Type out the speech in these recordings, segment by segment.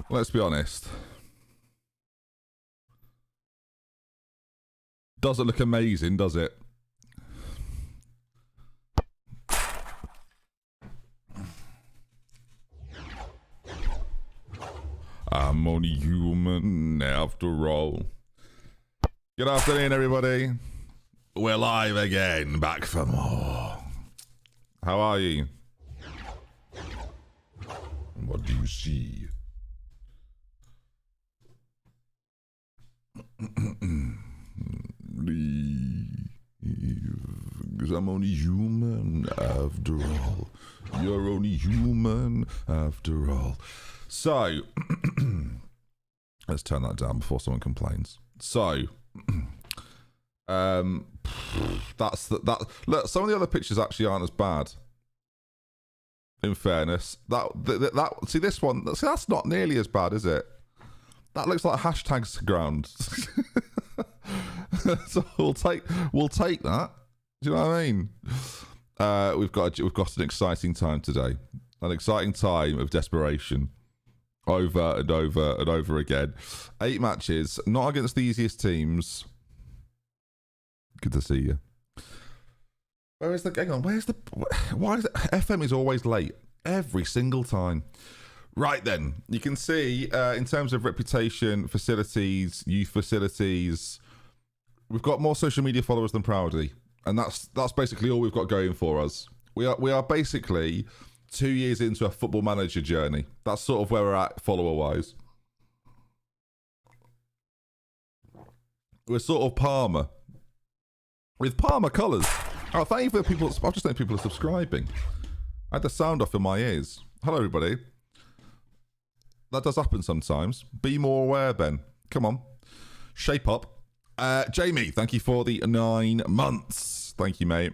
Let's be honest. Doesn't look amazing, does it? I'm only human after all. Good afternoon, everybody. We're live again, back for more. How are you? What do you see? Because I'm only human after all. You're only human after all. So, let's turn that down before someone complains. So, that's that. Look, some of the other pictures actually aren't as bad. In fairness, see this one. See, that's not nearly as bad, is it? That looks like hashtags ground. So we'll take that. Do you know what I mean? We've got an exciting time today. An exciting time of desperation. Over and over and over again. 8 matches, not against the easiest teams. Good to see you. Where is the... Hang on, where's the... Why is it... FM is always late. Every single time. Right then, you can see in terms of reputation, facilities, youth facilities, we've got more social media followers than Proudy. And that's basically all we've got going for us. We are basically 2 years into a football manager journey. That's sort of where we're at follower-wise. We're sort of Parma. With Parma colours. Oh, thank you for the people. I've just noticed people are subscribing. I had the sound off in my ears. Hello, everybody. That does happen sometimes. Be more aware, Ben. Come on. Shape up. Jamie, thank you for the 9 months. Thank you, mate.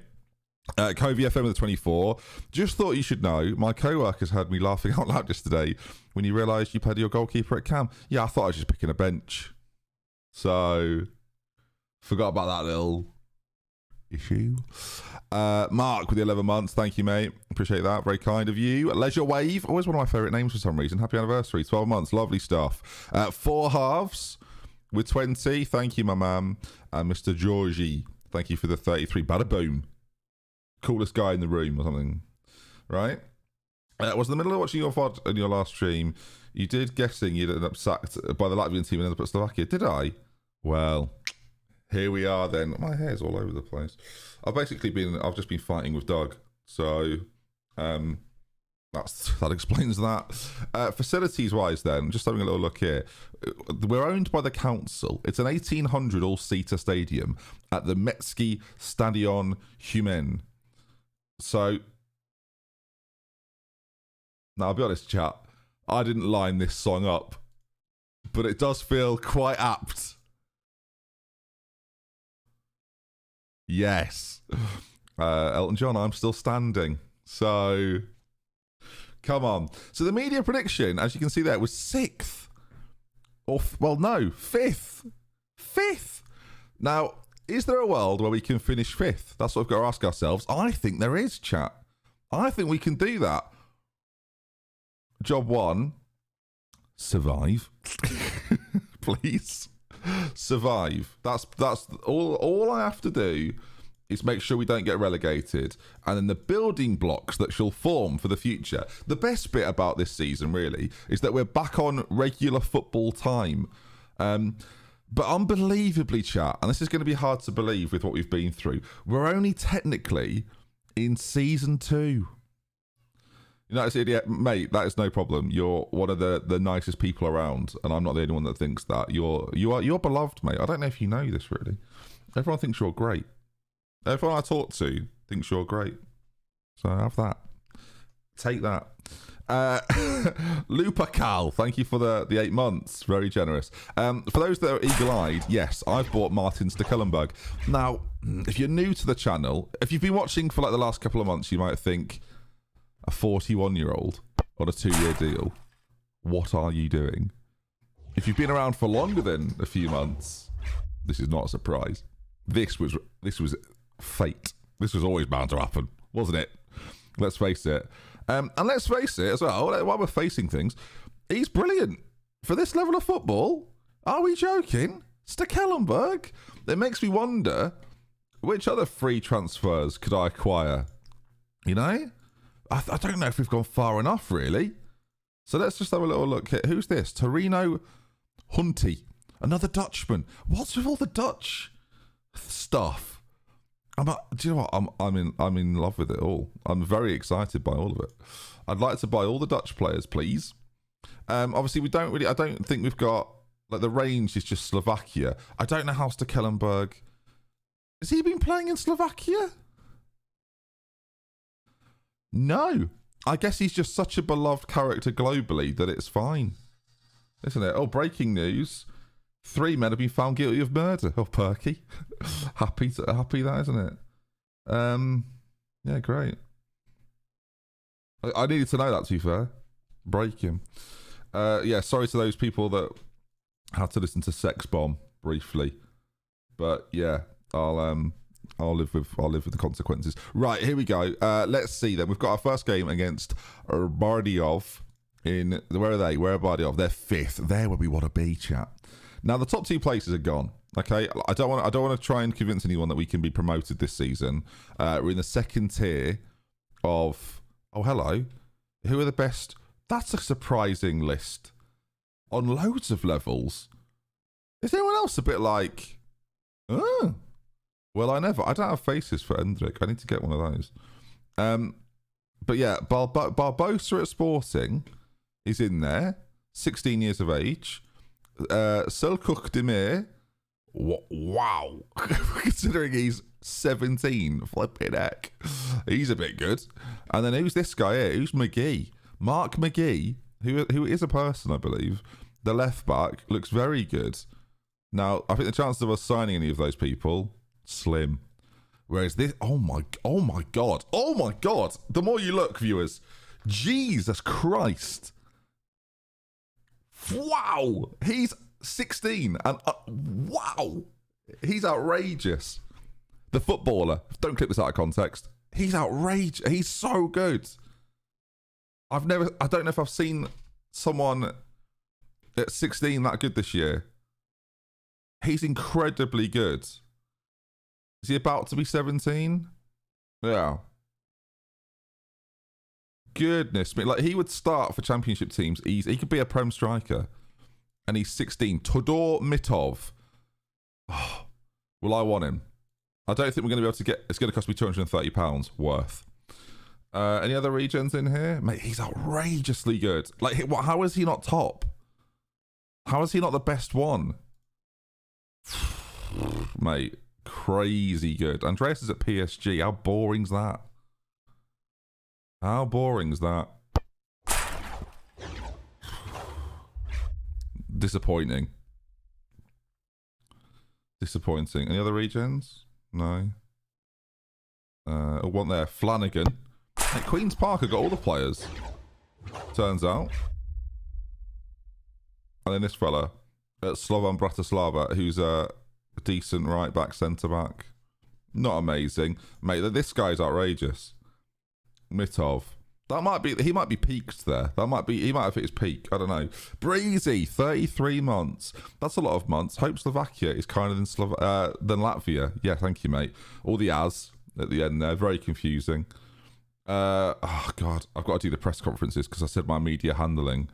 Covey FM with the 24. Just thought you should know, my co-workers heard me laughing out loud yesterday when you realised you played your goalkeeper at Cam. Yeah, I thought I was just picking a bench. So, forgot about that little issue. Mark with the 11 months. Thank you, mate. Appreciate that. Very kind of you. Leisure Wave. Always one of my favourite names for some reason. Happy anniversary. 12 months. Lovely stuff. 4 halves with 20. Thank you, my man. And Mr. Georgie. Thank you for the 33. Bada boom. Coolest guy in the room or something. Right? Was in the middle of watching your VOD in your last stream. You did guessing you'd end up sacked by the Latvian team and ended up at Slovakia. Did I? Well... Here we are then. My hair's all over the place. I've just been fighting with Doug. So that explains that. Facilities wise then, just having a little look here. We're owned by the council. It's an 1800 all-seater stadium at the Metsky Stadion Humen. So now I'll be honest, chat. I didn't line this song up, but it does feel quite apt. Yes. Elton John, I'm still standing. So, come on. So the media prediction, as you can see there, was 6th. Well, no, 5th. 5th. Now, is there a world where we can finish 5th? That's what we've got to ask ourselves. I think there is, chat. I think we can do that. Job 1, survive. Please. Survive. That's all I have to do is make sure we don't get relegated, and then the building blocks that shall form for the future. The best bit about this season really is that we're back on regular football time, but unbelievably, chat, and this is going to be hard to believe with what we've been through, we're only technically in season 2. You know, idiot, mate, that is no problem. You're one of the nicest people around, and I'm not the only one that thinks that. You're beloved, mate. I don't know if you know this, really. Everyone thinks you're great. Everyone I talk to thinks you're great. So have that. Take that. Lupacal, thank you for the 8 months. Very generous. For those that are eagle-eyed, yes, I've bought Martins to Cullenberg. Now, if you're new to the channel, if you've been watching for like the last couple of months, you might think, a 41-year-old on a 2-year deal. What are you doing? If you've been around for longer than a few months, this is not a surprise. This was fate. This was always bound to happen, wasn't it? Let's face it. And let's face it as well, while we're facing things, he's brilliant. For this level of football? Are we joking? Stekelenburg? It makes me wonder, which other free transfers could I acquire? You know? I don't know if we've gone far enough, really. So let's just have a little look here. Who's this? Torino Hunty. Another Dutchman. What's with all the Dutch stuff? Do you know what? I'm in love with it all. I'm very excited by all of it. I'd like to buy all the Dutch players, please. Obviously, I don't think we've got, like, the range is just Slovakia. I don't know how Stekelenburg... Has he been playing in Slovakia? No. I guess he's just such a beloved character globally that it's fine. Isn't it? Oh, breaking news. 3 men have been found guilty of murder. Oh, perky. happy that, isn't it? Yeah, great. I needed to know that, to be fair. Breaking. Yeah, sorry to those people that had to listen to Sex Bomb briefly. But yeah, I'll live with the consequences. Right, here we go. Let's see then. We've got our first game against Bardiov in, where are they? Where are Bardiov? They're 5th. They're where we want to be, chat. Now the top 2 places are gone. Okay, I don't want to try and convince anyone that we can be promoted this season. We're in the 2nd tier of. Oh, hello. Who are the best? That's a surprising list on loads of levels. Is anyone else a bit like? Oh, well, I don't have faces for Endrick. I need to get one of those. But yeah, Barbosa at Sporting is in there. 16 years of age. Selçuk Demir. Wow. Considering he's 17. Flipping heck. He's a bit good. And then who's this guy here? Who's McGee? Mark McGee, who is a person, I believe. The left back looks very good. Now, I think the chances of us signing any of those people, slim. Whereas this, oh my god. The more you look, viewers, Jesus Christ. Wow. He's 16 and wow. He's outrageous. The footballer, don't clip this out of context. He's outrageous. He's so good. I don't know if I've seen someone at 16 that good this year. He's incredibly good. Is he about to be 17? Yeah. Goodness me. Like, he would start for championship teams easy. He could be a Prem striker. And he's 16. Todor Mitov. Oh, well, I want him. I don't think we're going to be able to get... It's going to cost me £230 worth. Any other regions in here? Mate, he's outrageously good. Like, how is he not top? How is he not the best one? Mate, crazy good. Andreas is at PSG. How boring's that? How boring's that? Disappointing. Disappointing. Any other regions? No. One there. Flanagan. Hey, Queen's Park have got all the players. Turns out. And then this fella at Slovan Bratislava, who's a decent right back, centre back. Not amazing, mate. This guy's outrageous. Mitov. He might be peaked there. He might have hit his peak. I don't know. Breezy, 33 months. That's a lot of months. Hope Slovakia is kinder than Latvia. Yeah, thank you, mate. All the as at the end there, very confusing. Oh god, I've got to do the press conferences because I said my media handling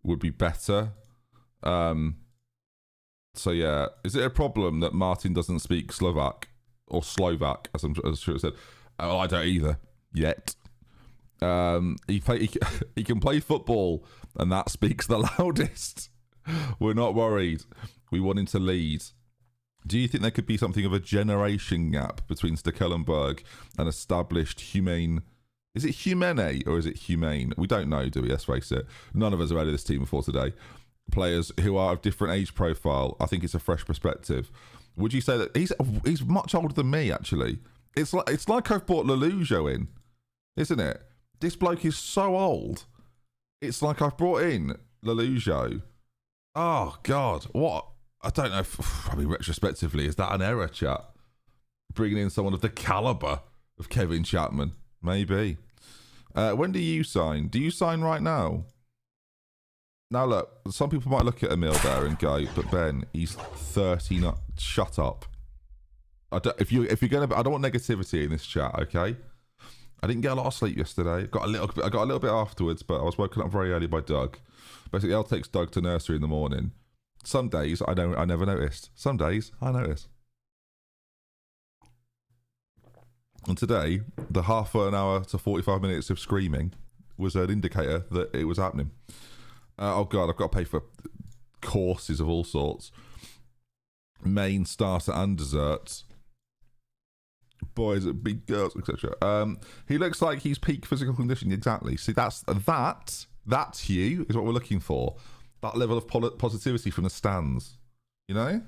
would be better. So yeah, is it a problem that Martin doesn't speak Slovak or Slovak, as I'm sure it said? Oh, I don't either yet. He can play football, and that speaks the loudest. We're not worried. We want him to lead. Do you think there could be something of a generation gap between Stekelenburg and established humane? Is it humane or is it humane? We don't know, do we? Let's face it. None of us have heard of this team before today. Players who are of different age profile. I think it's a fresh perspective. Would you say that he's much older than me? Actually, it's like I've brought Lelujo in, isn't it? This bloke is so old. It's like I've brought in Lelujo. Oh God, what? I don't know. I mean, retrospectively, is that an error, chat? Bringing in someone of the caliber of Kevin Chapman, maybe. When do you sign? Do you sign right now? Now look, some people might look at Emil there and go, but Ben, he's 30. Not shut up. If you're gonna, I don't want negativity in this chat, okay? I didn't get a lot of sleep yesterday. I got a little bit afterwards, but I was woken up very early by Doug. Basically, Elle takes Doug to nursery in the morning. Some days I never noticed. Some days I notice. And today, the half an hour to 45 minutes of screaming was an indicator that it was happening. Oh God, I've got to pay for courses of all sorts. Main, starter and desserts. Boys, big girls, etc. He looks like he's peak physical condition. Exactly. See, that's you is what we're looking for. That level of positivity from the stands. You know?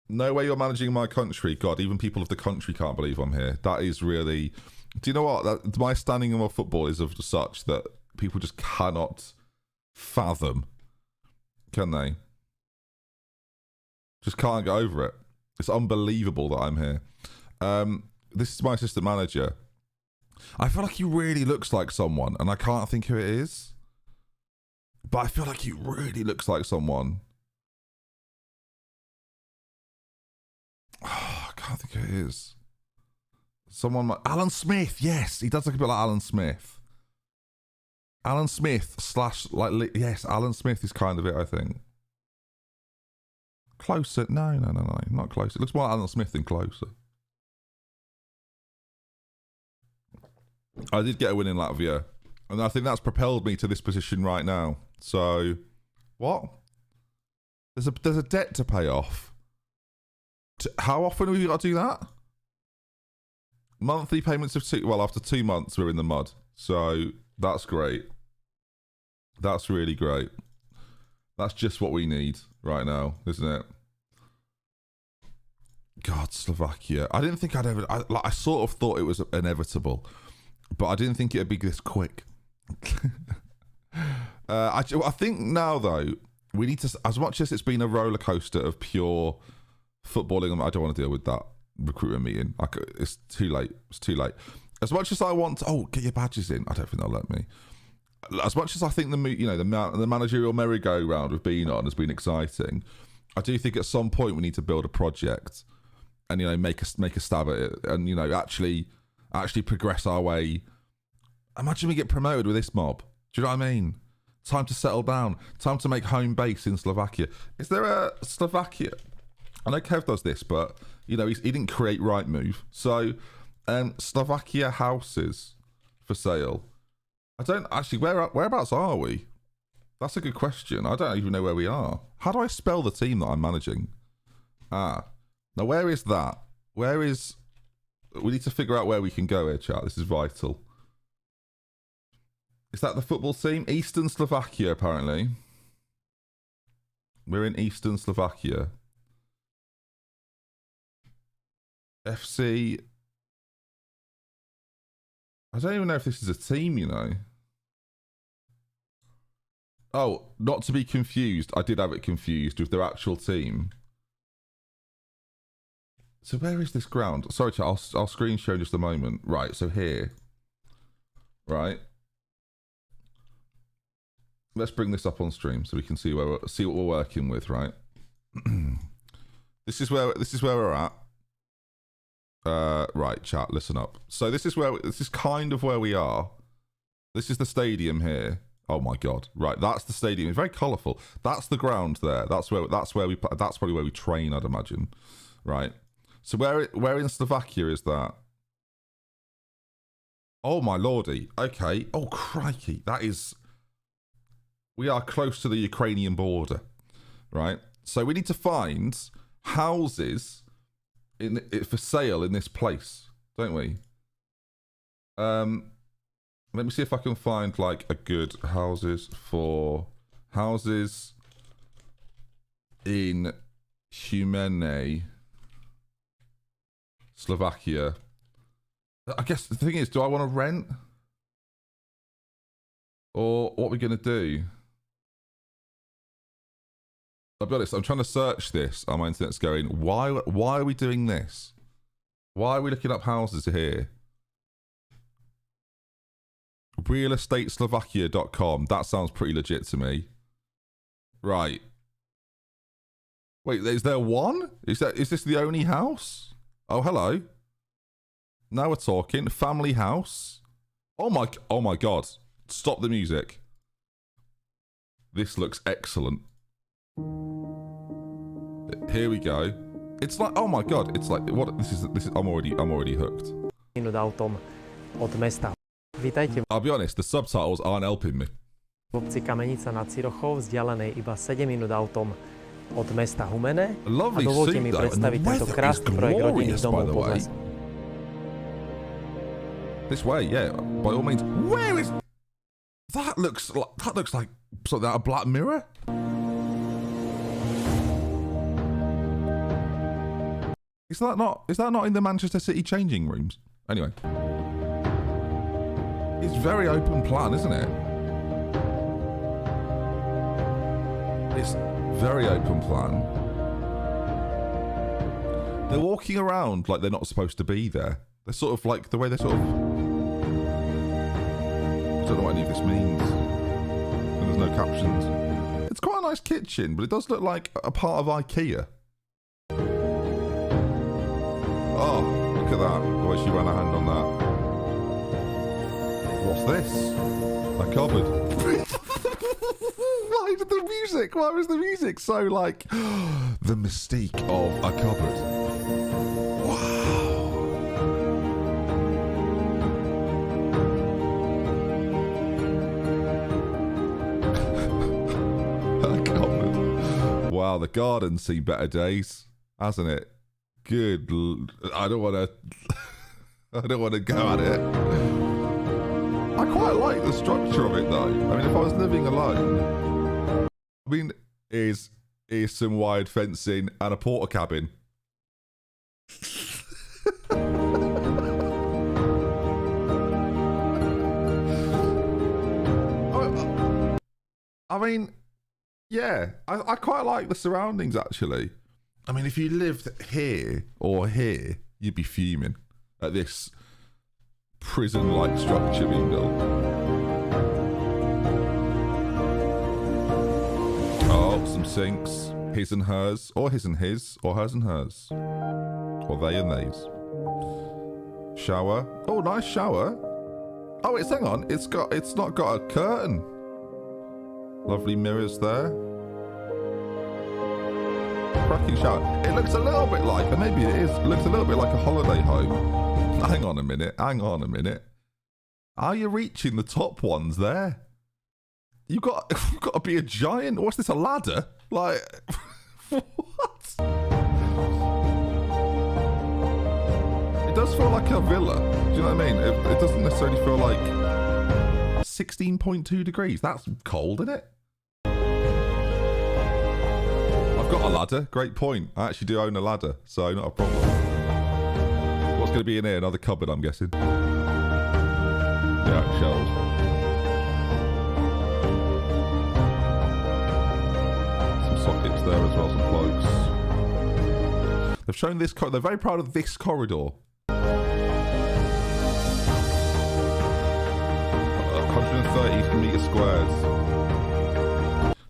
No way you're managing my country. God, even people of the country can't believe I'm here. That is really... Do you know what? My standing in my football is of such that people just cannot fathom. Can they? Just can't get over it. It's unbelievable that I'm here. This is my assistant manager. I feel like he really looks like someone, and I can't think who it is. But I feel like he really looks like someone. Oh, I can't think who it is. Someone like Alan Smith. Yes, he does look a bit like Alan Smith. Alan Smith / yes, Alan Smith is kind of it, I think. Closer? No, not closer. It looks more like Alan Smith than closer. I did get a win in Latvia, and I think that's propelled me to this position right now. So, what? There's a debt to pay off. How often have you got to do that? Monthly payments of after 2 months we're in the mud. So that's great. That's really great. That's just what we need right now, isn't it? God, Slovakia. I didn't think I'd ever... I sort of thought it was inevitable, but I didn't think it'd be this quick. I think now, though, we need to... As much as it's been a roller coaster of pure footballing, I don't want to deal with that recruitment meeting. It's too late. It's too late. As much as I want to... Oh, get your badges in. I don't think they'll let me. As much as I think the managerial merry-go-round we've been on has been exciting, I do think at some point we need to build a project and make a stab at it and actually progress our way. Imagine we get promoted with this mob. Do you know what I mean? Time to settle down. Time to make home base in Slovakia. Is there a Slovakia? I know Kev does this, but he didn't create Right Move. So Slovakia houses for sale. I don't actually. Whereabouts are we? That's a good question. I don't even know where we are. How do I spell the team that I'm managing? Now where is that? Where is? We need to figure out where we can go here, chat. This is vital. Is that the football team? Eastern Slovakia, apparently. We're in Eastern Slovakia. FC. I don't even know if this is a team, Oh, not to be confused. I did have it confused with their actual team. So where is this ground? Sorry, I'll screen share in just a moment. Right, so here. Right. Let's bring this up on stream so we can see what we're working with, right? This is where we're at. Right, chat, listen up. So this is kind of where we are. This is the stadium here. Oh my god. Right, that's the stadium. It's very colourful. That's the ground there. That's where we play. That's probably where we train, I'd imagine. Right. So where in Slovakia is that? Oh my lordy. Okay. Oh crikey. We are close to the Ukrainian border. Right? So we need to find houses for sale in this place, don't we? Let me see if I can find like a good houses in Humene, Slovakia. I guess the thing is, do I want to rent? Or what are we going to do? I'll be honest, I'm trying to search this on my internet's going, why are we doing this? Why are we looking up houses here? Realestateslovakia.com. That sounds pretty legit to me. Right. Wait, is there one? Is this the only house? Oh, hello. Now we're talking. Family house. Oh my god. Stop the music. This looks excellent. Here we go. It's like, oh my god, it's like, what, this is, I'm already hooked. I'll be honest, the subtitles aren't helping me. V obci Kamenica nad Cirochou, vzdialenej iba 7 minút autom od mesta Humene. A dovolte mi predstaviť tento krásny projekt rodinných domov pod lesom. This way, yeah, by all means. Where is... That looks like something out of Black Mirror. Is that not in the Manchester City changing rooms? Anyway. It's very open plan, isn't it? It's very open plan. They're walking around like they're not supposed to be there. They're sort of like the way they're sort of... I don't know what any of this means. And there's no captions. It's quite a nice kitchen, but it does look like a part of IKEA. Oh, look at that. The way she ran her hand on that. What's this? A cupboard. Why was the music so like the mystique of a cupboard? Wow. A cupboard. Wow, the garden's seen better days, hasn't it? Good. I don't want to go at it. I quite like the structure of it though. I mean, if I was living alone, I mean, is some wide fencing and a porter cabin. I mean, yeah, I quite like the surroundings actually. I mean, if you lived here or here, you'd be fuming at this prison-like structure being built. Oh, some sinks. His and hers, or his and his, or hers and hers. Or they and theys. Shower. Oh, nice shower. Oh, hang on. It's not got a curtain. Lovely mirrors there. Cracking shower. It looks a little bit like, and maybe it is, it looks a little bit like a holiday home. Hang on a minute. Are you reaching the top ones there? You've got to be a giant. What's this, a ladder? Like, what? It does feel like a villa. Do you know what I mean? It doesn't necessarily feel like 16.2 degrees. That's cold, isn't it? I've got a ladder. Great point. I actually do own a ladder, so not a problem. What's going to be in here? Another cupboard, I'm guessing. Yeah, shelves. Some sockets there as well, some plugs. They've shown this. They're very proud of this corridor. 130 meter squared.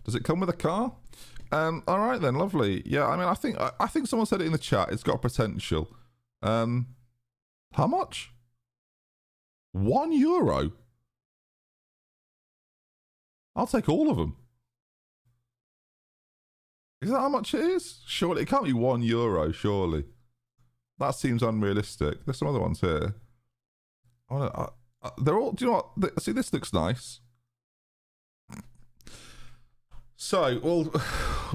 Does it come with a car? All right then, lovely. Yeah, I mean, I think someone said it in the chat. It's got potential. How much? €1? I'll take all of them. Is that how much it is? Surely it can't be €1. Surely that seems unrealistic. There's some other ones here. They're all. Do you know what? See, this looks nice. So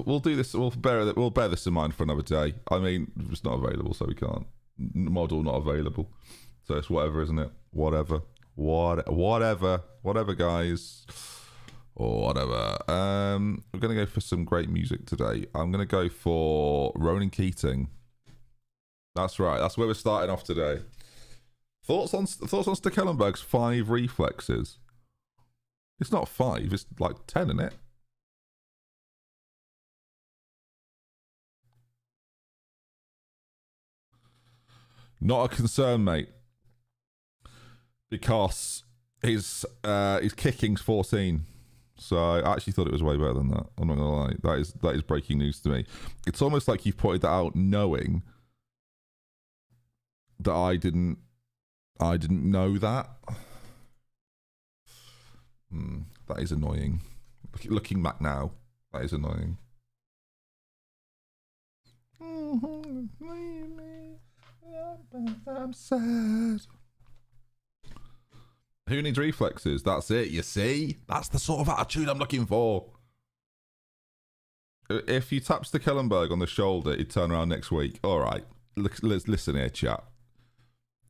we'll do this. We'll bear this in mind for another day. I mean, it's not available, so we can't. Model not available. So it's whatever, isn't it? Whatever, guys. Or whatever. We're gonna go for some great music today. I'm gonna go for Ronan Keating. That's right. That's where we're starting off today. Thoughts on Stekelenburg's 5 reflexes? It's not 5. It's like 10, isn't it? Not a concern, mate. Because His kicking's 14. So I actually thought it was way better than that. I'm not gonna lie. That is breaking news to me. It's almost like you've pointed that out knowing that I didn't know that. That is annoying. Looking back now, that is annoying. I'm sad. Who needs reflexes? That's it, you see? That's the sort of attitude I'm looking for. If you tap Stekelenburg on the shoulder, he'd turn around next week. All right, listen here, chat.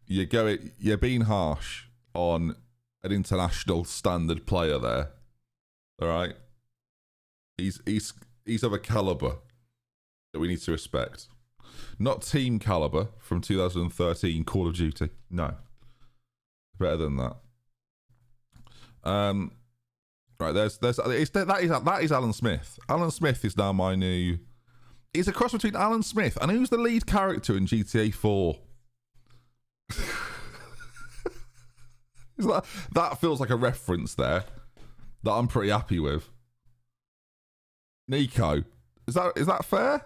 You're being harsh on an international standard player there. All right? He's of a caliber that we need to respect. Not team caliber from 2013 Call of Duty. No. Better than that. Right, that is Alan Smith. Alan Smith is now my new. He's a cross between Alan Smith and who's the lead character in GTA 4. That feels like a reference there that I'm pretty happy with. Nico, is that fair?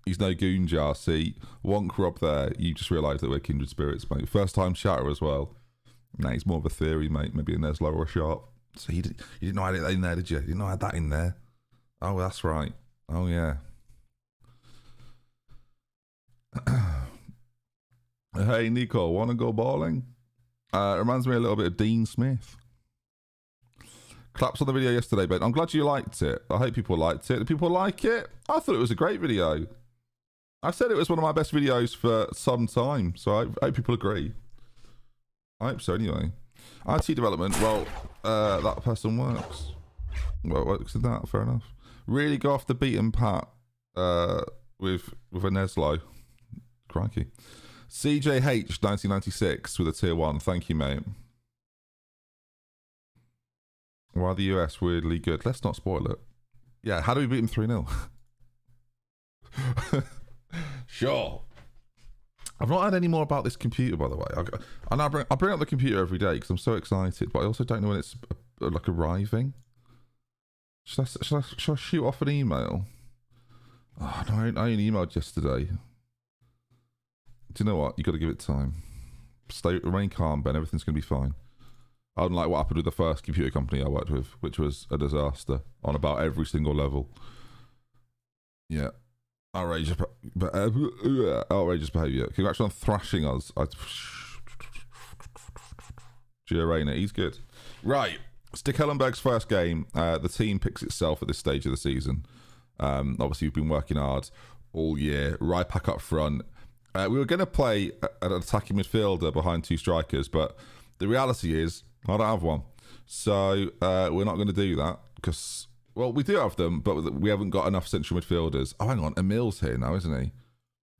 He's no goon jar. See, Wonk Rob there. You just realised that we're kindred spirits, mate. First time chatter as well. Nah, he's more of a theory, mate. Maybe a Neslo or a Sharp. So you didn't know I had that in there, did you? You didn't know I had that in there. Oh, that's right. Oh, yeah. Hey, Nico, want to go bowling? Reminds me a little bit of Dean Smith. Claps on the video yesterday, Ben. I'm glad you liked it. I hope people liked it. Did people like it? I thought it was a great video. I said it was one of my best videos for some time, so I hope people agree. I hope so, anyway. IT development, well, that person works. Well, works in that, fair enough. Really go off the beaten path with a Neslo. Crikey. CJH 1996 with a tier 1. Thank you, mate. Why are the US weirdly good? Let's not spoil it. Yeah, how do we beat them 3-0? Sure. I've not heard any more about this computer, by the way. I bring up the computer every day because I'm so excited, but I also don't know when it's like arriving. Should I shoot off an email? Oh, no, I only emailed yesterday. Do you know what? You got to give it time. Remain calm, Ben. Everything's going to be fine. Unlike what happened with the first computer company I worked with, which was a disaster on about every single level. Yeah. Outrageous behaviour. Congrats on thrashing us. Gio Reyna, he's good. Right. Stekelenburg's first game. The team picks itself at this stage of the season. Obviously, we've been working hard all year. Right back up front. We were going to play an attacking midfielder behind two strikers, but the reality is I don't have one. So we're not going to do that because... Well, we do have them, but we haven't got enough central midfielders. Oh, hang on. Emil's here now, isn't he?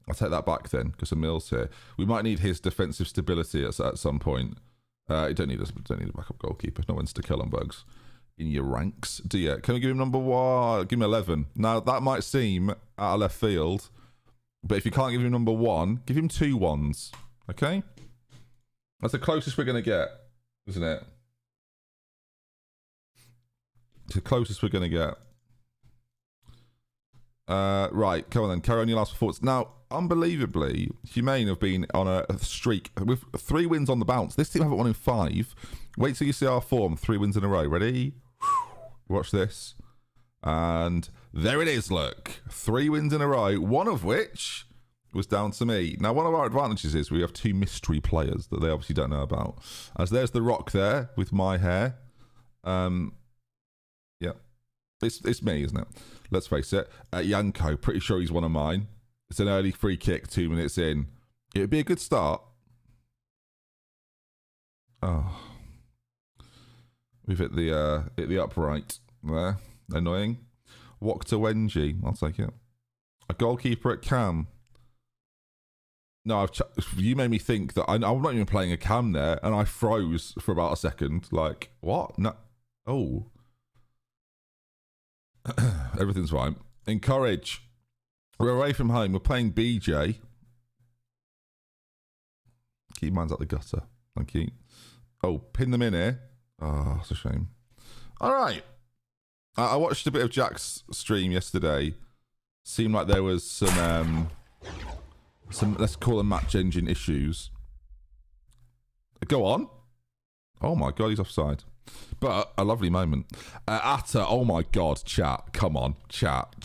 I'll take that back then, because Emil's here. We might need his defensive stability at some point. You don't need a backup goalkeeper. No one's Stekelenburg's in your ranks, do you? Can we give him number 1? Give him 11. Now, that might seem out of left field, but if you can't give him number 1, give him 2 1s. Okay? That's the closest we're going to get, isn't it? The closest we're going to get. Right, come on then. Carry on your last performance. Now, unbelievably, Humane have been on a streak with 3 wins on the bounce. This team haven't won in 5. Wait till you see our form. 3 wins in a row. Ready? Watch this. And there it is, look. 3 wins in a row, one of which was down to me. Now, one of our advantages is we have 2 mystery players that they obviously don't know about. As there's the Rock there with my hair. Yeah. It's me, isn't it? Let's face it. Yanko, pretty sure he's one of mine. It's an early free kick, 2 minutes in. It'd be a good start. Oh. We've hit the upright there. Annoying. Wokta Wenji. I'll take it. A goalkeeper at Cam. No, you made me think that I'm not even playing a Cam there, and I froze for about a second. Like, what? No. Oh. Everything's fine. Encourage. We're away from home. We're playing BJ. Keep mine's at the gutter. Thank you. Oh, pin them in here. Oh, it's a shame. All right. I watched a bit of Jack's stream yesterday. Seemed like there was some let's call them match engine issues. Go on. Oh my God, he's offside. But a lovely moment. Atta, oh my God, chat. Come on, chat.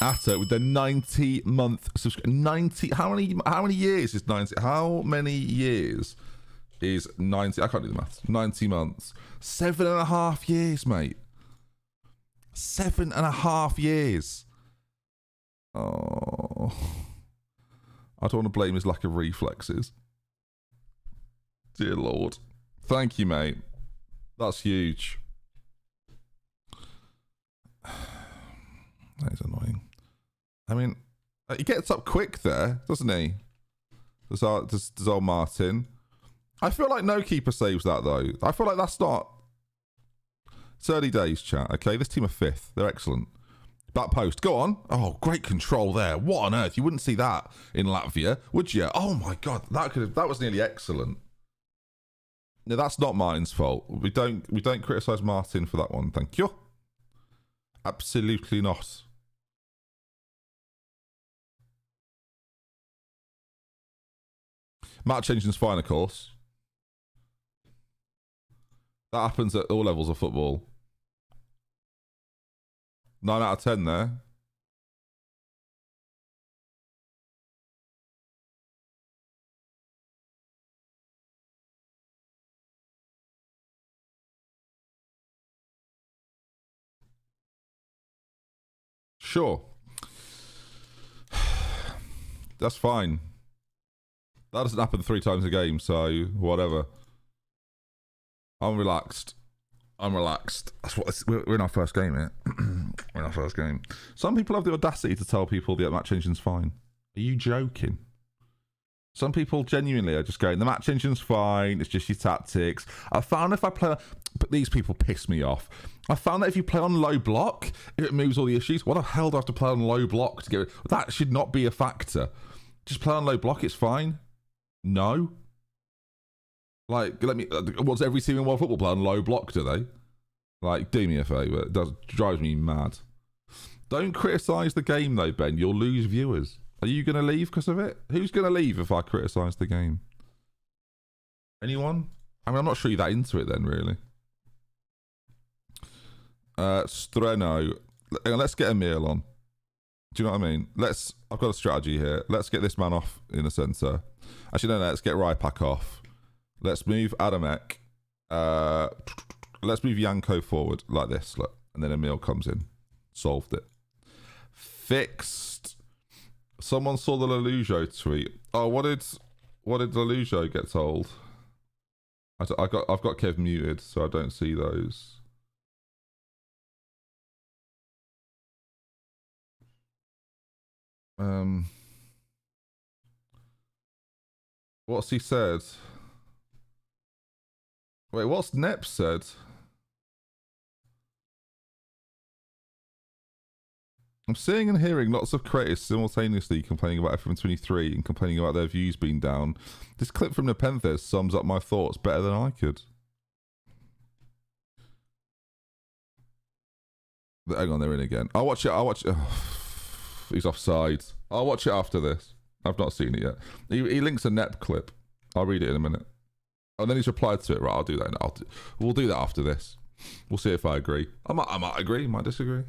Atta with the 90-month subscription. 90. How many years is 90? How many years is 90? I can't do the maths. 90 months. 7.5 years, mate. 7.5 years. Oh. I don't want to blame his lack of reflexes. Dear Lord. Thank you, mate. That's huge. That is annoying. I mean, he gets up quick there, doesn't he? Does old Martin. I feel like no keeper saves that, though. I feel like that's not... It's early days, chat, okay? This team are 5th. They're excellent. Back post. Go on. Oh, great control there. What on earth? You wouldn't see that in Latvia, would you? Oh, my God. That was nearly excellent. No, that's not Martin's fault. We don't criticise Martin for that one. Thank you. Absolutely not. Match engine's fine, of course. That happens at all levels of football. 9 out of 10 there. Sure. That's fine. That doesn't happen 3 times a game, so whatever. I'm relaxed. That's what we're in our first game here. We're in our first game. Some people have the audacity to tell people the match engine's fine. Are you joking? Some people genuinely are just going, the match engine's fine, it's just your tactics. I found if I play... But these people piss me off. I found that if you play on low block, it removes all the issues. What the hell do I have to play on low block to get... That should not be a factor. Just play on low block, it's fine. No. Like, let me... What's every team in world football play on low block, do they? Like, do me a favour. It drives me mad. Don't criticise the game, though, Ben. You'll lose viewers. Are you going to leave because of it? Who's going to leave if I criticise the game? Anyone? I mean, I'm not sure you're that into it then, really. Streno. Let's get a meal on. Do you know what I mean? I've got a strategy here. Let's get this man off in the centre. Actually, no, let's get Rypak off. Let's move Adamek. Let's move Yanko forward like this. Look. And then Emil comes in. Solved it. Fixed. Someone saw the Lelujo tweet. Oh, what did Lelujo get told? I've got Kev muted, so I don't see those. What's he said? Wait, what's Nep said? I'm seeing and hearing lots of creators simultaneously complaining about FM23 and complaining about their views being down. This clip from Nepenthes sums up my thoughts better than I could. Hang on, they're in again. I'll watch it. Oh, he's offside. I'll watch it after this. I've not seen it yet. He links a Nep clip. I'll read it in a minute. And then he's replied to it. Right, I'll do that. We'll do that after this. We'll see if I agree. I might agree. Might disagree.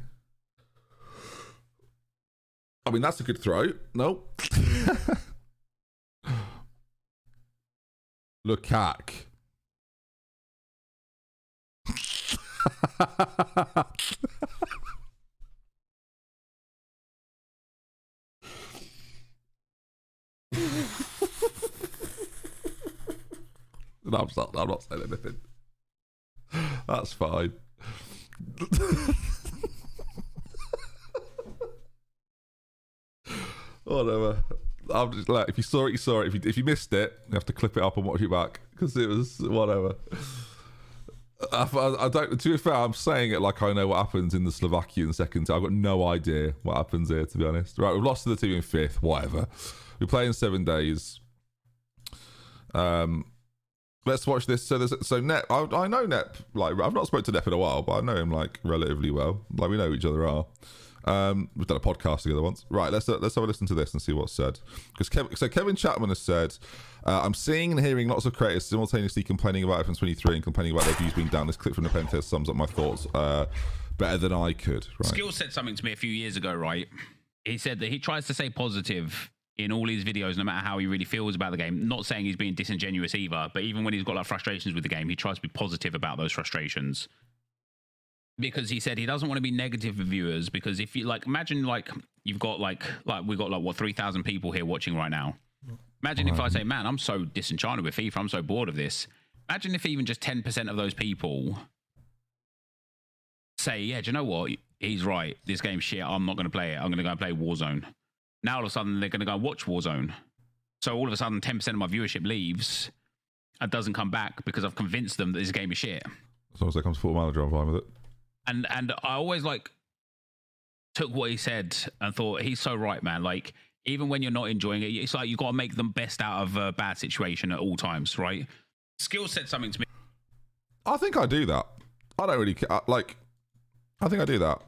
I mean, that's a good throw. Nope. Lukaku. No, I'm not saying anything. That's fine. Whatever. I'm just like, if you saw it, you saw it. If you missed it, you have to clip it up and watch it back because it was whatever. I don't. To be fair, I'm saying it like I know what happens in the Slovakian second time. I've got no idea what happens here, to be honest. Right, we've lost to the team in 5th. Whatever. We play in 7 days. Let's watch this. So Nep, I know Nep, like, I've not spoken to Nep in a while, but I know him like relatively well. Like, we know who each other are. We've done a podcast together once. Right, let's have a listen to this and see what's said. Because Kevin Chapman has said, I'm seeing and hearing lots of creators simultaneously complaining about iPhone 23 and complaining about their views being down. This clip from the pen test sums up my thoughts better than I could. Right. Skill said something to me a few years ago, right? He said that he tries to stay positive in all his videos, no matter how he really feels about the game. Not saying he's being disingenuous either, but even when he's got like frustrations with the game, he tries to be positive about those frustrations. Because he said he doesn't want to be negative with viewers, because if you like, imagine like you've got like we've got like what 3,000 people here watching right now. Imagine if I say, man, I'm so disenchanted with FIFA, I'm so bored of this. Imagine if even just 10% of those people say, yeah, do you know what? He's right. This game's shit. I'm not going to play it. I'm going to go and play Warzone. Now all of a sudden they're going to go watch Warzone. So all of a sudden 10% of my viewership leaves and doesn't come back because I've convinced them that this game is shit. As long as they come to Football Manager, I'm fine with it. And I always like took what he said and thought, he's so right, man. Like, even when you're not enjoying it, it's like you got to make the best out of a bad situation at all times, right? Skill said something to me. I think I do that. I don't really care. Like, I think I do that.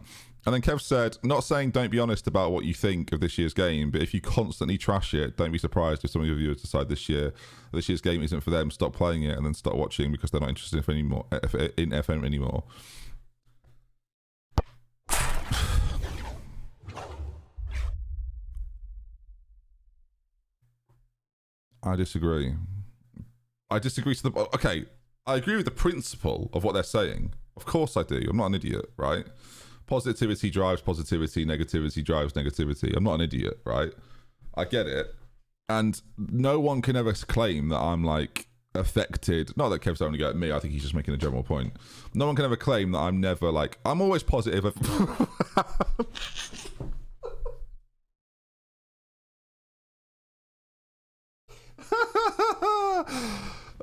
And then Kev said, not saying don't be honest about what you think of this year's game, but if you constantly trash it, don't be surprised if some of your viewers decide this year's game isn't for them, stop playing it, and then start watching because they're not interested in FM anymore. I disagree. Okay, I agree with the principle of what they're saying. Of course I do. I'm not an idiot, right? Positivity drives positivity, negativity drives negativity. I'm not an idiot, right? I get it. And no one can ever claim that I'm like affected. Not that Kev's only go at me, I think he's just making a general point. No one can ever claim that I'm never like, I'm always positive.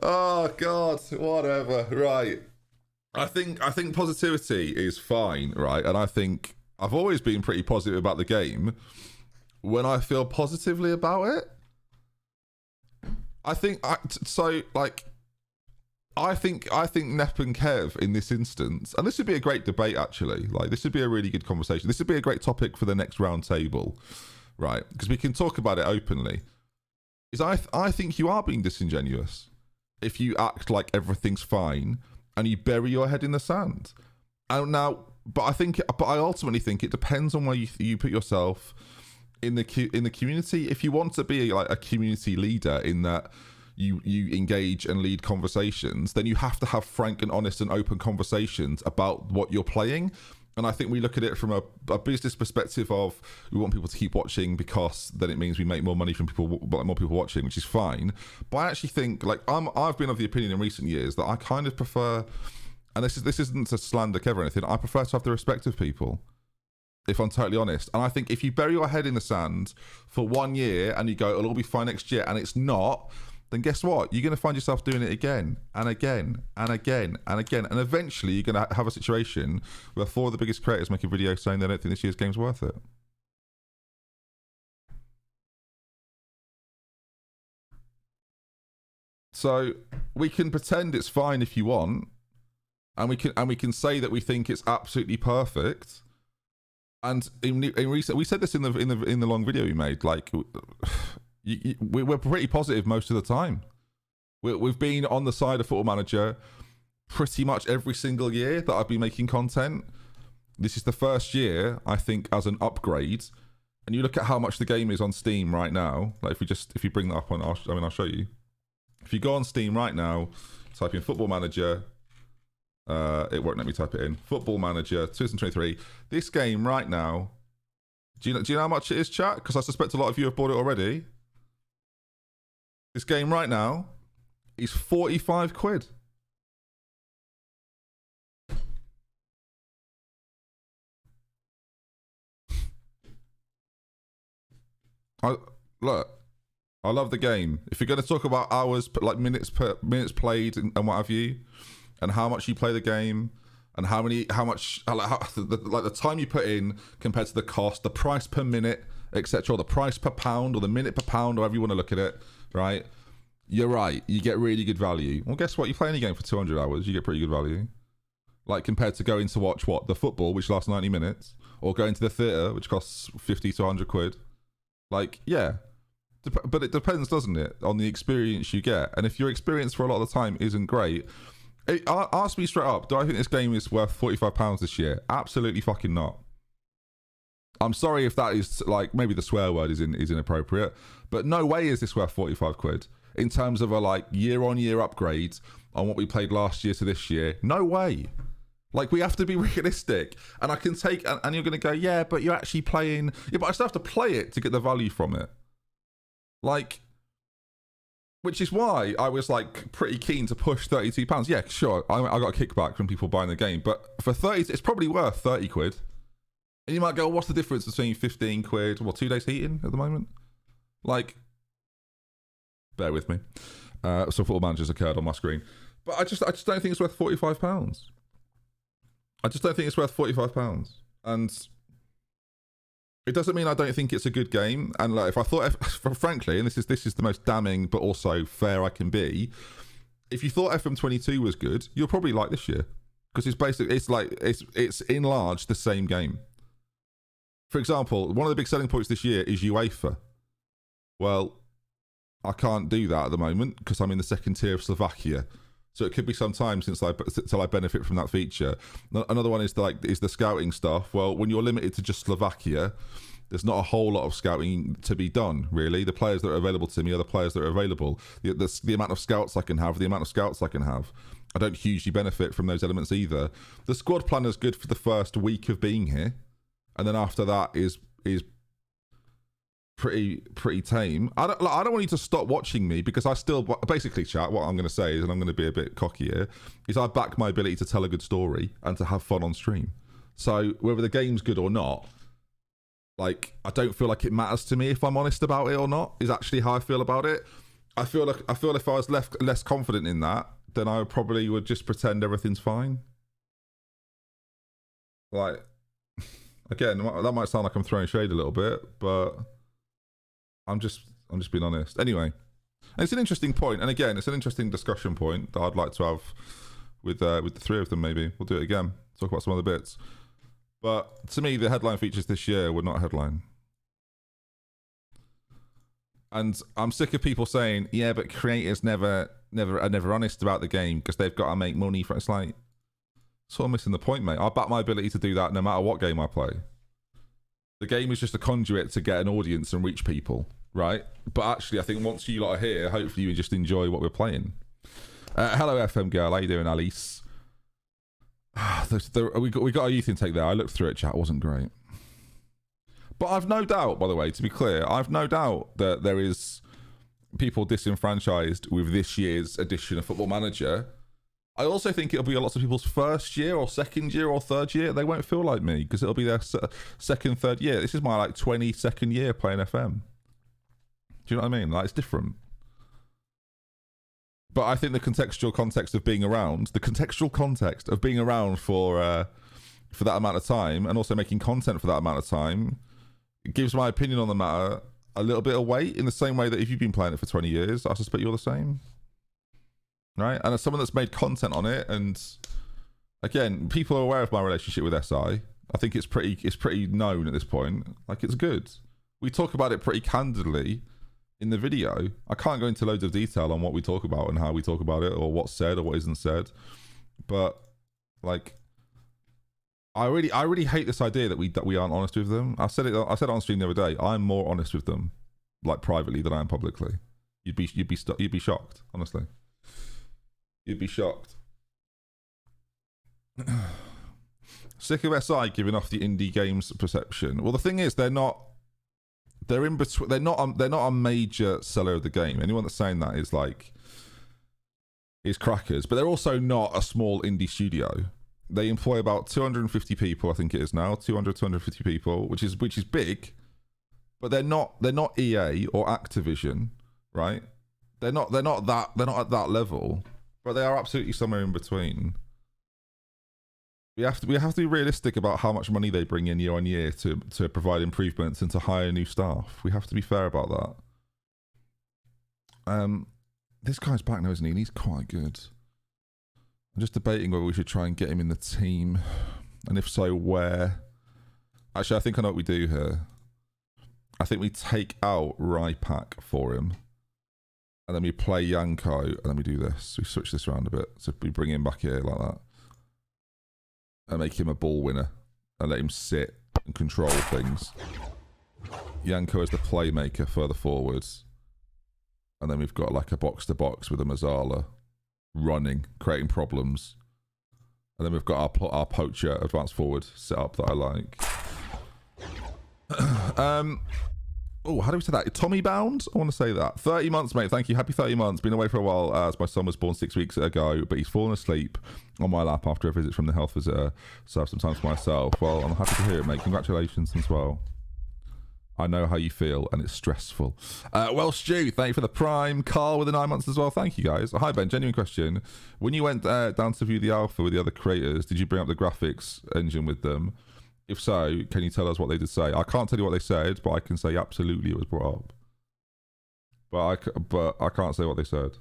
Oh God, whatever. Right. I think positivity is fine, right? And I think I've always been pretty positive about the game when I feel positively about it. I think Nep and Kev in this instance, and this would be a great debate actually. Like, this would be a really good conversation. This would be a great topic for the next round table, right? Because we can talk about it openly. I think you are being disingenuous if you act like everything's fine and you bury your head in the sand. And now, but I ultimately think it depends on where you put yourself in the community. If you want to be like a community leader in that you engage and lead conversations, then you have to have frank and honest and open conversations about what you're playing. And I think we look at it from a business perspective of we want people to keep watching because then it means we make more money from more people watching, which is fine. But I actually think, like, I've been of the opinion in recent years that I kind of prefer, and this isn't to slander Kev or anything, I prefer to have the respect of people, if I'm totally honest. And I think if you bury your head in the sand for 1 year and you go, it'll all be fine next year, and it's not, then guess what? You're going to find yourself doing it again and again and again and again. And eventually you're going to have a situation where 4 of the biggest creators make a video saying they don't think this year's game's worth it. So we can pretend it's fine if you want, and we can say that we think it's absolutely perfect. And in recent, we said this in the long video we made, like, we're pretty positive most of the time. We've been on the side of Football Manager pretty much every single year that I've been making content. This is the first year, I think, as an upgrade. And you look at how much the game is on Steam right now. Like, if you bring that up on, I'll show you. If you go on Steam right now, type in Football Manager. It won't let me type it in. Football Manager 2023. This game right now. Do you know how much it is, chat? Because I suspect a lot of you have bought it already. This game right now is 45 quid. I love the game. If you're going to talk about hours, like minutes played and what have you, and how much you play the game, and the time you put in compared to the cost, the price per minute, etc., or the price per pound, or the minute per pound, or however you want to look at it, right? You're right. You get really good value. Well, guess what? You play any game for 200 hours, you get pretty good value. Like compared to going to watch the football, which lasts 90 minutes, or going to the theatre, which costs 50 to 100 quid. Like, yeah. But it depends, doesn't it, on the experience you get. And if your experience for a lot of the time isn't great, ask me straight up, do I think this game is worth £45 this year? Absolutely fucking not. I'm sorry if that is, like, maybe the swear word is inappropriate, but no way is this worth 45 quid. In terms of a, like, year-on-year upgrade on what we played last year to this year, no way. Like, we have to be realistic. And I can take, and you're going to go, yeah, but you're actually playing, yeah, but I still have to play it to get the value from it. Like, which is why I was, like, pretty keen to push £32. Yeah, sure, I got a kickback from people buying the game, but for 30, it's probably worth 30 quid. And you might go, what's the difference between 15 quid, 2 days heating at the moment? Like, bear with me. Some Football Managers occurred on my screen. But I just don't think it's worth £45. I just don't think it's worth £45. And it doesn't mean I don't think it's a good game. And like, if I thought, frankly, and this is the most damning but also fair I can be, if you thought FM22 was good, you'll probably like this year. Because it's basically, it's in large the same game. For example, one of the big selling points this year is UEFA. Well, I can't do that at the moment because I'm in the second tier of Slovakia. So it could be some time till I benefit from that feature. Another one is the scouting stuff. Well, when you're limited to just Slovakia, there's not a whole lot of scouting to be done, really. The players that are available to me are the players that are available. The amount of scouts I can have, I don't hugely benefit from those elements either. The squad planner is good for the first week of being here. And then after that is pretty tame. I don't want you to stop watching me because I still basically, chat, what I'm going to say is, and I'm going to be a bit cocky here, is I back my ability to tell a good story and to have fun on stream. So whether the game's good or not, like, I don't feel like it matters to me if I'm honest about it or not, is actually how I feel about it. I feel if I was less confident in that, then I probably would just pretend everything's fine. Like, again, that might sound like I'm throwing shade a little bit, but I'm just being honest. Anyway, it's an interesting point, and again, it's an interesting discussion point that I'd like to have with the three of them. Maybe we'll do it again. Talk about some other bits. But to me, the headline features this year were not a headline. And I'm sick of people saying, "Yeah, but creators are never honest about the game because they've got to make money for it." It's like, sort of missing the point, mate. I back my ability to do that no matter what game I play. The game is just a conduit to get an audience and reach people, right? But actually, I think once you lot are here, hopefully you just enjoy what we're playing. Hello, FM girl. How you doing, Alice? We got a youth intake there. I looked through it, chat. It wasn't great. But I've no doubt, by the way, to be clear, I've no doubt that there is people disenfranchised with this year's edition of Football Manager. I also think it'll be a lot of people's first year or second year or third year. They won't feel like me because it'll be their second, third year. This is my 22nd year playing FM. Do you know what I mean? Like, it's different. But I think the contextual context of being around, for that amount of time and also making content for that amount of time, it gives my opinion on the matter a little bit of weight in the same way that if you've been playing it for 20 years, I suspect you're the same. Right? And as someone that's made content on it, and again, people are aware of my relationship with SI. I think it's pretty known at this point. Like, it's good. We talk about it pretty candidly in the video. I can't go into loads of detail on what we talk about and how we talk about it or what's said or what isn't said. But like, I really hate this idea that we aren't honest with them. I said it on stream the other day. I'm more honest with them, like, privately than I am publicly. You'd be shocked, honestly. You'd be shocked. Sick of SI giving off the indie games perception. Well, the thing is, they're not. They're in between. They're not a major seller of the game. Anyone that's saying that is crackers. But they're also not a small indie studio. They employ about 250 people. I think it is now 250 people, which is big. But they're not EA or Activision, right? They're not at that level. But they are absolutely somewhere in between. We have to be realistic about how much money they bring in year on year to provide improvements and to hire new staff. We have to be fair about that. This guy's back now, isn't he? And he's quite good. I'm just debating whether we should try and get him in the team. And if so, where? Actually, I think I know what we do here. I think we take out Rypak for him. And then we play Yanko. And then we do this. We switch this around a bit. So we bring him back here like that. And make him a ball winner. And let him sit and control things. Yanko is the playmaker further forwards. And then we've got like a box-to-box with a Mazzala running, creating problems. And then we've got our poacher advanced forward set up that I like. Oh, how do we say that? Tommy Bound? I want to say that. 30 months, mate. Thank you. Happy 30 months. Been away for a while as my son was born 6 weeks ago, but he's fallen asleep on my lap after a visit from the health visitor. So I have some time for myself. Well, I'm happy to hear it, mate. Congratulations as well. I know how you feel, and it's stressful. Well, Stu, thank you for the prime. Carl with the 9 months as well. Thank you, guys. Hi, Ben. Genuine question. When you went down to view the alpha with the other creators, did you bring up the graphics engine with them? If so, can you tell us what they did say? I can't tell you what they said, but I can say absolutely it was brought up. But I can't say what they said.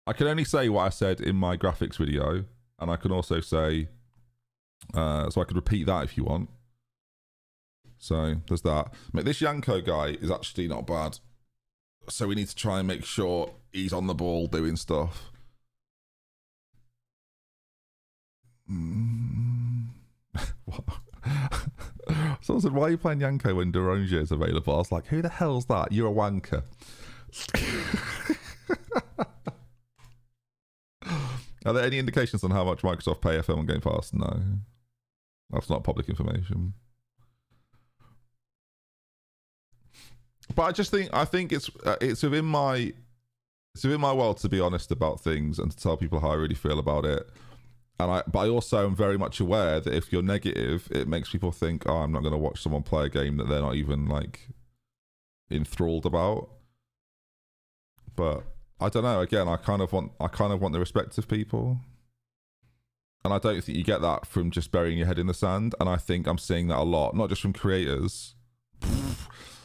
I can only say what I said in my graphics video, and I can also say, so I could repeat that if you want. So there's that. Mate, this Yanko guy is actually not bad. So we need to try and make sure he's on the ball doing stuff. What? Someone said, why are you playing Yanko when Deronge is available? I was like, who the hell's that? You're a wanker. Are there any indications on how much Microsoft pay FM on Game Pass? No. That's not public information. But I think it's within my world to be honest about things and to tell people how I really feel about it. But I also am very much aware that if you're negative, it makes people think, oh, I'm not going to watch someone play a game that they're not even like enthralled about. But I don't know. Again, I kind of want the respect of people, and I don't think you get that from just burying your head in the sand. And I think I'm seeing that a lot, not just from creators.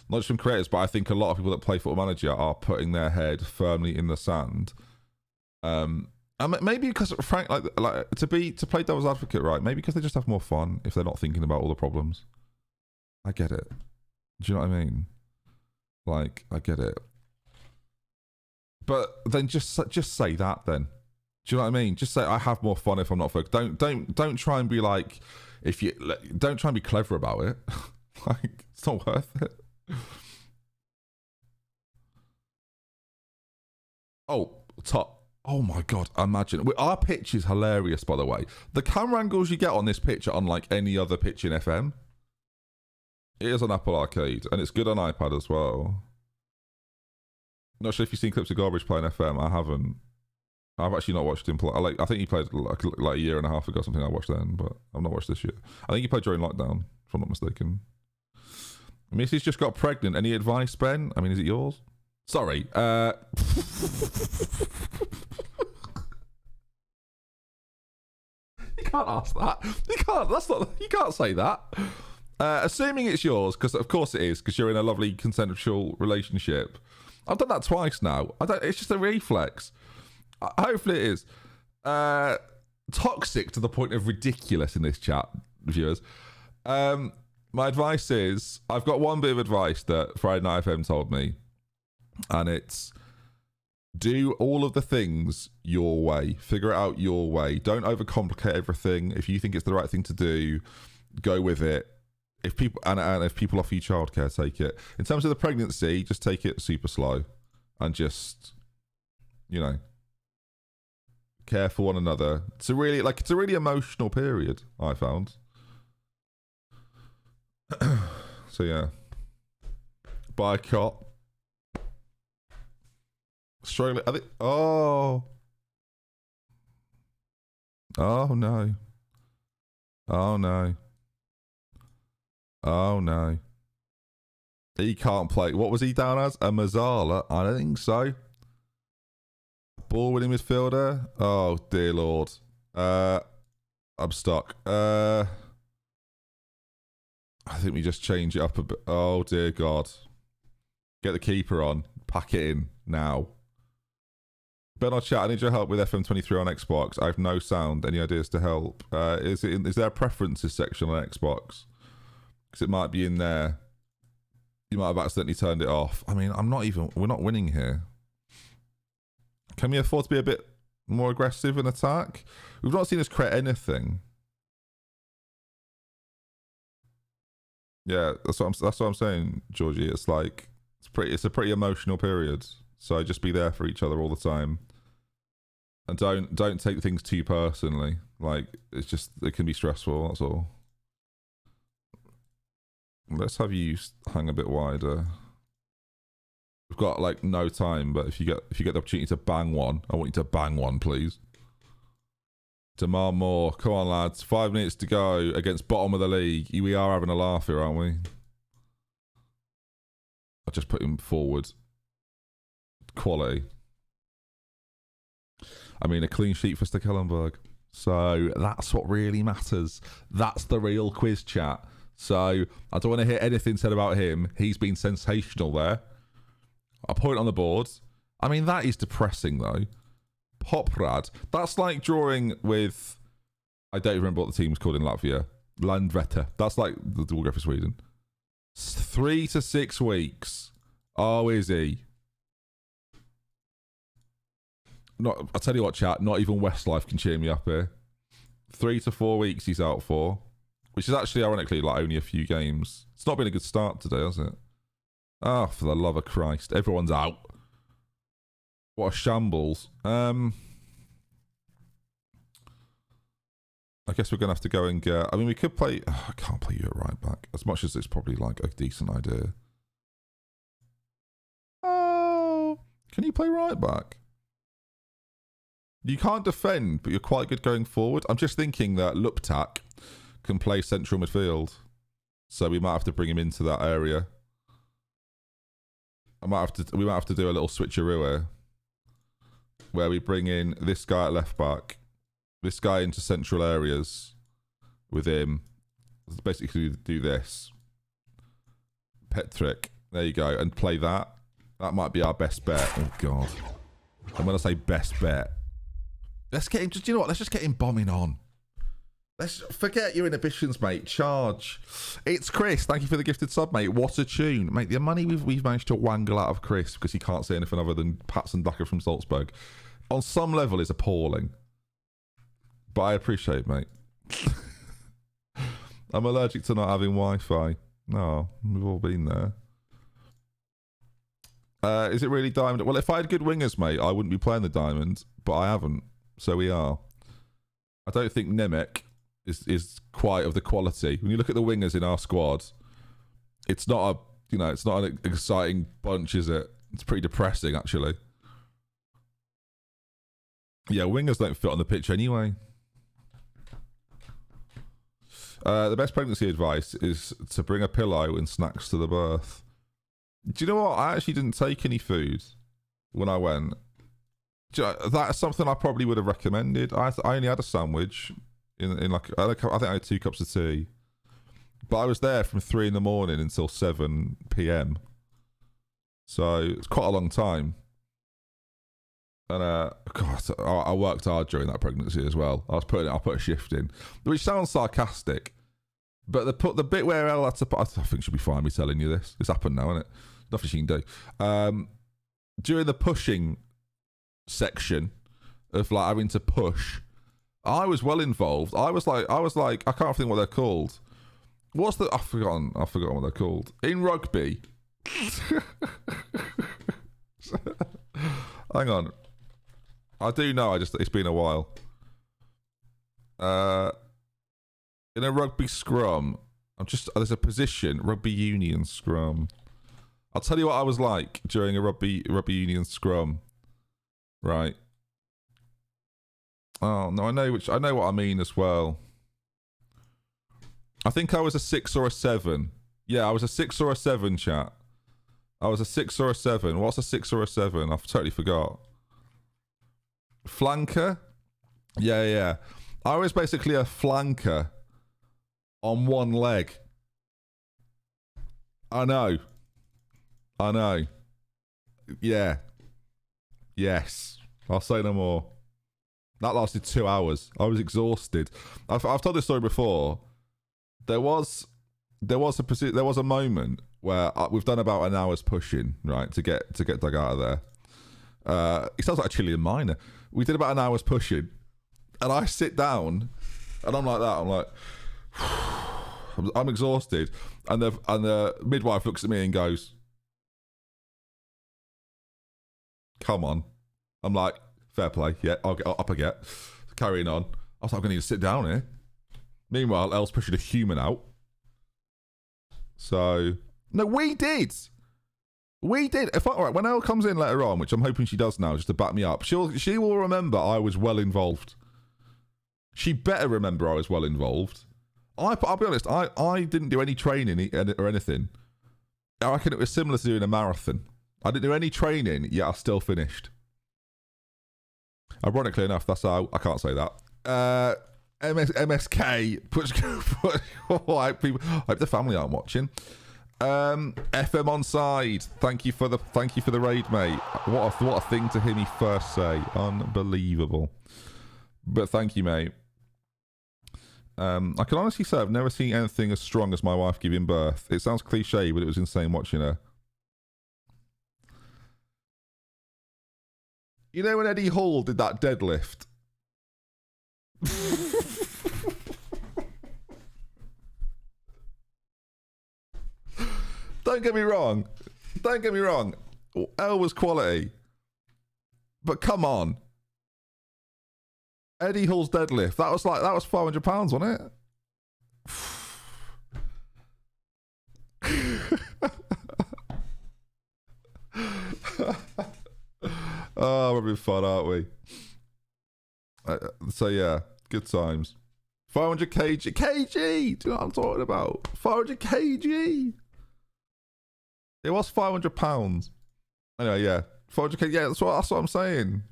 Not just from creators, but I think a lot of people that play Football Manager are putting their head firmly in the sand. And maybe because, Frank, like to play devil's advocate, right? Maybe because they just have more fun if they're not thinking about all the problems. I get it. Do you know what I mean? Like, I get it. But then just say that then. Do you know what I mean? Just say I have more fun if I'm not focused. Don't try and be like, don't try and be clever about it. Like, it's not worth it. Oh my god, imagine. Our pitch is hilarious, by the way. The camera angles you get on this pitch are unlike any other pitch in FM. It is on Apple Arcade, and it's good on iPad as well. Not sure if you've seen clips of Garbage playing FM. I haven't. I've actually not watched him play. I think he played like a year and a half ago, something I watched then, but I've not watched this year. I think he played during lockdown, if I'm not mistaken. Missy's just got pregnant. Any advice, Ben? I mean, is it yours? Sorry. You can't ask that. You can't. You can't say that. Assuming it's yours, because of course it is, because you're in a lovely consensual relationship. I've done that twice now. It's just a reflex. Hopefully it is. Toxic to the point of ridiculous in this chat, viewers. My advice is, I've got one bit of advice that Friday Night FM told me, and it's do all of the things your way. Figure it out your way. Don't overcomplicate everything. If you think it's the right thing to do, go with it. If people offer you childcare, take it. In terms of the pregnancy, just take it super slow and just, care for one another. It's a really emotional period, I found. So yeah, boycott. Struggling. Oh no. Oh no. Oh no. He can't play. What was he down as? A Mazzala? I don't think so. Ball winning midfielder? Oh dear lord. I'm stuck. I think we just change it up a bit. Oh dear god. Get the keeper on. Pack it in now. Ben or chat, I need your help with FM23 on Xbox. I have no sound. Any ideas to help? Is there a preferences section on Xbox? Because it might be in there. You might have accidentally turned it off. I mean, we're not winning here. Can we afford to be a bit more aggressive in attack? We've not seen us create anything. Yeah, that's what I'm saying, Georgie. It's like it's a pretty emotional period. So just be there for each other all the time. And don't take things too personally. Like it can be stressful, that's all. Let's have you hang a bit wider. We've got like no time, but if you get the opportunity to bang one, I want you to bang one, please. Demand more. Come on, lads. 5 minutes to go against bottom of the league. We are having a laugh here, aren't we? I just put him forward. Quality. I mean, a clean sheet for Stekelenburg. So that's what really matters. That's the real quiz chat. So I don't want to hear anything said about him. He's been sensational there. A point on the board. I mean, that is depressing, though. Poprad. That's like drawing with... I don't even remember what the team's called in Latvia. Landvetter. That's like... We'll go for Sweden. 3 to 6 weeks. Oh, is he? I'll tell you what, chat. Not even Westlife can cheer me up here. 3 to 4 weeks he's out for. Which is actually, ironically, like only a few games. It's not been a good start today, has it? Oh, for the love of Christ. Everyone's out. What a shambles. I guess we're going to have to go and get... I mean, we could play... Oh, I can't play you at right back. As much as it's probably like a decent idea. Oh, can you play right back? You can't defend, but you're quite good going forward. I'm just thinking that Luptak can play central midfield. So we might have to bring him into that area. We might have to do a little switcheroo here. Where we bring in this guy at left back. This guy into central areas with him. Basically do this. Petrick. There you go. And play that. That might be our best bet. Oh, God. I'm going to say best bet. Let's get him... You know what? Let's just get him bombing on. Let's forget your inhibitions, mate. Charge. It's Chris. Thank you for the gifted sub, mate. What a tune. Mate, the money we've managed to wangle out of Chris because he can't say anything other than Pats and Daka from Salzburg on some level is appalling. But I appreciate it, mate. I'm allergic to not having Wi-Fi. No, we've all been there. Is it really Diamond? Well, if I had good wingers, mate, I wouldn't be playing the Diamond, but I haven't. So we are. I don't think Nemec is quite of the quality. When you look at the wingers in our squad, it's not it's not an exciting bunch, is it? It's pretty depressing, actually. Yeah, wingers don't fit on the pitch anyway. The best pregnancy advice is to bring a pillow and snacks to the birth. Do you know what? I actually didn't take any food when I went. That's something I probably would have recommended. I only had a sandwich in like I think I had 2 cups of tea, but I was there from 3 in the morning until 7 p.m. So it's quite a long time. And God, I worked hard during that pregnancy as well. I put a shift in, which sounds sarcastic, but the bit where Elle had to put, I think she'll be fine me telling you this. It's happened now, isn't it? Nothing she can do. During the pushing section of like having to push, I was well involved. I was like, I can't think what they're called. I've forgotten what they're called in rugby. Hang on. I do know, it's been a while. In a rugby scrum, there's a position, rugby union scrum. I'll tell you what I was like during a rugby union scrum. Right. Oh, no, I know what I mean as well. I think I was a 6 or a 7. Yeah, I was a 6 or a 7, chat. I was a 6 or a 7. What's a 6 or a 7? I've totally forgot. Flanker? Yeah. I was basically a flanker on one leg. I know. Yeah. Yes. I'll say no more. That lasted 2 hours. I was exhausted. I've told this story before. There was a moment where we've done about an hour's pushing, right, to get Doug out of there. He sounds like a Chilean miner. We did about an hour's pushing, and I sit down, and I'm like that. I'm like, I'm exhausted, and the midwife looks at me and goes, "Come on." I'm like, "Fair play, yeah, I'll get up. I get carrying on." I was like, "I'm gonna need to sit down here." Meanwhile, Elle's pushing a human out. So no, we did. All right, when Elle comes in later on, which I'm hoping she does now, just to back me up, she will remember I was well involved. She better remember I was well involved. I'll be honest, I didn't do any training or anything. I reckon it was similar to doing a marathon. I didn't do any training, yet I still finished. Ironically enough, that's how I can't say that. MSK, I hope the family aren't watching. FM on side. Thank you for the raid, mate. What a thing to hear me first say. Unbelievable. But thank you, mate. I can honestly say I've never seen anything as strong as my wife giving birth. It sounds cliche, but it was insane watching her. You know when Eddie Hall did that deadlift? Don't get me wrong. Elle was quality. But come on. Eddie Hall's deadlift. That was £500, wasn't it? Oh, we're having fun, aren't we? So yeah, good times. 500 kg. Do you know what I'm talking about? 500 kg. It was £500. Anyway, yeah, 400 kg. Yeah, that's what I'm saying.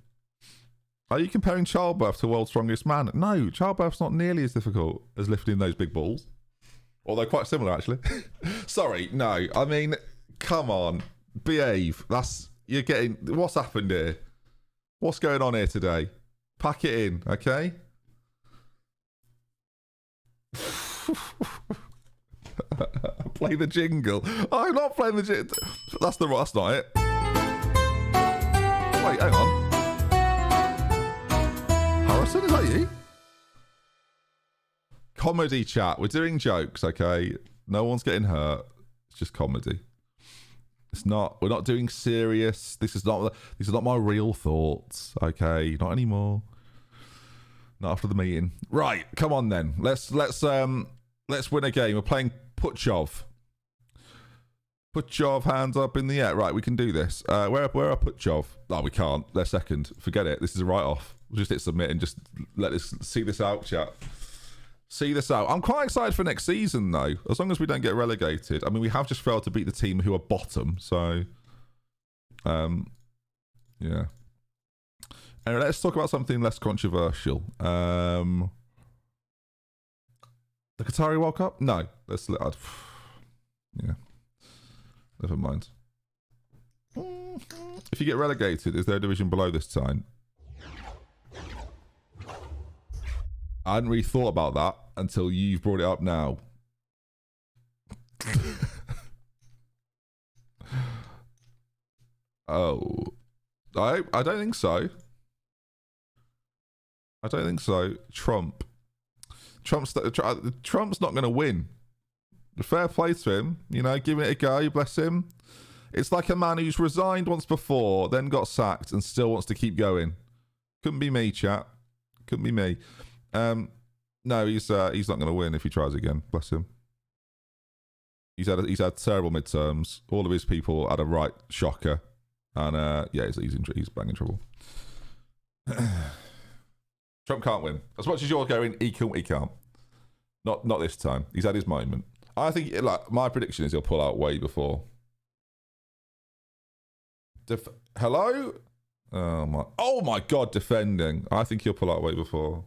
Are you comparing childbirth to World's Strongest Man? No, childbirth's not nearly as difficult as lifting those big balls. Although quite similar, actually. Sorry, no. I mean, come on, behave. You're getting. What's happened here? What's going on here today? Pack it in, okay? Play the jingle. I'm not playing the jingle. That's not it. Wait, hang on. Harrison, is that you? Comedy chat. We're doing jokes, okay? No one's getting hurt. It's just comedy. It's not. We're not doing serious. This is not my real thoughts, okay? Not anymore. Not after the meeting. Right, come on then. Let's win a game. We're playing Putchov. Putchov, hands up in the air. Right, we can do this. Where are Putchov? No, we can't. They're second. Forget it. This is a write-off. We'll just hit submit and just see this out, chat. See this out. I'm quite excited for next season, though. As long as we don't get relegated. I mean, we have just failed to beat the team who are bottom, so... yeah. Anyway, let's talk about something less controversial. The Qatari World Cup? No. Yeah. Never mind. If you get relegated, is there a division below this time? I hadn't really thought about that until you've brought it up now. Oh. I don't think so. I don't think so. Trump's not going to win. Fair play to him. You know, giving it a go, bless him. It's like a man who's resigned once before, then got sacked and still wants to keep going. Couldn't be me, chat. Couldn't be me. No, he's not going to win if he tries again. Bless him. He's had terrible midterms. All of his people had a right shocker, and yeah, he's bang in trouble. Trump can't win. As much as you're going, he can't. Not this time. He's had his moment. I think, like, my prediction is he'll pull out way before. Hello? Oh my God, defending. I think he'll pull out way before.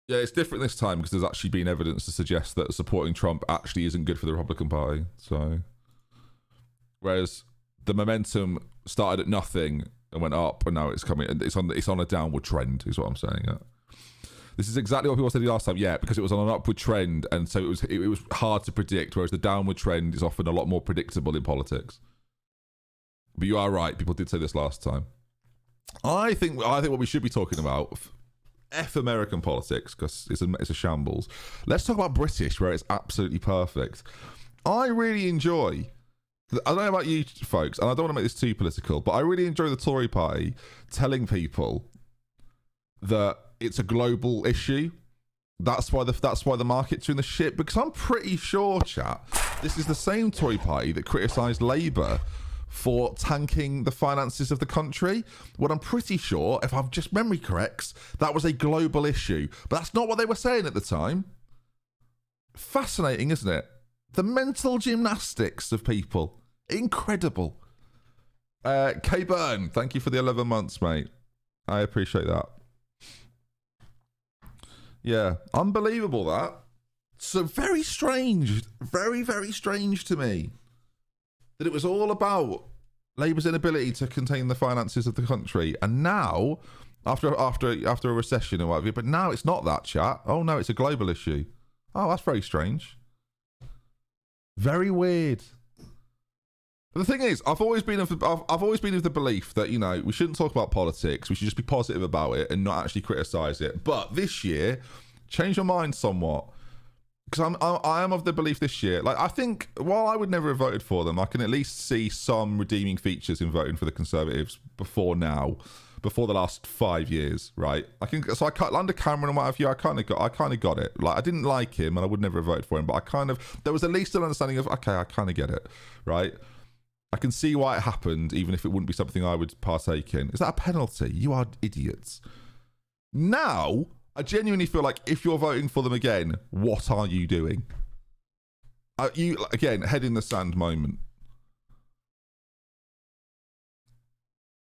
Yeah, it's different this time because there's actually been evidence to suggest that supporting Trump actually isn't good for the Republican Party. So, whereas the momentum started at nothing and went up, and now it's coming. It's on a downward trend, is what I'm saying. This is exactly what people said last time. Yeah, because it was on an upward trend, and so it was hard to predict. Whereas the downward trend is often a lot more predictable in politics. But you are right. People did say this last time. I think what we should be talking about. F American politics, because it's a shambles. Let's talk about British, where it's absolutely perfect. I really enjoy, I don't know about you folks, and I don't want to make this too political, but I really enjoy the Tory party telling people that it's a global issue. That's why the markets are in the shit, because I'm pretty sure, chat, this is the same Tory party that criticised Labour for tanking the finances of the country. Well, I'm pretty sure, if I've just memory corrects, that was a global issue. But that's not what they were saying at the time. Fascinating, isn't it? The mental gymnastics of people. Incredible. K Burn, thank you for the 11 months, mate. I appreciate that. Yeah, unbelievable that. So very strange. Very, very strange to me. That it was all about Labour's inability to contain the finances of the country, and now, after a recession or whatever, but now it's not that, chat. Oh no, it's a global issue. Oh, that's very strange. Very weird. But the thing is, I've always been of the belief that, you know, we shouldn't talk about politics. We should just be positive about it and not actually criticise it. But this year, change your mind somewhat. Because I am of the belief this year, like, I think while I would never have voted for them, I can at least see some redeeming features in voting for the Conservatives before the last 5 years, right? Under Cameron and what have you, I kind of got it. Like, I didn't like him and I would never have voted for him, but there was at least an understanding of, okay, I kind of get it, right? I can see why it happened, even if it wouldn't be something I would partake in. Is that a penalty? You are idiots. Now, I genuinely feel like if you're voting for them again, what are you doing? You, again, head in the sand moment.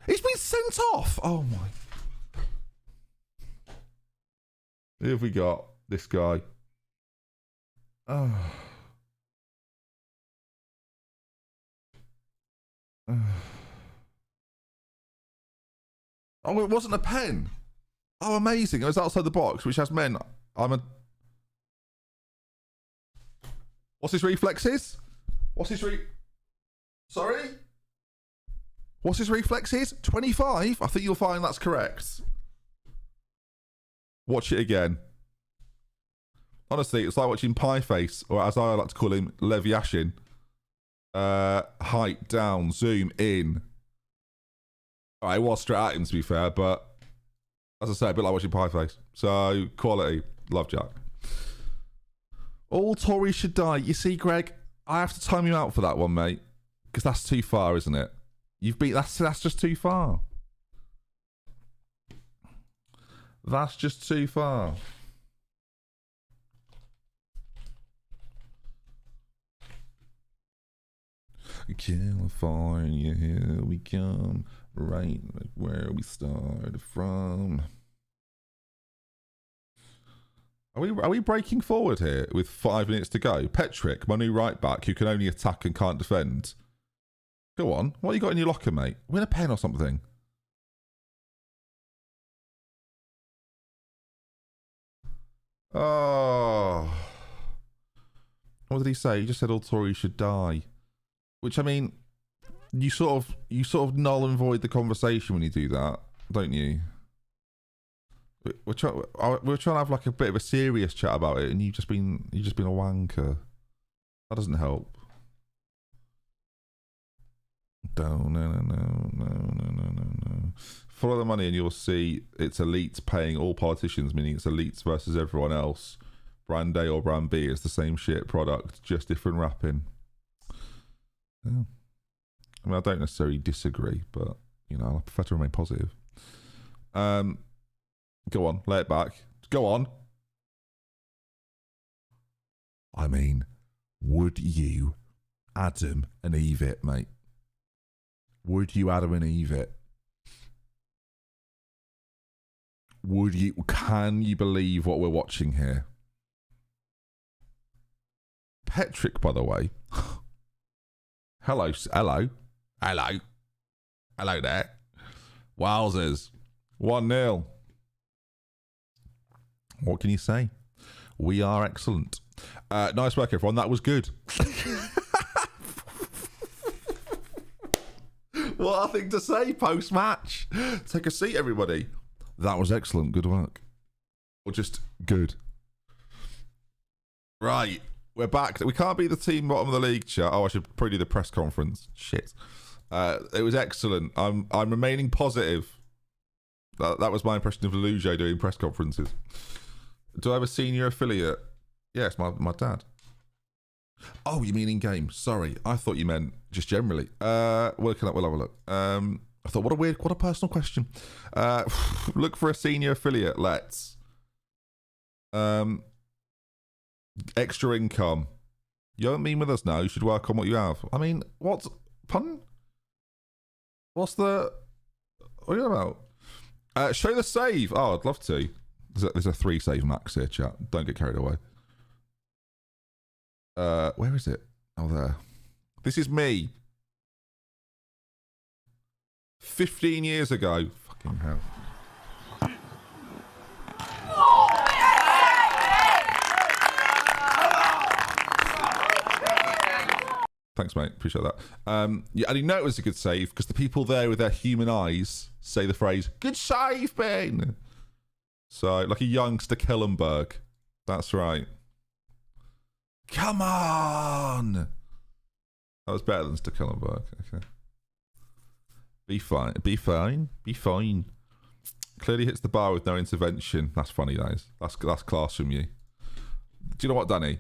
He's been sent off. Oh my. Who have we got? This guy. Oh, it wasn't a pen. Oh, amazing. It was outside the box, which has meant What's his reflexes? Sorry? What's his reflexes? 25? I think you'll find that's correct. Watch it again. Honestly, it's like watching Pie Face, or as I like to call him, Lev Yashin. Height down, zoom in. Alright, it was straight at him, to be fair, but as I say, a bit like watching Pie Face. So, quality. Love Jack. All Tories should die. You see, Greg, I have to time you out for that one, mate. Because that's too far, isn't it? That's just too far. That's just too far. California, here we come. Right where we started from. Are we breaking forward here with 5 minutes to go? Petrick, my new right back, who can only attack and can't defend. Go on. What you got in your locker, mate? Win a pen or something. Oh. What did he say? He just said all Tories should die. Which, I mean, you sort of null and void the conversation when you do that, don't you? We're trying to have like a bit of a serious chat about it, and you've just been a wanker. That doesn't help. No. Follow the money and you'll see it's elites paying all politicians, meaning it's elites versus everyone else. Brand A or brand B, it's the same shit product, just different wrapping. Yeah. I mean, I don't necessarily disagree, but, you know, I prefer to remain positive. Go on, lay it back. Go on. I mean, would you Adam and Eve it, mate? Would you Adam and Eve it? Would you? Can you believe what we're watching here? Petrick, by the way. Hello there. Wowzers. 1-0. What can you say? We are excellent. Nice work, everyone. That was good. What a thing to say post-match. Take a seat, everybody. That was excellent. Good work. Or just good. Right. We're back. We can't be the team bottom of the league, chat. Oh, I should probably do the press conference. Shit. It was excellent. I'm remaining positive. That was my impression of Lujo doing press conferences. Do I have a senior affiliate? Yes, my dad. Oh, you mean in game? Sorry, I thought you meant just generally. We'll have a look. I thought, what a personal question. Look for a senior affiliate. Let's. Extra income. You haven't been with us now. You should work on what you have. I mean, what's pardon? What are you about? Show the save. Oh, I'd love to. There's a 3 save max here, chat. Don't get carried away. Where is it? Oh, there. This is me. 15 years ago. Fucking hell. Thanks, mate. Appreciate that. Yeah, and you know it was a good save because the people there with their human eyes say the phrase, "Good save, Ben." So, like a young Stekelenburg. That's right. Come on! That was better than Stekelenburg. Okay. Be fine. Be fine. Be fine. Clearly hits the bar with no intervention. That's funny, that is. That's class from you. Do you know what, Danny?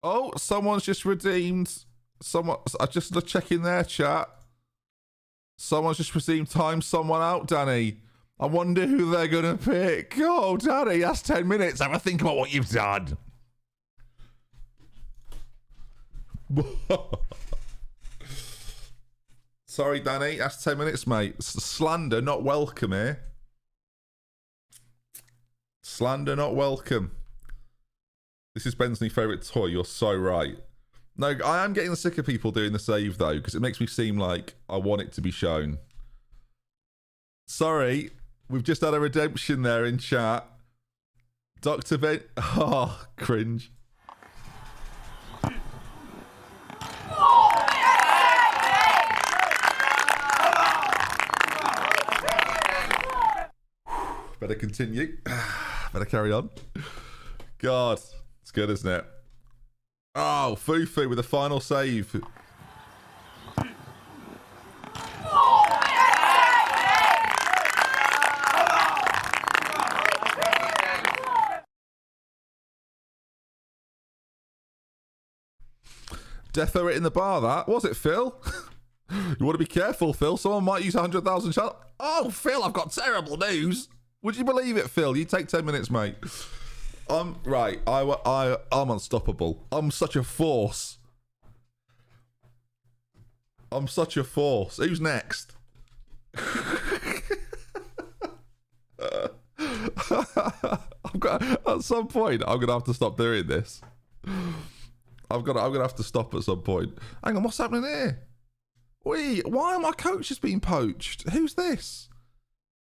Oh, someone's just redeemed. I just check in their chat. Someone's just redeemed time someone out, Danny. I wonder who they're going to pick. Oh, Danny, that's 10 minutes. Have a think about what you've done. Sorry, Danny. That's 10 minutes, mate. Slander not welcome here. Slander not welcome. This is Ben's new favourite toy. You're so right. No, I am getting sick of people doing the save, though, because it makes me seem like I want it to be shown. Sorry. We've just had a redemption there in chat. Dr. Ben... Oh, cringe. Better continue. Better carry on. God, it's good, isn't it? Oh, Fufu with the final save. Defo it in the bar, that. Was it, Phil? You want to be careful, Phil. Someone might use 100,000 shots. Oh, Phil, I've got terrible news. Would you believe it, Phil? You take 10 minutes, mate. Right. I'm unstoppable. I'm such a force. I'm such a force. Who's next? At some point, I'm gonna have to stop doing this. I'm gonna have to stop at some point. Hang on, what's happening here? Wait, why are my coaches being poached? Who's this?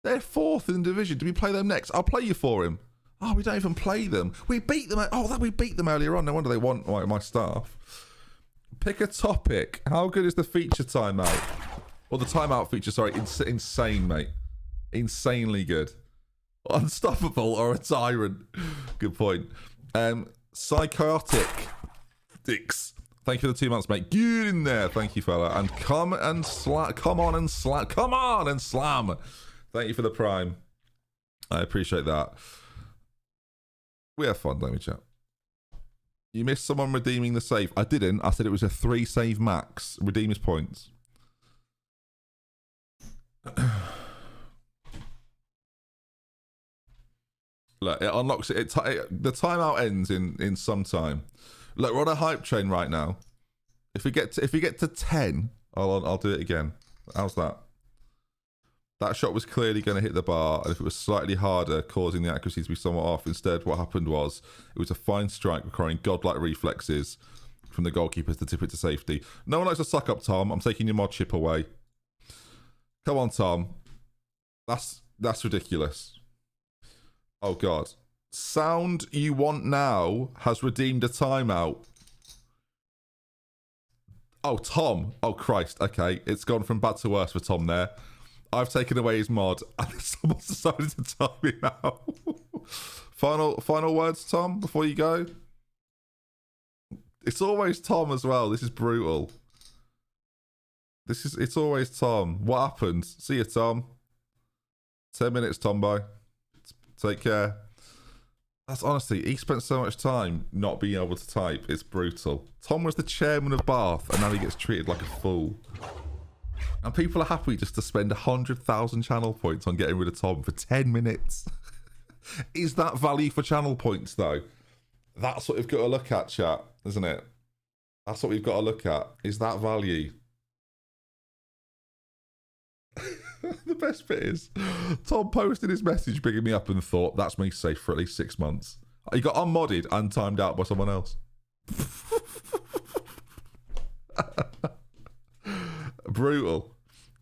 They're 4th in the division. Do we play them next? I'll play you for him. Oh, we don't even play them. We beat them. We beat them earlier on. No wonder they want my staff. Pick a topic. How good is the feature timeout? Or the timeout feature, sorry. Insane, mate. Insanely good. Unstoppable or a tyrant. Good point. Psychotic. Dicks. Thank you for the 2 months, mate. Get in there. Thank you, fella. And come on and slam. Thank you for the prime. I appreciate that. We have fun, don't we, chat? You missed someone redeeming the save. I didn't. I said it was a 3 save max. Redeem his points. Look, it unlocks it. The timeout ends in some time. Look, we're on a hype train right now. If we get to 10, I'll do it again. How's that? That shot was clearly going to hit the bar, and if it was slightly harder, causing the accuracy to be somewhat off. Instead, what happened was it was a fine strike requiring godlike reflexes from the goalkeepers to tip it to safety. No one likes to suck up, Tom. I'm taking your mod chip away. Come on, Tom. That's ridiculous. Oh, God. Sound you want now has redeemed a timeout. Oh, Tom. Oh, Christ. Okay, it's gone from bad to worse for Tom there. I've taken away his mod, and someone's decided to tell me now. Final words, Tom, before you go? It's always Tom as well. This is brutal. It's always Tom. What happened? See you, Tom. 10 minutes, Tombo. Take care. That's honestly, he spent so much time not being able to type. It's brutal. Tom was the chairman of Bath, and now he gets treated like a fool. And people are happy just to spend 100,000 channel points on getting rid of Tom for 10 minutes. Is that value for channel points, though? That's what we've got to look at, chat, isn't it? That's what we've got to look at. Is that value? The best bit is Tom posted his message bigging me up and thought, that's me safe for at least 6 months. He got unmodded and timed out by someone else. Brutal.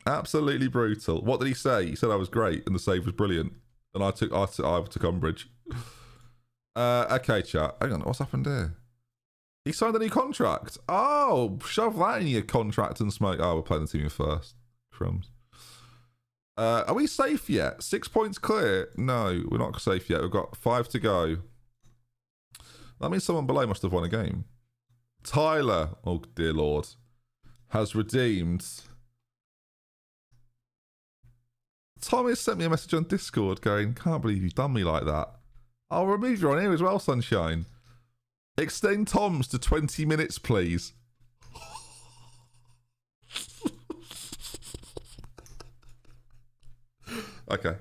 Absolutely brutal. What did he say? He said I was great and the save was brilliant. And I took umbrage. Okay, chat. Hang on, what's happened here? He signed a new contract. Oh, shove that in your contract and smoke. Oh, we're playing the team first. Crumbs. Are we safe yet? 6 points clear? No, we're not safe yet. We've got 5 to go. That means someone below must have won a game. Tyler, oh dear Lord, has redeemed. Tom has sent me a message on Discord going, can't believe you've done me like that. I'll remove you on here as well, Sunshine. Extend Tom's to 20 minutes, please. Okay.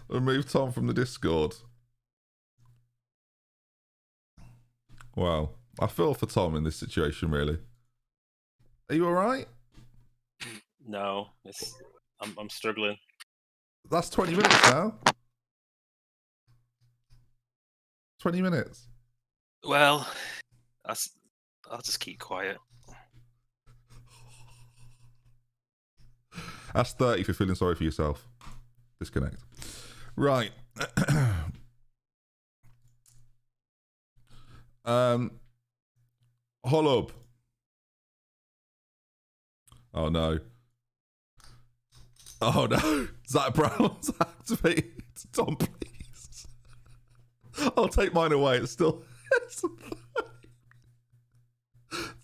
Remove Tom from the Discord. Wow. I feel for Tom in this situation, really. Are you alright? No, I'm struggling. That's 20 minutes now. 20 minutes. Well, I'll just keep quiet. That's 30 if you're feeling sorry for yourself. Disconnect. Right. Holub. Oh no. Oh no. Zach Brown's activated. Tom, please. I'll take mine away. It's still.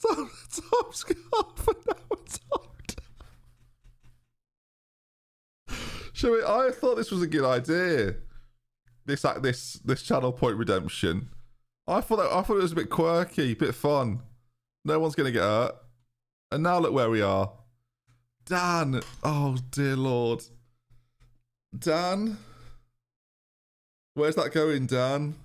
Tom's got half an hour timed. Shall we? I thought this was a good idea. This channel point redemption. I thought it was a bit quirky, a bit fun. No one's gonna get hurt. And now look where we are. Dan. Oh dear Lord. Dan. Where's that going, Dan?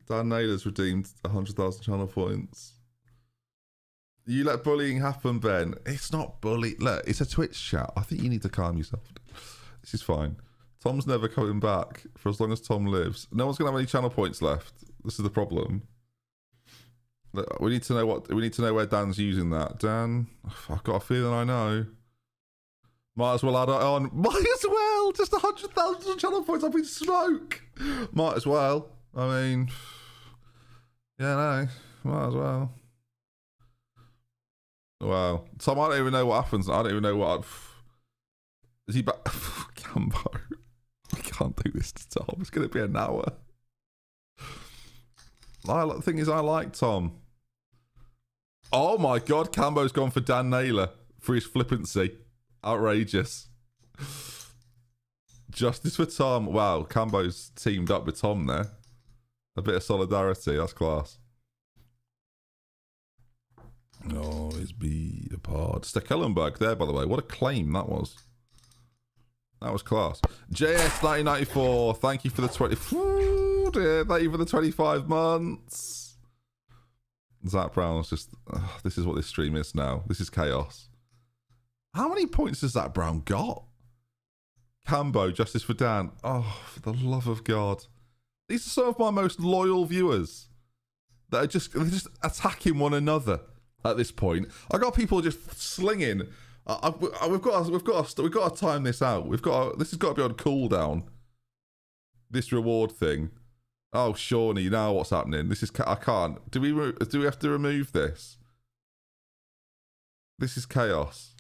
Dan Naylor's redeemed 100,000 channel points. You let bullying happen, Ben. It's not bully. Look, it's a Twitch chat. I think you need to calm yourself. This is fine. Tom's never coming back for as long as Tom lives. No one's gonna have any channel points left. This is the problem. We need to know where Dan's using that. Dan, I've got a feeling I know. Might as well add it on. Might as well. Just 100,000 channel points. I've been smoke. Might as well. I mean, yeah, no. Might as well. Wow. Tom, I don't even know what happens. I don't even know what. Is he back? Cambo. We can't do this to Tom. It's going to be an hour. The thing is, I like Tom. Oh my God, Cambo's gone for Dan Naylor for his flippancy. Outrageous. Justice for Tom. Wow, Cambo's teamed up with Tom there. A bit of solidarity. That's class. Always be apart. Stekelenburg there, by the way. What a claim that was. That was class. JS1994, thank you for the 20. Ooh, dear, thank you for the 25 months. Zach Brown's just... this is what this stream is now. This is chaos. How many points has Zach Brown got? Cambo, Justice for Dan. Oh, for the love of God. These are some of my most loyal viewers that are just attacking one another at this point. I got people just slinging. We've got to time this out. This has got to be on cooldown. This reward thing. Oh, Shawnee, now what's happening? This is... I can't. Do we have to remove this? This is chaos.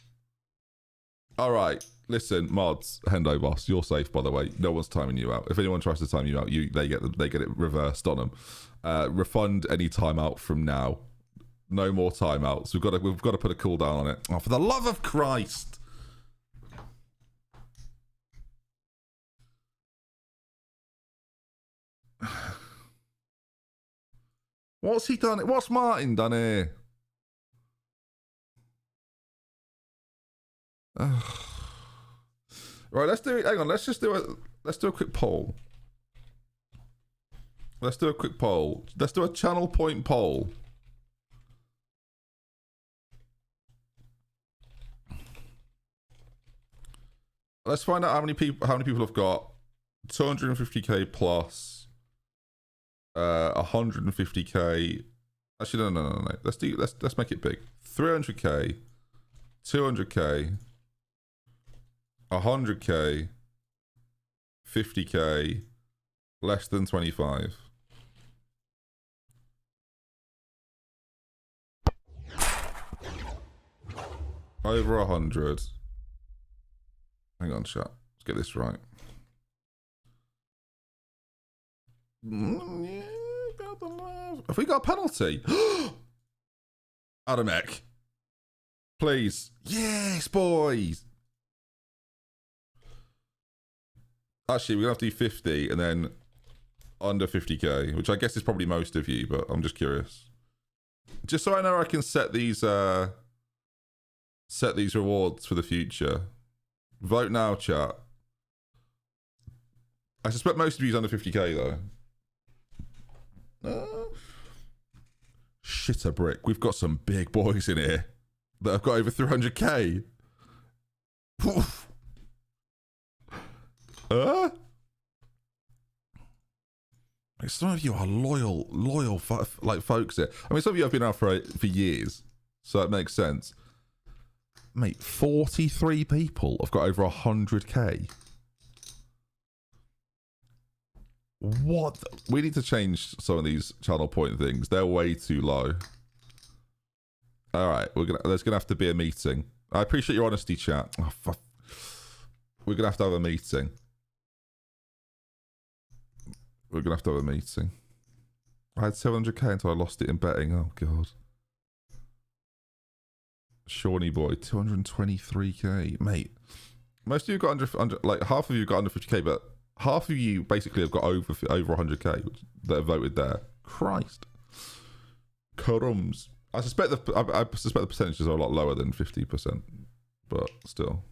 All right. Listen, mods, Hendo boss, you're safe, by the way. No one's timing you out. If anyone tries to time you out, they get it reversed on them. Refund any timeout from now. No more timeouts. We've got to put a cooldown on it. Oh, for the love of Christ! What's he done? What's Martin done here? Right, let's do it. Hang on, let's do a quick poll. Let's do a quick poll. Let's do a channel point poll. Let's find out how many people have got 250k plus 150k. Actually, no. Let's make it big. 300k, 200k, 100k, 50k, less than 25. Over 100. Hang on, chat. Let's get this right. Have we got a penalty? Adamek. Please. Yes, boys. Actually, we're going to have to do 50 and then under 50k, which I guess is probably most of you, but I'm just curious. Just so I know I can set these rewards for the future. Vote now, chat. I suspect most of you is under 50k, though. Shit a brick. We've got some big boys in here that have got over 300k. Some of you are loyal folks here. I mean, some of you have been out for years, so that makes sense. Mate, 43 people have got over 100k. What? We need to change some of these channel point things. They're way too low. All right, there's gonna have to be a meeting. I appreciate your honesty, chat. Oh, fuck. We're gonna have to have a meeting. We're gonna have to have a meeting. I had 700k until I lost it in betting. Oh god. Shawnee boy, 223k, mate. Most of you got under like half of you got under 50k, but half of you basically have got over 100k that have voted there. Christ, crumbs. I suspect the percentages are a lot lower than 50%, but still.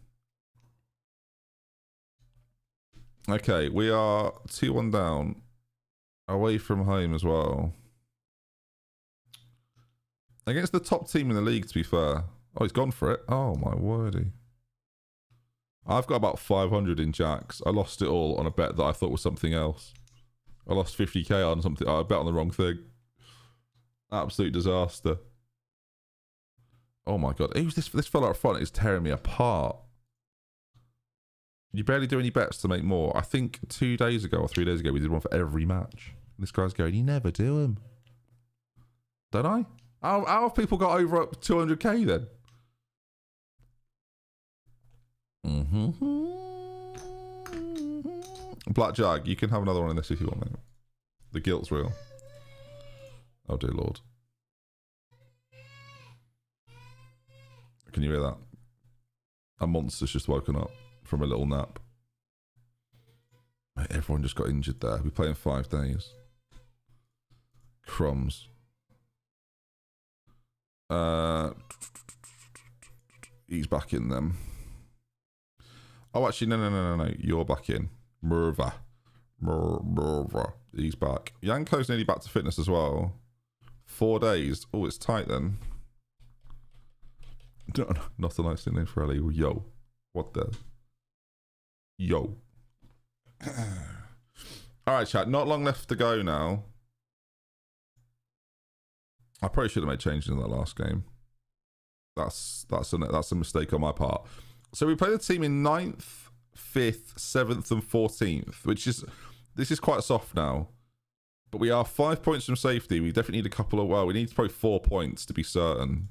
Okay, we are 2-1 down, away from home as well. Against the top team in the league, to be fair. Oh, he's gone for it. Oh, my wordy. I've got about 500 in jacks. I lost it all on a bet that I thought was something else. I lost 50k on something. I bet on the wrong thing. Absolute disaster. Oh, my God. Who's this fella up front is tearing me apart. You barely do any bets to make more. I think 2 days ago or 3 days ago, we did one for every match. This guy's going, you never do them. Don't I? How have people got over up 200k then? Blackjack, you can have another one in this if you want, mate. The guilt's real. Oh dear lord. Can you hear that? A monster's just woken up from a little nap. Mate, everyone just got injured there. We're playing 5 days. Crumbs. He's back in them. Oh, actually, no. You're back in. Merva. He's back. Yanko's nearly back to fitness as well. 4 days. Oh, it's tight then. Not a nice nickname for Ellie. Yo. What the? Yo. Alright, chat. Not long left to go now. I probably should have made changes in that last game. That's a mistake on my part. So we play the team in 9th, 5th, 7th, and 14th, which is... This is quite soft now. But we are 5 points from safety. We definitely need a couple of... Well, we need probably 4 points to be certain.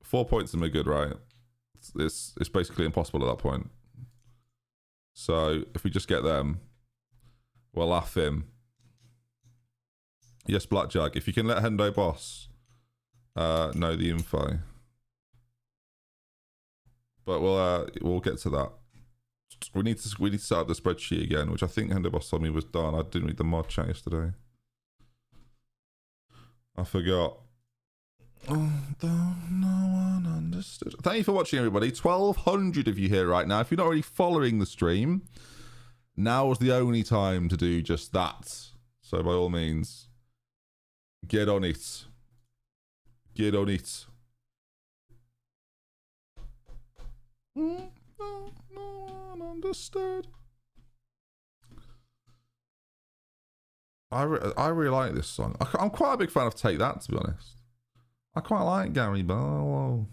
4 points and we're good, right? It's basically impossible at that point. So, if we just get them, we'll laugh him. Yes, Blackjack. If you can let Hendo Boss know the info. But we'll get to that. We need to set up the spreadsheet again, which I think Hendo Boss told me was done. I didn't read the mod chat yesterday. I forgot. Oh, though no one understood. Thank you for watching, everybody. 1,200 of you here right now. If you're not already following the stream, now is the only time to do just that. So by all means, get on it. Get on it. No one understood. I really like this song. I'm quite a big fan of Take That, to be honest. I quite like Gary Barlow.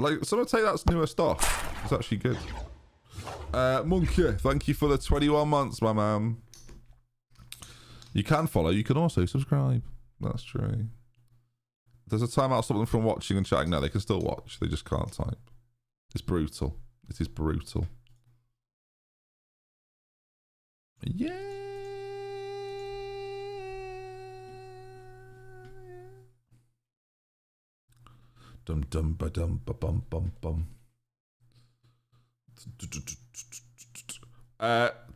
Like, some of Take That's newer stuff. It's actually good. Monkey, thank you for the 21 months, my man. You can follow, you can also subscribe. That's true. There's a timeout to stop them from watching and chatting. No, they can still watch. They just can't type. It's brutal. It is brutal. Yeah. Dum dum ba dum ba bum bum bum.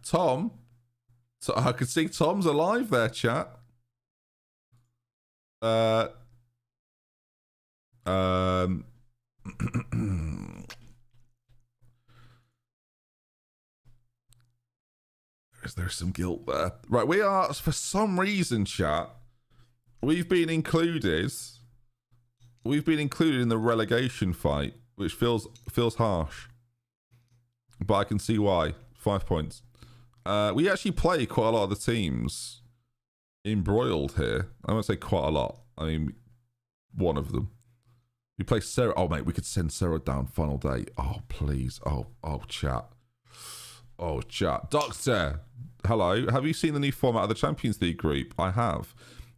Tom. So I can see Tom's alive there, chat. There's some guilt there. Right, we are, for some reason, chat, we've been included in the relegation fight, which feels harsh. But I can see why. 5 points. We actually play quite a lot of the teams embroiled here. I won't say quite a lot. I mean, one of them. We play Sarah. Oh, mate, we could send Sarah down final day. Oh, please. Oh, chat. Oh, chat. Doctor, hello. Have you seen the new format of the Champions League group? I have.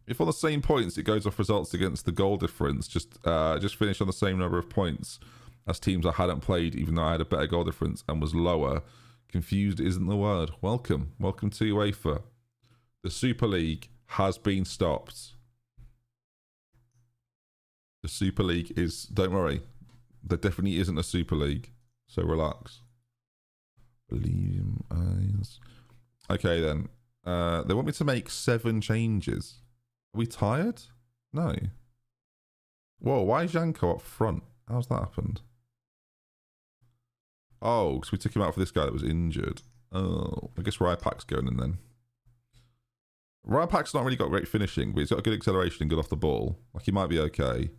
If on the same points, it goes off results against the goal difference. Just finish on the same number of points as teams I hadn't played, even though I had a better goal difference and was lower. Confused isn't the word. Welcome to UEFA. The Super League has been stopped. The Super League is... Don't worry. There definitely isn't a Super League. So relax. Believe in eyes. Okay, then. They want me to make 7 changes. Are we tired? No. Whoa, why is Janko up front? How's that happened? Oh, because we took him out for this guy that was injured. Oh, I guess Ryapak's going in then. Ryapak's not really got great finishing, but he's got good acceleration and good off the ball. Like, he might be okay.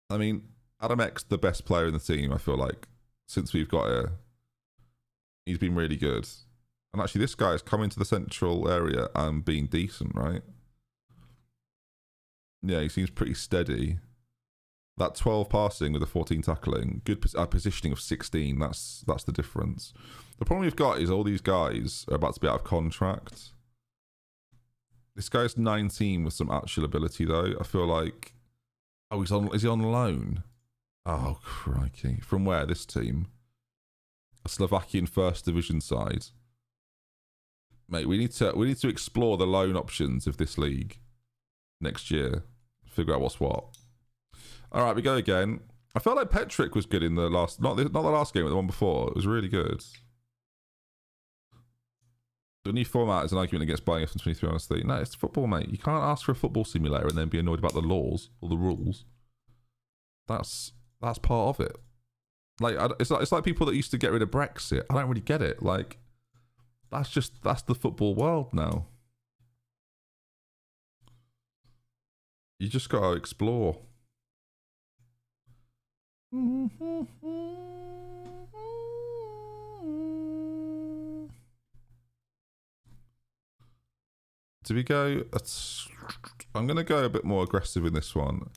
I mean, Adam X, the best player in the team, I feel like, since we've got here. He's been really good. And actually, this guy has come into the central area and been decent, right? Yeah, he seems pretty steady. That 12 passing with a 14 tackling, good positioning of 16. That's the difference. The problem we've got is all these guys are about to be out of contract. This guy's 19 with some actual ability, though. I feel like... Oh, is he on loan? Oh, crikey. From where, this team? A Slovakian first division side. Mate, we need to explore the loan options of this league next year. Figure out what's what. All right, we go again. I felt like Petrick was good in the last... Not the last game, but the one before. It was really good. The new format is an argument against buying FM23, honestly. No, it's football, mate. You can't ask for a football simulator and then be annoyed about the laws or the rules. That's part of it. Like, it's like people that used to get rid of Brexit. I don't really get it. Like, that's the football world now. You just got to explore. Do we go? I'm going to go a bit more aggressive in this one.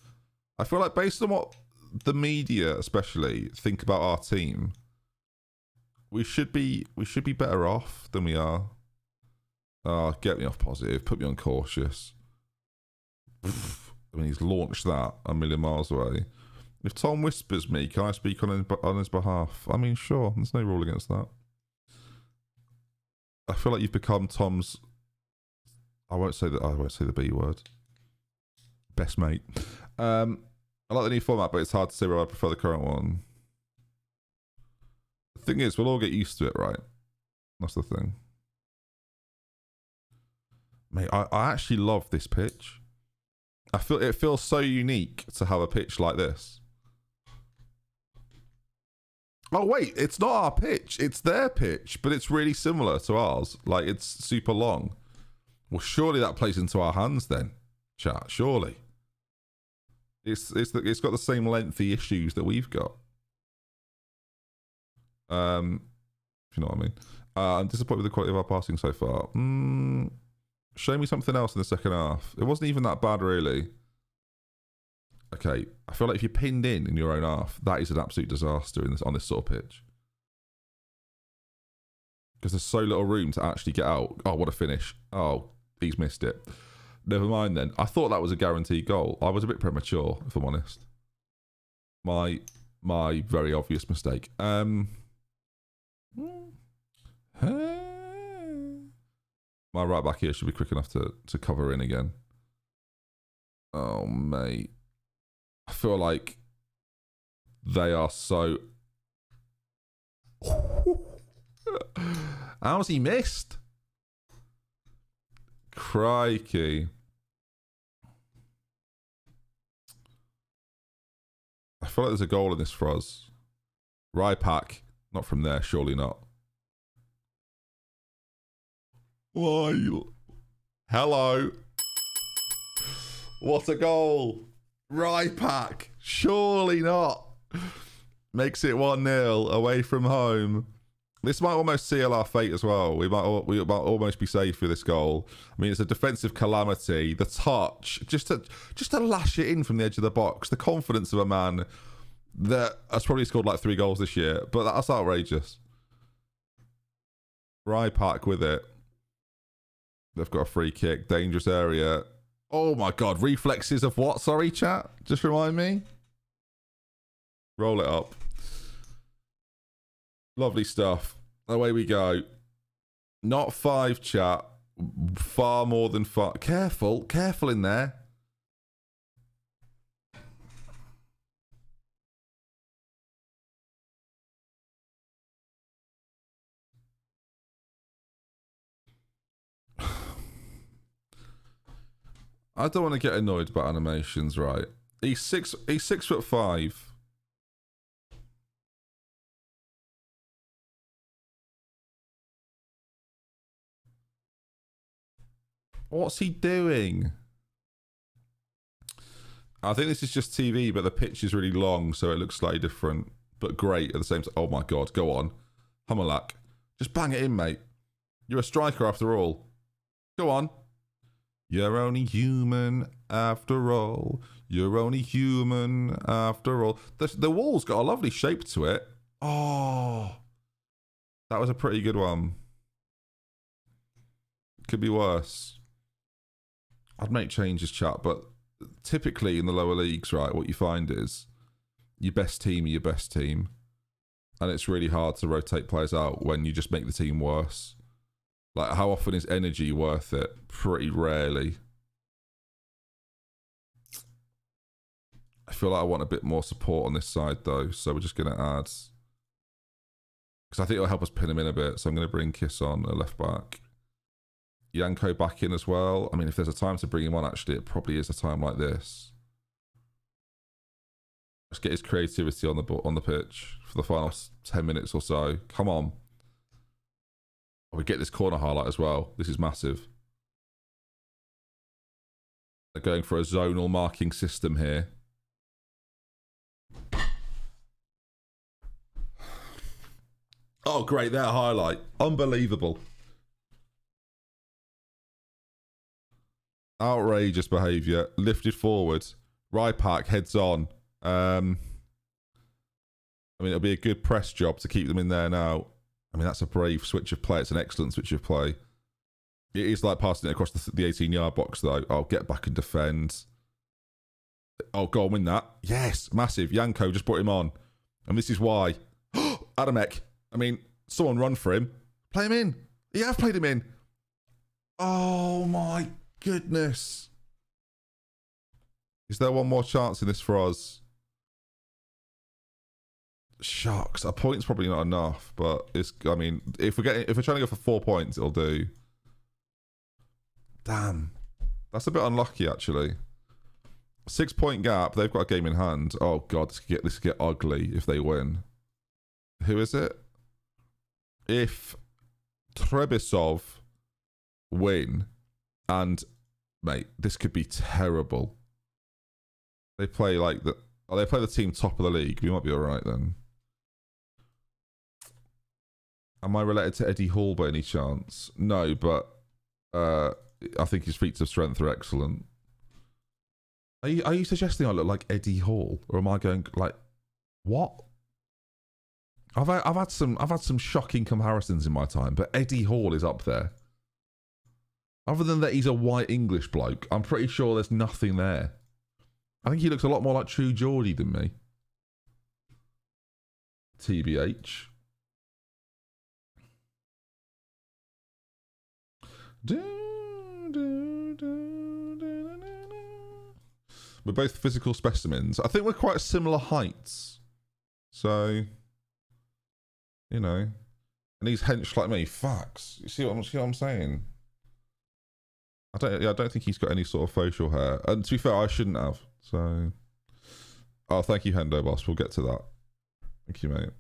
I feel like based on what the media, especially, think about our team, we should be better off than we are. Oh, get me off positive. Put me on cautious. I mean, he's launched that a million miles away. If Tom whispers me, can I speak on his behalf? I mean, sure. There's no rule against that. I feel like you've become Tom's. I won't say the B word. Best mate. I like the new format, but it's hard to say whether I prefer the current one. The thing is, we'll all get used to it, right? That's the thing. Mate, I actually love this pitch. It feels so unique to have a pitch like this. Oh wait, it's not our pitch. It's their pitch, but it's really similar to ours. Like, it's super long. Well, surely that plays into our hands then, chat. Surely. It's got the same lengthy issues that we've got. If you know what I mean. I'm disappointed with the quality of our passing so far. Show me something else in the second half. It wasn't even that bad, really. Okay, I feel like if you're pinned in your own half, that is an absolute disaster on this sort of pitch. Because there's so little room to actually get out. Oh, what a finish. Oh, he's missed it. Never mind then. I thought that was a guaranteed goal. I was a bit premature, if I'm honest. My very obvious mistake. My right back here should be quick enough to cover in again. Oh, mate. I feel like they are so... How's he missed? Crikey. I feel like there's a goal in this for us. Rypack. Not from there, surely not. Why? Hello. What a goal. Rypack. Surely not. Makes it 1-0 away from home. This might almost seal our fate as well. We might almost be safe with this goal. I mean, it's a defensive calamity. The touch, just to lash it in from the edge of the box. The confidence of a man that has probably scored like 3 goals this year, but that's outrageous. Rypack with it. They've got a free kick, dangerous area. Oh my God, reflexes of what? Sorry, chat. Just remind me. Roll it up. Lovely stuff. Away we go. Not 5, chat. Far more than 5. Careful in there. I don't want to get annoyed about animations, right? He's 6'5". What's he doing? I think this is just TV, but the pitch is really long, so it looks slightly different, but great at the same time. Oh my God, go on. Humalak. Just bang it in, mate. You're a striker after all. Go on. You're only human after all. You're only human after all. The wall's got a lovely shape to it. Oh. That was a pretty good one. Could be worse. I'd make changes, chat, but typically in the lower leagues, right, what you find is your best team are your best team. And it's really hard to rotate players out when you just make the team worse. Like, how often is energy worth it? Pretty rarely. I feel like I want a bit more support on this side, though, so we're just going to add... Because I think it'll help us pin him in a bit, so I'm going to bring Kiss on, a left back. Yanko back in as well. I mean, if there's a time to bring him on, actually, it probably is a time like this. Let's get his creativity on the pitch for the final 10 minutes or so. Come on. We get this corner highlight as well. This is massive. They're going for a zonal marking system here. Oh, great. Their highlight. Unbelievable. Outrageous behaviour. Lifted forward. Rypak heads on. I mean, it'll be a good press job to keep them in there now. I mean, that's a brave switch of play. It's an excellent switch of play. It is like passing it across the 18-yard box, though. Oh, get back and defend. Oh, go on, win that. Yes, massive. Yanko just brought him on. And this is why. Adamek. I mean, someone run for him. Play him in. Yeah, I've played him in. Oh, my goodness. Is there one more chance in this for us? Shucks. A point's probably not enough, but it's, I mean, if we're trying to go for 4 points, it'll do. Damn. That's a bit unlucky, actually. 6 point gap. They've got a game in hand. Oh, God. This could get ugly if they win. Who is it? If Trebisov win, and, mate, this could be terrible. They play like the... Oh, they play the team top of the league. We might be all right then. Am I related to Eddie Hall by any chance? No, but I think his feats of strength are excellent. Are you suggesting I look like Eddie Hall, or am I going like what? I've had some shocking comparisons in my time, but Eddie Hall is up there. Other than that, he's a white English bloke. I'm pretty sure there's nothing there. I think he looks a lot more like True Geordie than me. TBH. We're both physical specimens. I think we're quite similar heights. So, you know. And he's hench like me. Facts. You see what I'm saying? I don't think he's got any sort of facial hair. And to be fair, I shouldn't have. So, oh, thank you, Hendo Boss. We'll get to that. Thank you, mate.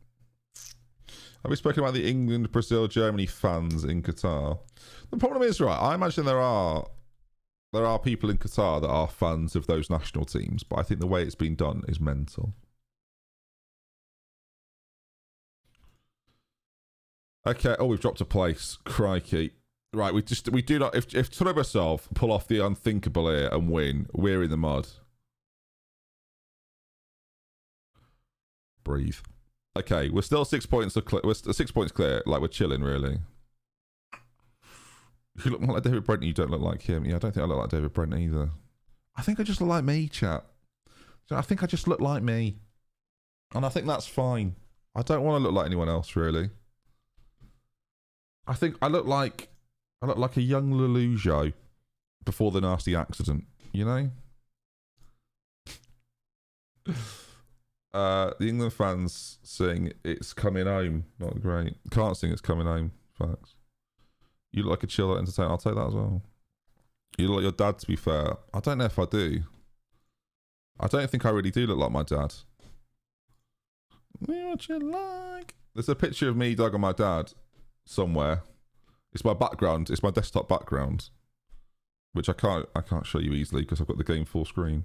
Have we spoken about the England, Brazil, Germany fans in Qatar? The problem is, right, I imagine there are people in Qatar that are fans of those national teams, but I think the way it's been done is mental. Okay, oh, we've dropped a place. Crikey. Right, we do not... If Trebisov pull off the unthinkable here and win, we're in the mud. Breathe. Okay, we're still 6 points. We're 6 points clear. Like, we're chilling, really. You look more like David Brent, you don't look like him. Yeah, I don't think I look like David Brent either. I think I just look like me, chat. I think I just look like me. And I think that's fine. I don't want to look like anyone else, really. I think I look like a young Lelujo before the nasty accident, you know? The England fans sing "It's Coming Home." Not great. Can't sing "It's Coming Home." Facts. You look like a chill entertainer. I'll take that as well. You look like your dad, to be fair. I don't know if I do. I don't think I really do look like my dad. What you like? There's a picture of me, Doug, and my dad somewhere. It's my background. It's my desktop background, which I can't show you easily because I've got the game full screen.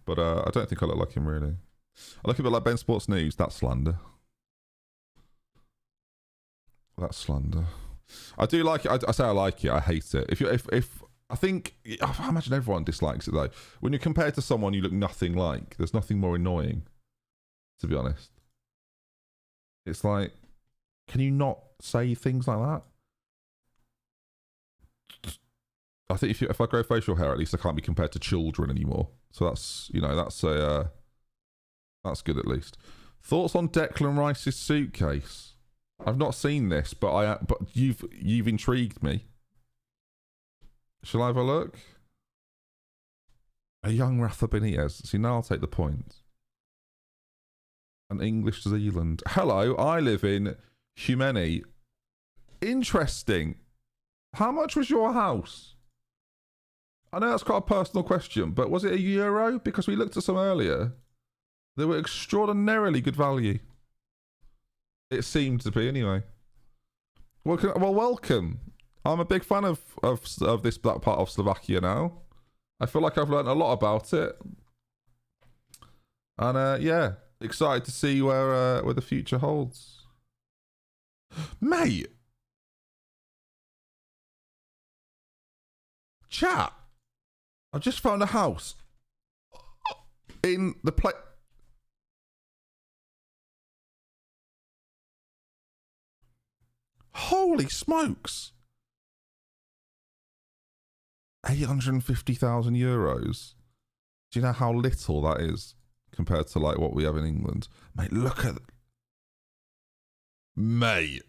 But I don't think I look like him really. I look a bit like Ben Sports News. That's slander. That's slander. I do like it. I say I like it. I hate it. If I think I imagine everyone dislikes it though. When you're compared to someone you look nothing like, there's nothing more annoying. To be honest, it's like, can you not say things like that? I think if I grow facial hair, at least I can't be compared to children anymore. So that's, you know, that's good at least. Thoughts on Declan Rice's suitcase? I've not seen this, but you've intrigued me. Shall I have a look? A young Rafa Benitez. See, now I'll take the point. An English Zealand. Hello, I live in Humeni. Interesting. How much was your house? I know that's quite a personal question, but was it a euro? Because we looked at some earlier. They were extraordinarily good value. It seemed to be, anyway. Well, welcome. I'm a big fan of that part of Slovakia now. I feel like I've learned a lot about it. And yeah, excited to see where the future holds. Mate. Chat. I just found a house in the place. Holy smokes. 850,000 euros. Do you know how little that is compared to like what we have in England? Mate, look at... Mate.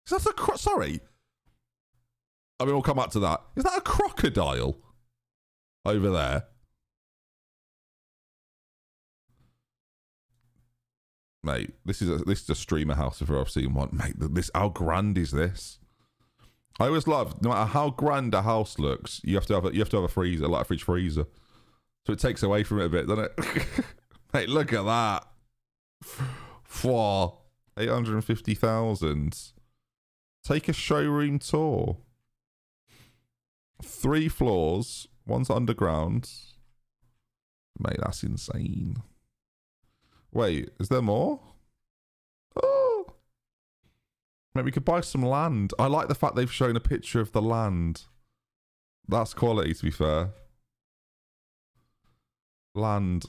Is that a... Sorry. I mean, we'll come back to that. Is that a crocodile over there? Mate, this is a streamer house if I've seen one. Mate, how grand is this? I always love, no matter how grand a house looks, you have to have a freezer, like a fridge freezer. So it takes away from it a bit, doesn't it? Mate, look at that. For 850,000. Take a showroom tour. 3 floors, one's underground. Mate, that's insane. Wait, is there more? Oh! Maybe we could buy some land. I like the fact they've shown a picture of the land. That's quality, to be fair. Land.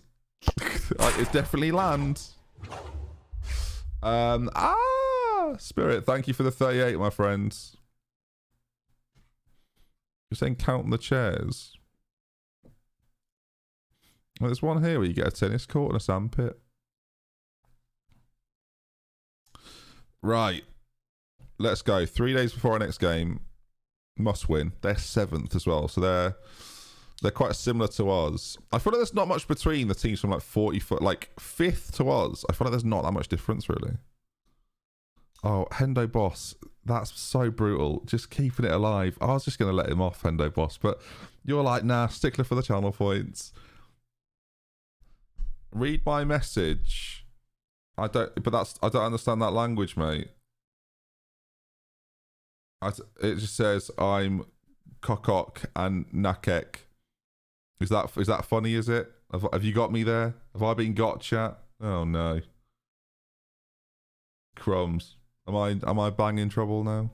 It's definitely land. Spirit, thank you for the 38, my friends. You're saying count the chairs. Well, there's one here where you get a tennis court and a sandpit. Right. Let's go. 3 days before our next game. Must win. They're 7th as well, so they're quite similar to us. I feel like there's not much between the teams from like 40 foot, like 5th to us. I feel like there's not that much difference really. Oh, Hendo Boss. That's so brutal. Just keeping it alive. I was just going to let him off, Hendo Boss, but you're like, nah, stickler for the channel points. Read my message. I don't understand that language, mate. It just says I'm Kokok and Nakek. Is that funny, is it? Have you got me there? Have I been got, chat? Oh no. Crumbs. Am I banging trouble now?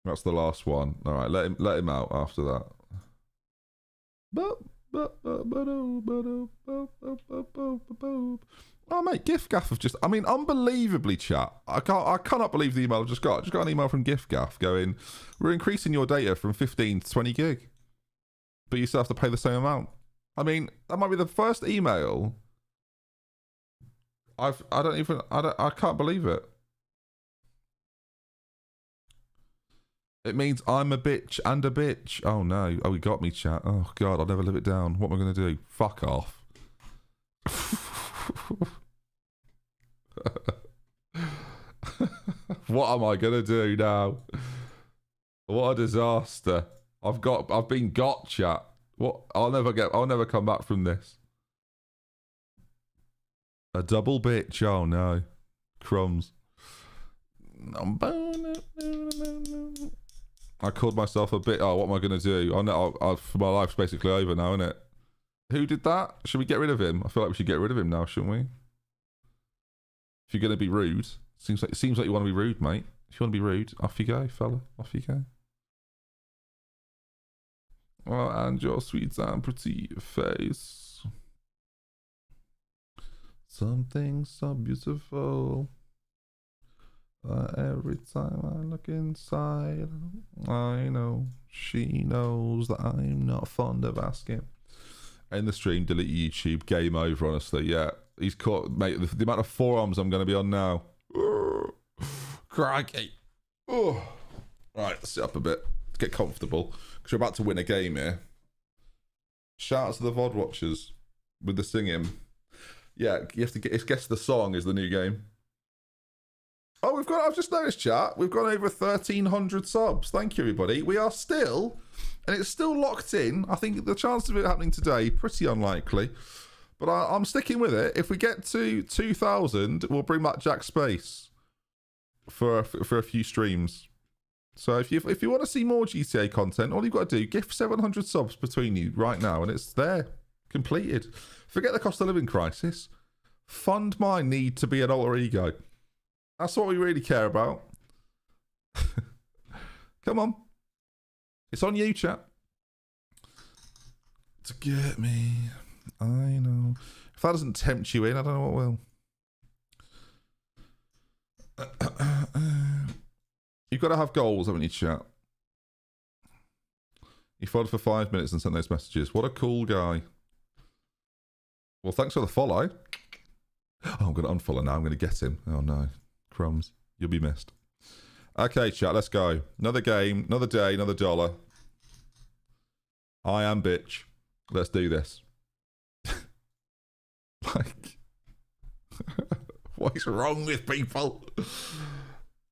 That's the last one. Alright, let him out after that. Oh mate, GiftGaff have just, I mean, unbelievably, chat. I cannot believe the email I've just got. I just got an email from GiftGaff going, we're increasing your data from 15 to 20 gig, but you still have to pay the same amount. I mean, that might be the first email I can't believe it. It means I'm a bitch and a bitch. Oh no. Oh, he got me, chat. Oh god, I'll never live it down. What am I going to do? Fuck off. What am I going to do now? What a disaster. I've been got, chat. What? I'll never come back from this. A double bitch. Oh no. Crumbs. I called myself a bit. Oh, what am I going to do? My life's basically over now, isn't it? Who did that? Should we get rid of him? I feel like we should get rid of him now, shouldn't we? If you're going to be rude. Seems like you want to be rude, mate. If you want to be rude, off you go, fella. Off you go. Oh, and your sweet and pretty face. Something so beautiful. Every time I look inside, I know she knows that I'm not fond of asking. End the stream, delete YouTube, game over, honestly. Yeah, he's caught, mate. The amount of forearms I'm going to be on now. Crikey. Oh. Right, let's sit up a bit. Let's get comfortable. Because we're about to win a game here. Shout out to the VOD watchers with the singing. Yeah, you have to guess the song is the new game. Oh, I've just noticed, chat, we've got over 1,300 subs. Thank you, everybody. We are still, and it's still locked in. I think the chance of it happening today, pretty unlikely. But I'm sticking with it. If we get to 2,000, we'll bring back Jack Space for a few streams. So if you want to see more GTA content, all you've got to do, gift 700 subs between you right now, and it's there, completed. Forget the cost of living crisis. Fund my need to be an alter ego. That's what we really care about. Come on. It's on you, chat. To get me. I know. If that doesn't tempt you in, I don't know what will. You've got to have goals, haven't you, chat? He followed for 5 minutes and sent those messages. What a cool guy. Well, thanks for the follow. Oh, I'm going to unfollow now. I'm going to get him. Oh, no. Crumbs. You'll be missed. Okay, chat. Let's go. Another game. Another day. Another dollar. I am bitch. Let's do this. Like... What is wrong with people?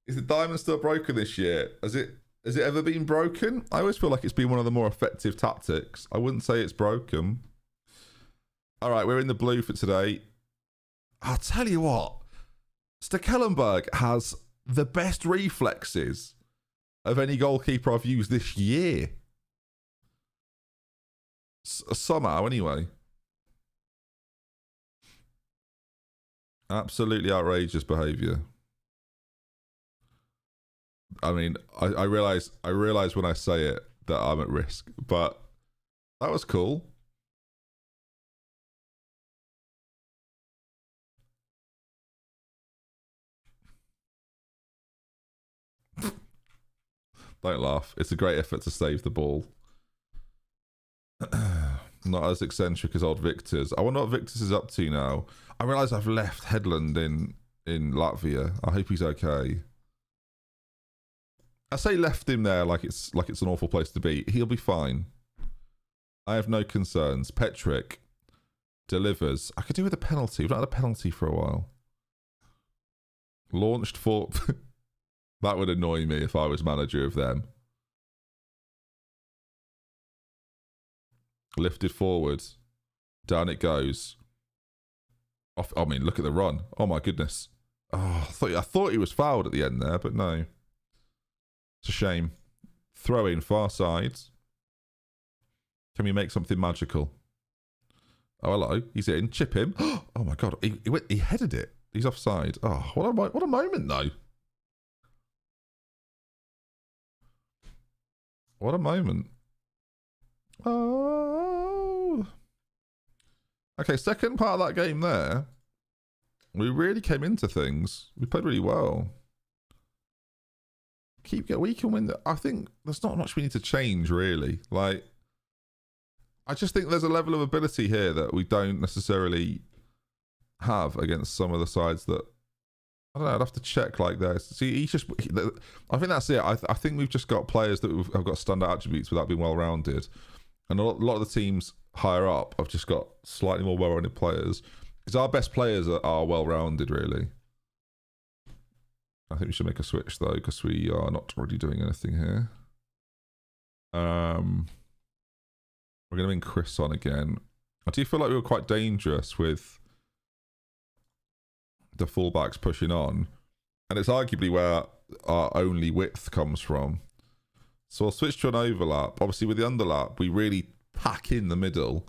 Is the diamond still broken this year? Has it ever been broken? I always feel like it's been one of the more effective tactics. I wouldn't say it's broken. All right, we're in the blue for today. I'll tell you what. Stekelenburg has the best reflexes of any goalkeeper I've used this year. Somehow, anyway. Absolutely outrageous behaviour. I mean, I realize when I say it that I'm at risk, but that was cool. Don't laugh. It's a great effort to save the ball. Not as eccentric as old Victor's. I wonder what Victor's is up to now. I realise I've left Headland in Latvia. I hope he's okay. I say left him there like it's an awful place to be. He'll be fine. I have no concerns. Petrick delivers. I could do with a penalty. We've not had a penalty for a while. Launched for... That would annoy me if I was manager of them. Lifted forward. Down it goes. Off. I mean, look at the run. Oh my goodness. Oh, I thought he was fouled at the end there, but no. It's a shame. Throw in far side. Can we make something magical? Oh, hello. He's in. Chip him. Oh my god. He headed it. He's offside. Oh, what a moment though. What a moment. Oh. Okay, second part of that game there. We really came into things. We played really well. We can win. I think there's not much we need to change, really. Like, I just think there's a level of ability here that we don't necessarily have against some of the sides that... I don't know, I'd have to check like this. See, I think that's it. I think we've just got players that have got standout attributes without being well-rounded. And a lot of the teams higher up have just got slightly more well-rounded players. Because our best players are well-rounded, really. I think we should make a switch, though, because we are not really doing anything here. We're going to bring Chris on again. I do feel like we were quite dangerous with the fullbacks pushing on, and it's arguably where our only width comes from. So I'll switch to an overlap. Obviously with the underlap we really pack in the middle,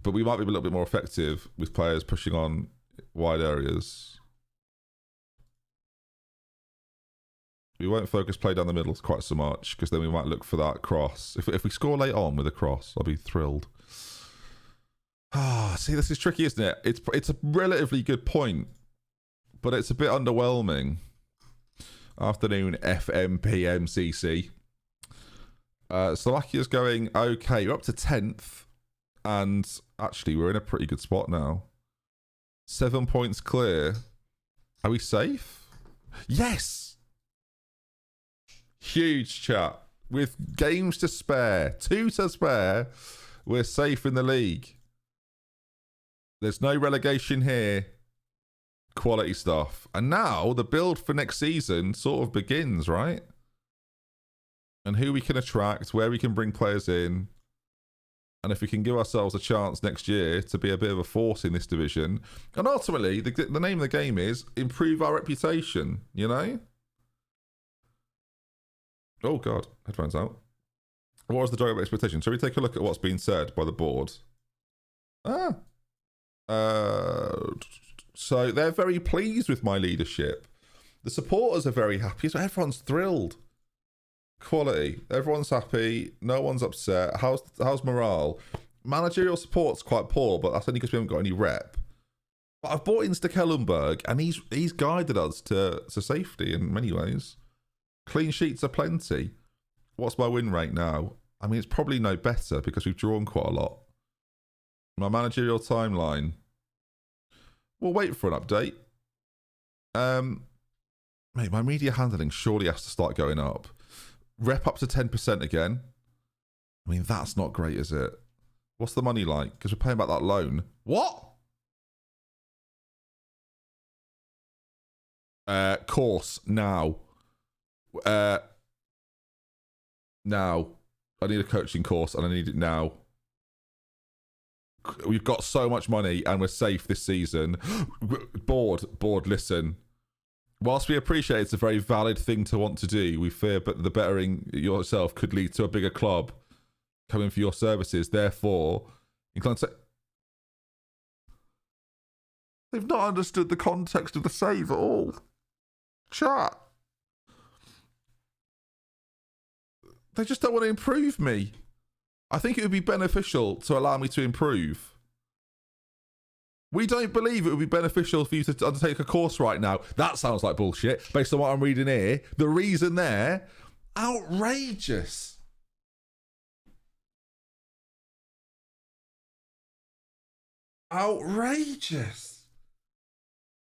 but we might be a little bit more effective with players pushing on wide areas. We won't focus play down the middle quite so much, because then we might look for that cross. If we score late on with a cross, I'll be thrilled. Ah, see, this is tricky, isn't it? It's a relatively good point, but it's a bit underwhelming. Afternoon FMPMCC. Slovakia's going okay. We're up to 10th, and actually we're in a pretty good spot now. 7 points clear. Are we safe? Yes! Huge chat. With games to spare, 2 to spare, we're safe in the league. There's no relegation here. Quality stuff. And now the build for next season sort of begins, right? And who we can attract, where we can bring players in. And if we can give ourselves a chance next year to be a bit of a force in this division, and ultimately the name of the game is improve our reputation, you know? Oh God, headphones out. What was the direct expectation? Shall we take a look at what's been said by the board? So they're very pleased with my leadership. The supporters are very happy, so everyone's thrilled. Quality. Everyone's happy. No one's upset. How's morale? Managerial support's quite poor, but that's only because we haven't got any rep. But I've bought in Stekelenburg, and he's guided us to safety in many ways. Clean sheets are plenty. What's my win rate now? I mean, it's probably no better because we've drawn quite a lot. My managerial timeline. We'll wait for an update. Mate, my media handling surely has to start going up. Rep up to 10% again. I mean, that's not great, is it? What's the money like? Because we're paying back that loan. What? Course, now. Now. I need a coaching course and I need it now. We've got so much money and we're safe this season. Board, listen. Whilst we appreciate it's a very valid thing to want to do, we fear but the bettering yourself could lead to a bigger club coming for your services. Therefore, inclined to say, they've not understood the context of the save at all. Chat. They just don't want to improve me. I think it would be beneficial to allow me to improve. We don't believe it would be beneficial for you to undertake a course right now. That sounds like bullshit, based on what I'm reading here. The reason there, outrageous. Outrageous.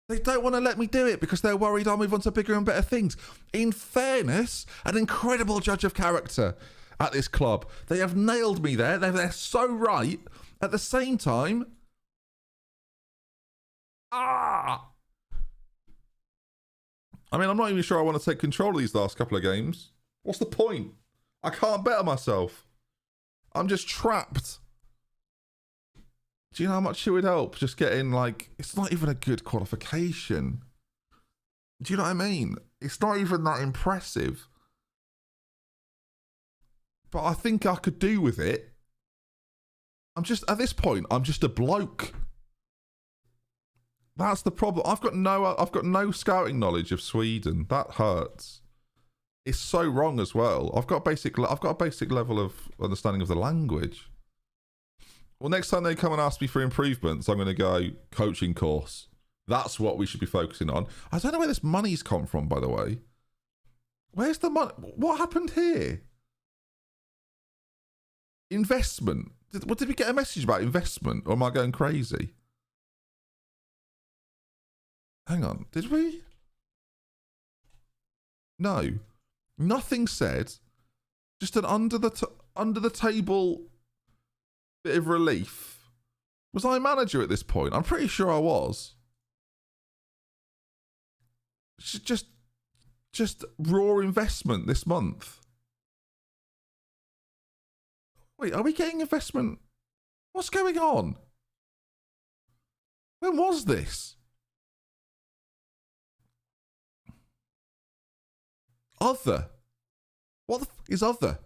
They don't want to let me do it because they're worried I'll move on to bigger and better things. In fairness, an incredible judge of character at this club. They have nailed me there. They're so right. At the same time, I mean, I'm not even sure I want to take control of these last couple of games. What's the point? I can't better myself. I'm just trapped. Do you know how much it would help just getting, like, it's not even a good qualification. Do you know what I mean? It's not even that impressive. But I think I could do with it. I'm just, at this point, I'm just a bloke. That's the problem. I've got no scouting knowledge of Sweden. That hurts. It's so wrong as well. I've got a basic level of understanding of the language. Well, next time they come and ask me for improvements, I'm going to go coaching course. That's what we should be focusing on. I don't know where this money's come from, by the way. Where's the money? What happened here? Investment. Did we get a message about investment? Or am I going crazy? Hang on. Did we? No. Nothing said. Just an under the table bit of relief. Was I manager at this point? I'm pretty sure I was. Just raw investment this month. Wait, are we getting investment? What's going on? When was this? Other. What the is other?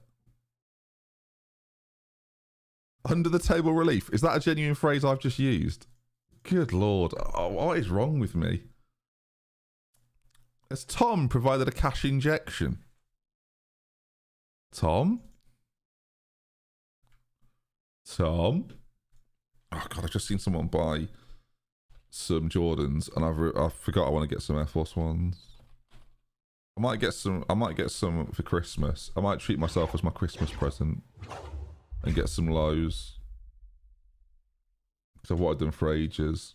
Under the table relief. Is that a genuine phrase I've just used? Good Lord. Oh, what is wrong with me? Has Tom provided a cash injection? Tom? Oh God, I've just seen someone buy some Jordans and I forgot I want to get some Air Force Ones. I might get some for Christmas. I might treat myself as my Christmas present. And get some lows. Because I've wanted them for ages.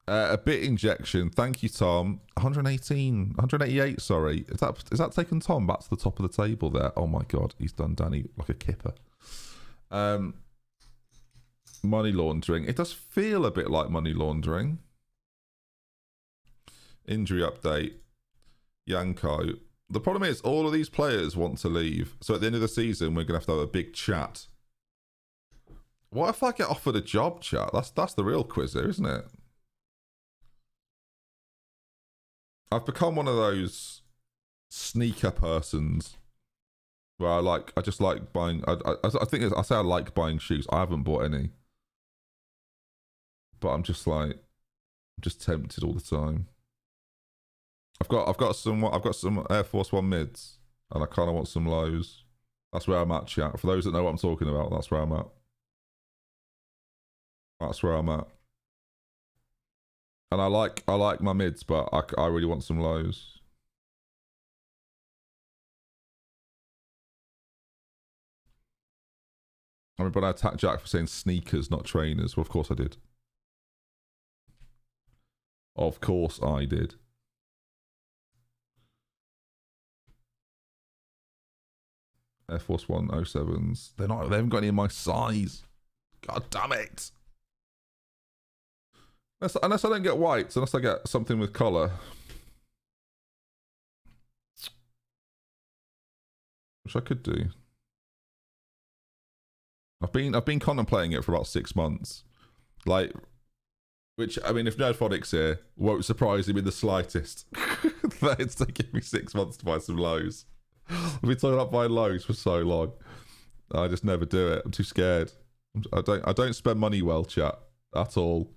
A bit injection. Thank you, Tom. 188, sorry. Is that taking Tom back to the top of the table there? Oh my God, he's done Danny like a kipper. Money laundering. It does feel a bit like money laundering. Injury update. Yanko. The problem is all of these players want to leave. So at the end of the season, we're going to have a big chat. What if I get offered a job, chat? That's the real quiz here, isn't it? I've become one of those sneaker persons where I just like buying. I think I say I like buying shoes. I haven't bought any, but I'm just tempted all the time. I've got some Air Force One mids, and I kind of want some lows. That's where I'm at, chat. For those that know what I'm talking about, that's where I'm at. That's where I'm at. And I like my mids, but I really want some lows. I mean, but I attacked Jack for saying sneakers, not trainers. Well, of course I did. Of course I did. Air Force One 07s. They haven't got any in my size. God damn it. Unless I don't get whites, unless I get something with colour. Which I could do. I've been contemplating it for about 6 months. Like, which, I mean, if Nerdphonics here, won't surprise him in the slightest. That it's taking me 6 months to buy some lows. I've been talking about buying lows for so long. I just never do it. I'm too scared. I don't spend money well, chat. At all.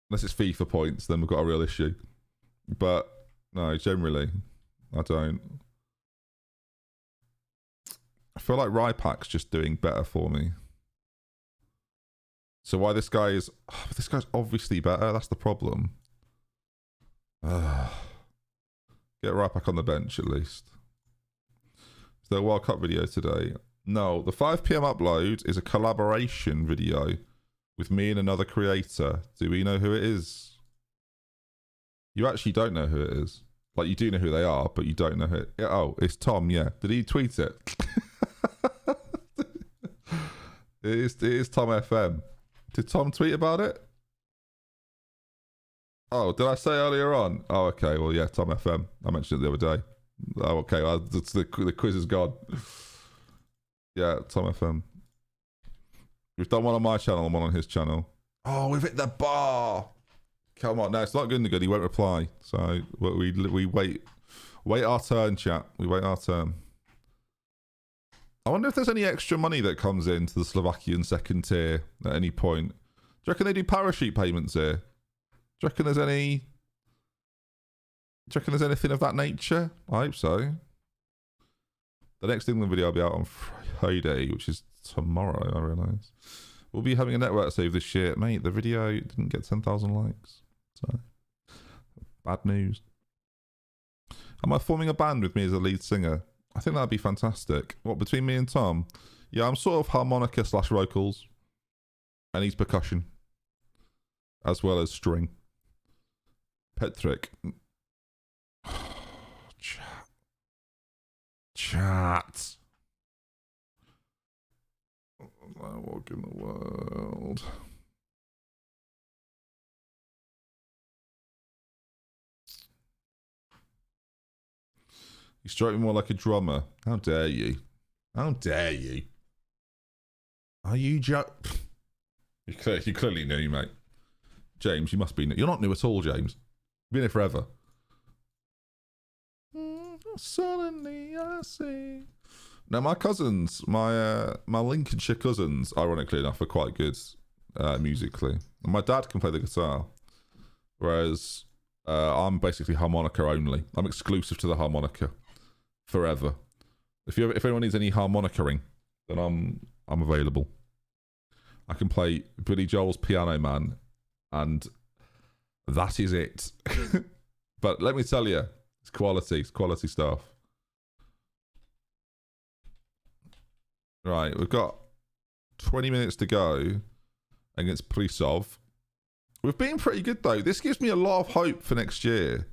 Unless it's FIFA points, then we've got a real issue. But, no, generally, I don't. I feel like Rypack's just doing better for me. So why this guy is... Oh, this guy's obviously better. That's the problem. Get Rypack on the bench, at least. Is there a World Cup video today? No. The 5 PM upload is a collaboration video with me and another creator. Do we know who it is? You actually don't know who it is. Like, you do know who they are, but you don't know who it... Oh, it's Tom, yeah. Did he tweet it? It is Tom FM. Did Tom tweet about it? Oh, did I say earlier on? Oh, okay. Well, yeah, Tom FM. I mentioned it the other day. Oh, okay. Well, the quiz is gone. Yeah, Tom FM. We've done one on my channel and one on his channel. Oh, we've hit the bar. Come on. No, it's not good. He won't reply. So we wait our turn, chat. We wait our turn. I wonder if there's any extra money that comes into the Slovakian second tier at any point. Do you reckon they do parachute payments here? Do you reckon there's anything of that nature? I hope so. The next England video will be out on Friday, which is tomorrow, I realise. We'll be having a network save this year. Mate, the video didn't get 10,000 likes. So, bad news. Am I forming a band with me as a lead singer? I think that'd be fantastic. What, between me and Tom? Yeah, I'm sort of harmonica / vocals. And he's percussion. As well as string. Petrick. Chat. I walk in the world. You strike me more like a drummer. How dare you? How dare you? Are you You clearly knew, mate. James, you must be new. You're not new at all, James. You've been here forever. Suddenly I see. Now, my cousins, my Lincolnshire cousins, ironically enough, are quite good musically. And my dad can play the guitar. Whereas I'm basically harmonica only. I'm exclusive to the harmonica. Forever. If anyone needs any harmonica-ing, then I'm available. I can play Billy Joel's Piano Man, and that is it. But let me tell you, it's quality stuff. Right, we've got 20 minutes to go against Prisov. We've been pretty good though. This gives me a lot of hope for next year.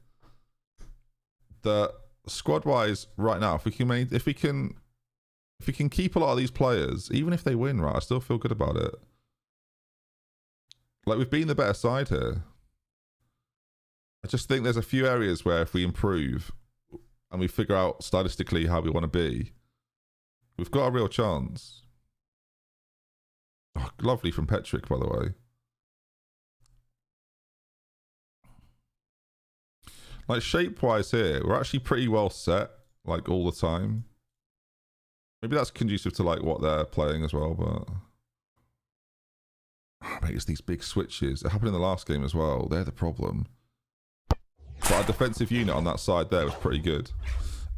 That squad-wise, right now, if we can keep a lot of these players, even if they win, right, I still feel good about it. Like, we've been the better side here. I just think there's a few areas where if we improve, and we figure out stylistically how we want to be, we've got a real chance. Oh, lovely from Petrick, by the way. Like, shape-wise here, we're actually pretty well set, like, all the time. Maybe that's conducive to, like, what they're playing as well, but... Oh, mate, it's these big switches. It happened in the last game as well. They're the problem. But our defensive unit on that side there was pretty good.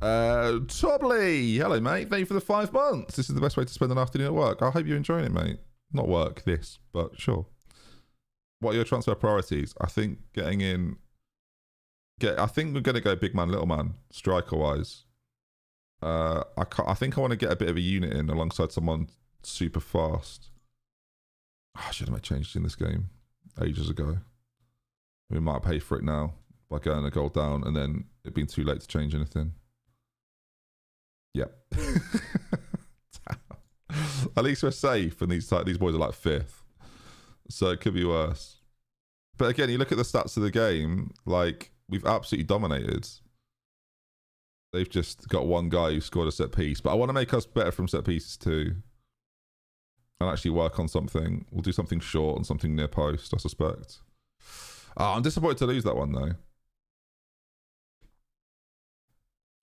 Tobley! Hello, mate. Thank you for the 5 months. This is the best way to spend an afternoon at work. I hope you're enjoying it, mate. Not work, this, but sure. What are your transfer priorities? I think getting in... I think we're going to go big man, little man, striker-wise. I think I want to get a bit of a unit in alongside someone super fast. Oh, I should have made changes in this game ages ago. We might pay for it now by going a goal down and then it being too late to change anything. Yep. At least we're safe, and these boys are like 5th, so it could be worse. But again, you look at the stats of the game, like, we've absolutely dominated. They've just got one guy who scored a set piece, but I want to make us better from set pieces too, and actually work on something. We'll do something short and something near post, I suspect. I'm disappointed to lose that one though.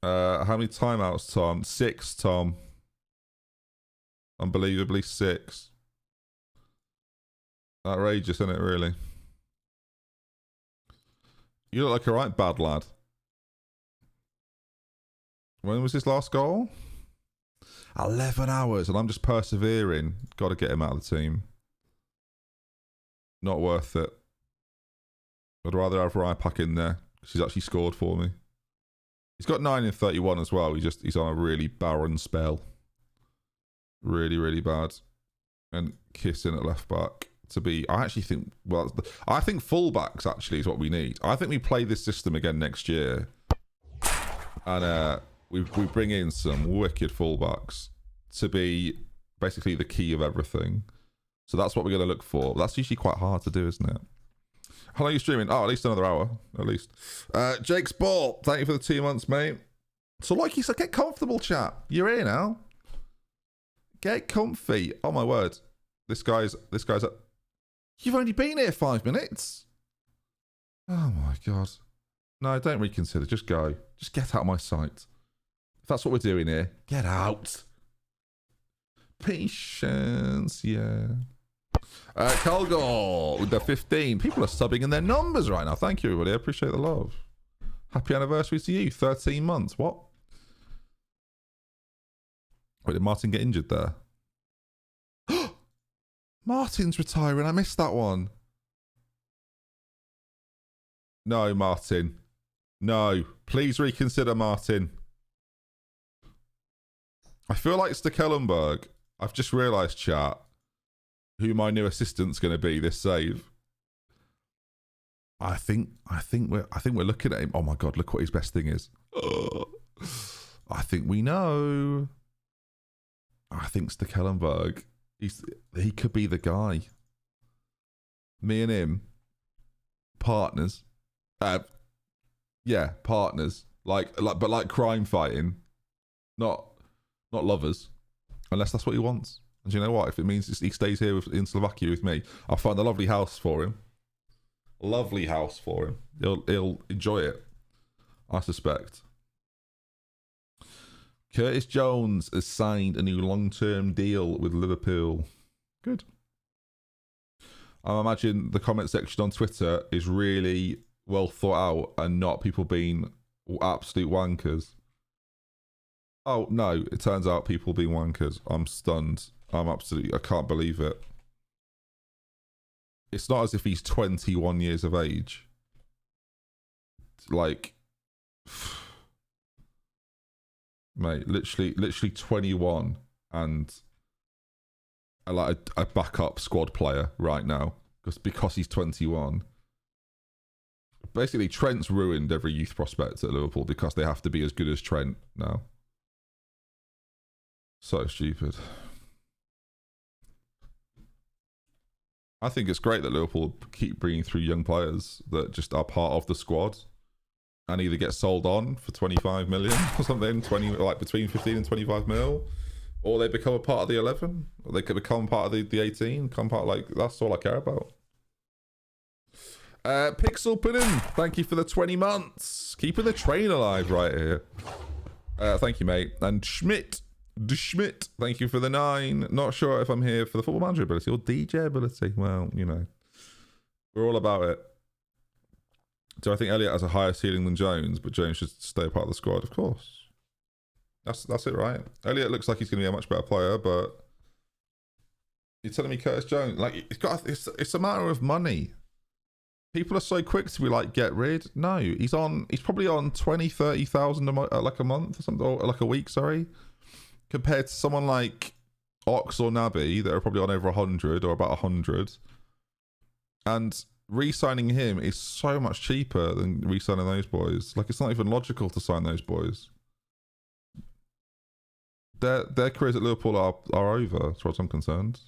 How many timeouts, Tom? 6, Tom. Unbelievably 6. Outrageous, isn't it, really? You look like a right bad lad. When was his last goal? 11 hours, and I'm just persevering. Got to get him out of the team. Not worth it. I'd rather have Rypack in there, because he's actually scored for me. He's got 9 in 31 as well. He's on a really barren spell. Really, really bad. And Kissing at left back to be... I actually think... Well, I think fullbacks actually is what we need. I think we play this system again next year. And we bring in some wicked fullbacks to be basically the key of everything. So that's what we're going to look for. That's usually quite hard to do, isn't it? How long are you streaming? Oh, at least another hour. At least. Jake's Ball. Thank you for the 2 months, mate. So like you said, get comfortable, chat. You're here now. Get comfy. Oh my word. This guy's a... You've only been here 5 minutes. Oh my god. No, don't reconsider. Just go. Just get out of my sight. If that's what we're doing here, get out. Patience, yeah. Kalgor with the 15. People are subbing in their numbers right now. Thank you, everybody. I appreciate the love. Happy anniversary to you. 13 months. What? Wait, did Martin get injured there? Martin's retiring. I missed that one. No, Martin. No. Please reconsider, Martin. I feel like Stekelenburg. I've just realised, chat, who my new assistant's going to be this save. I think we're looking at him. Oh my god, look what his best thing is. I think we know. I think Stekelenburg, he could be the guy. Me and him, partners. Yeah, partners. But like crime fighting, not lovers, unless that's what he wants. And you know what? If it means he stays here in Slovakia with me, I'll find a lovely house for him. Lovely house for him. He'll enjoy it, I suspect. Curtis Jones has signed a new long-term deal with Liverpool. Good. I imagine the comment section on Twitter is really well thought out and not people being absolute wankers. Oh, no. It turns out people being wankers. I'm stunned. I can't believe it. It's not as if he's 21 years of age. Like... Mate, literally 21 and a backup squad player right now because he's 21. Basically, Trent's ruined every youth prospect at Liverpool because they have to be as good as Trent now. So stupid. I think it's great that Liverpool keep bringing through young players that just are part of the squad and either get sold on for 25 million or something, 20, like between 15 and 25 mil, or they become a part of the 11, or they could become part of the 18, become part of, like, that's all I care about. Pixel Pudding, thank you for the 20 months. Keeping the train alive right here. Thank you, mate. And Schmidt, thank you for the 9. Not sure if I'm here for the football manager ability or DJ ability. Well, you know, we're all about it. Do I think Elliott has a higher ceiling than Jones, but Jones should stay a part of the squad? Of course. That's it, right? Elliott looks like he's going to be a much better player, but you're telling me Curtis Jones, like, it's a matter of money. People are so quick to be like, get rid. No, he's probably on 20, 30,000 like a month or something, or like a week, sorry. Compared to someone like Ox or Naby that are probably on over 100 or about 100. And re-signing him is so much cheaper than re-signing those boys. Like, it's not even logical to sign those boys. Their careers at Liverpool are over, as far as I'm concerned.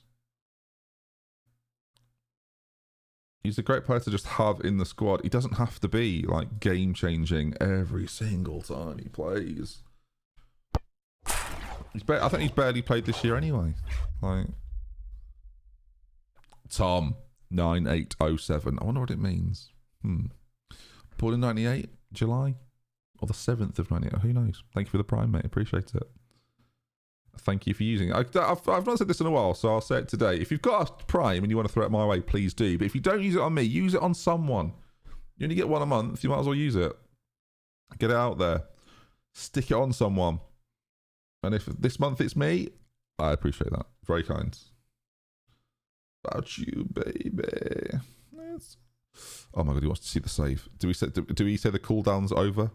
He's a great player to just have in the squad. He doesn't have to be, like, game-changing every single time he plays. I think he's barely played this year anyway. Like, Tom 9807. I wonder what it means. Born in 98, July, or the 7th of 98. Who knows? Thank you for the Prime, mate. Appreciate it. Thank you for using it. I've not said this in a while, so I'll say it today. If you've got a Prime and you want to throw it my way, please do. But if you don't use it on me, use it on someone. You only get one a month. You might as well use it. Get it out there. Stick it on someone. And if this month it's me, I appreciate that. Very kind. About you, baby. Oh my god, he wants to see the save. Do we say the cooldown's over? All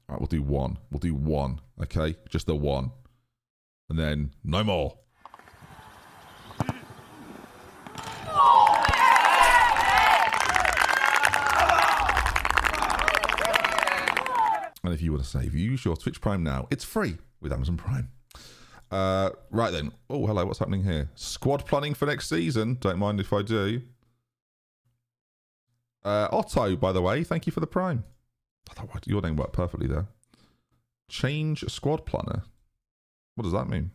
right, we'll do one. We'll do one. Okay, just the one. And then, no more. And if you want to save, use your Twitch Prime now. It's free with Amazon Prime. Right then. Oh, hello. What's happening here? Squad planning for next season. Don't mind if I do. Otto, by the way, thank you for the Prime. I thought your name worked perfectly there. Change squad planner. What does that mean?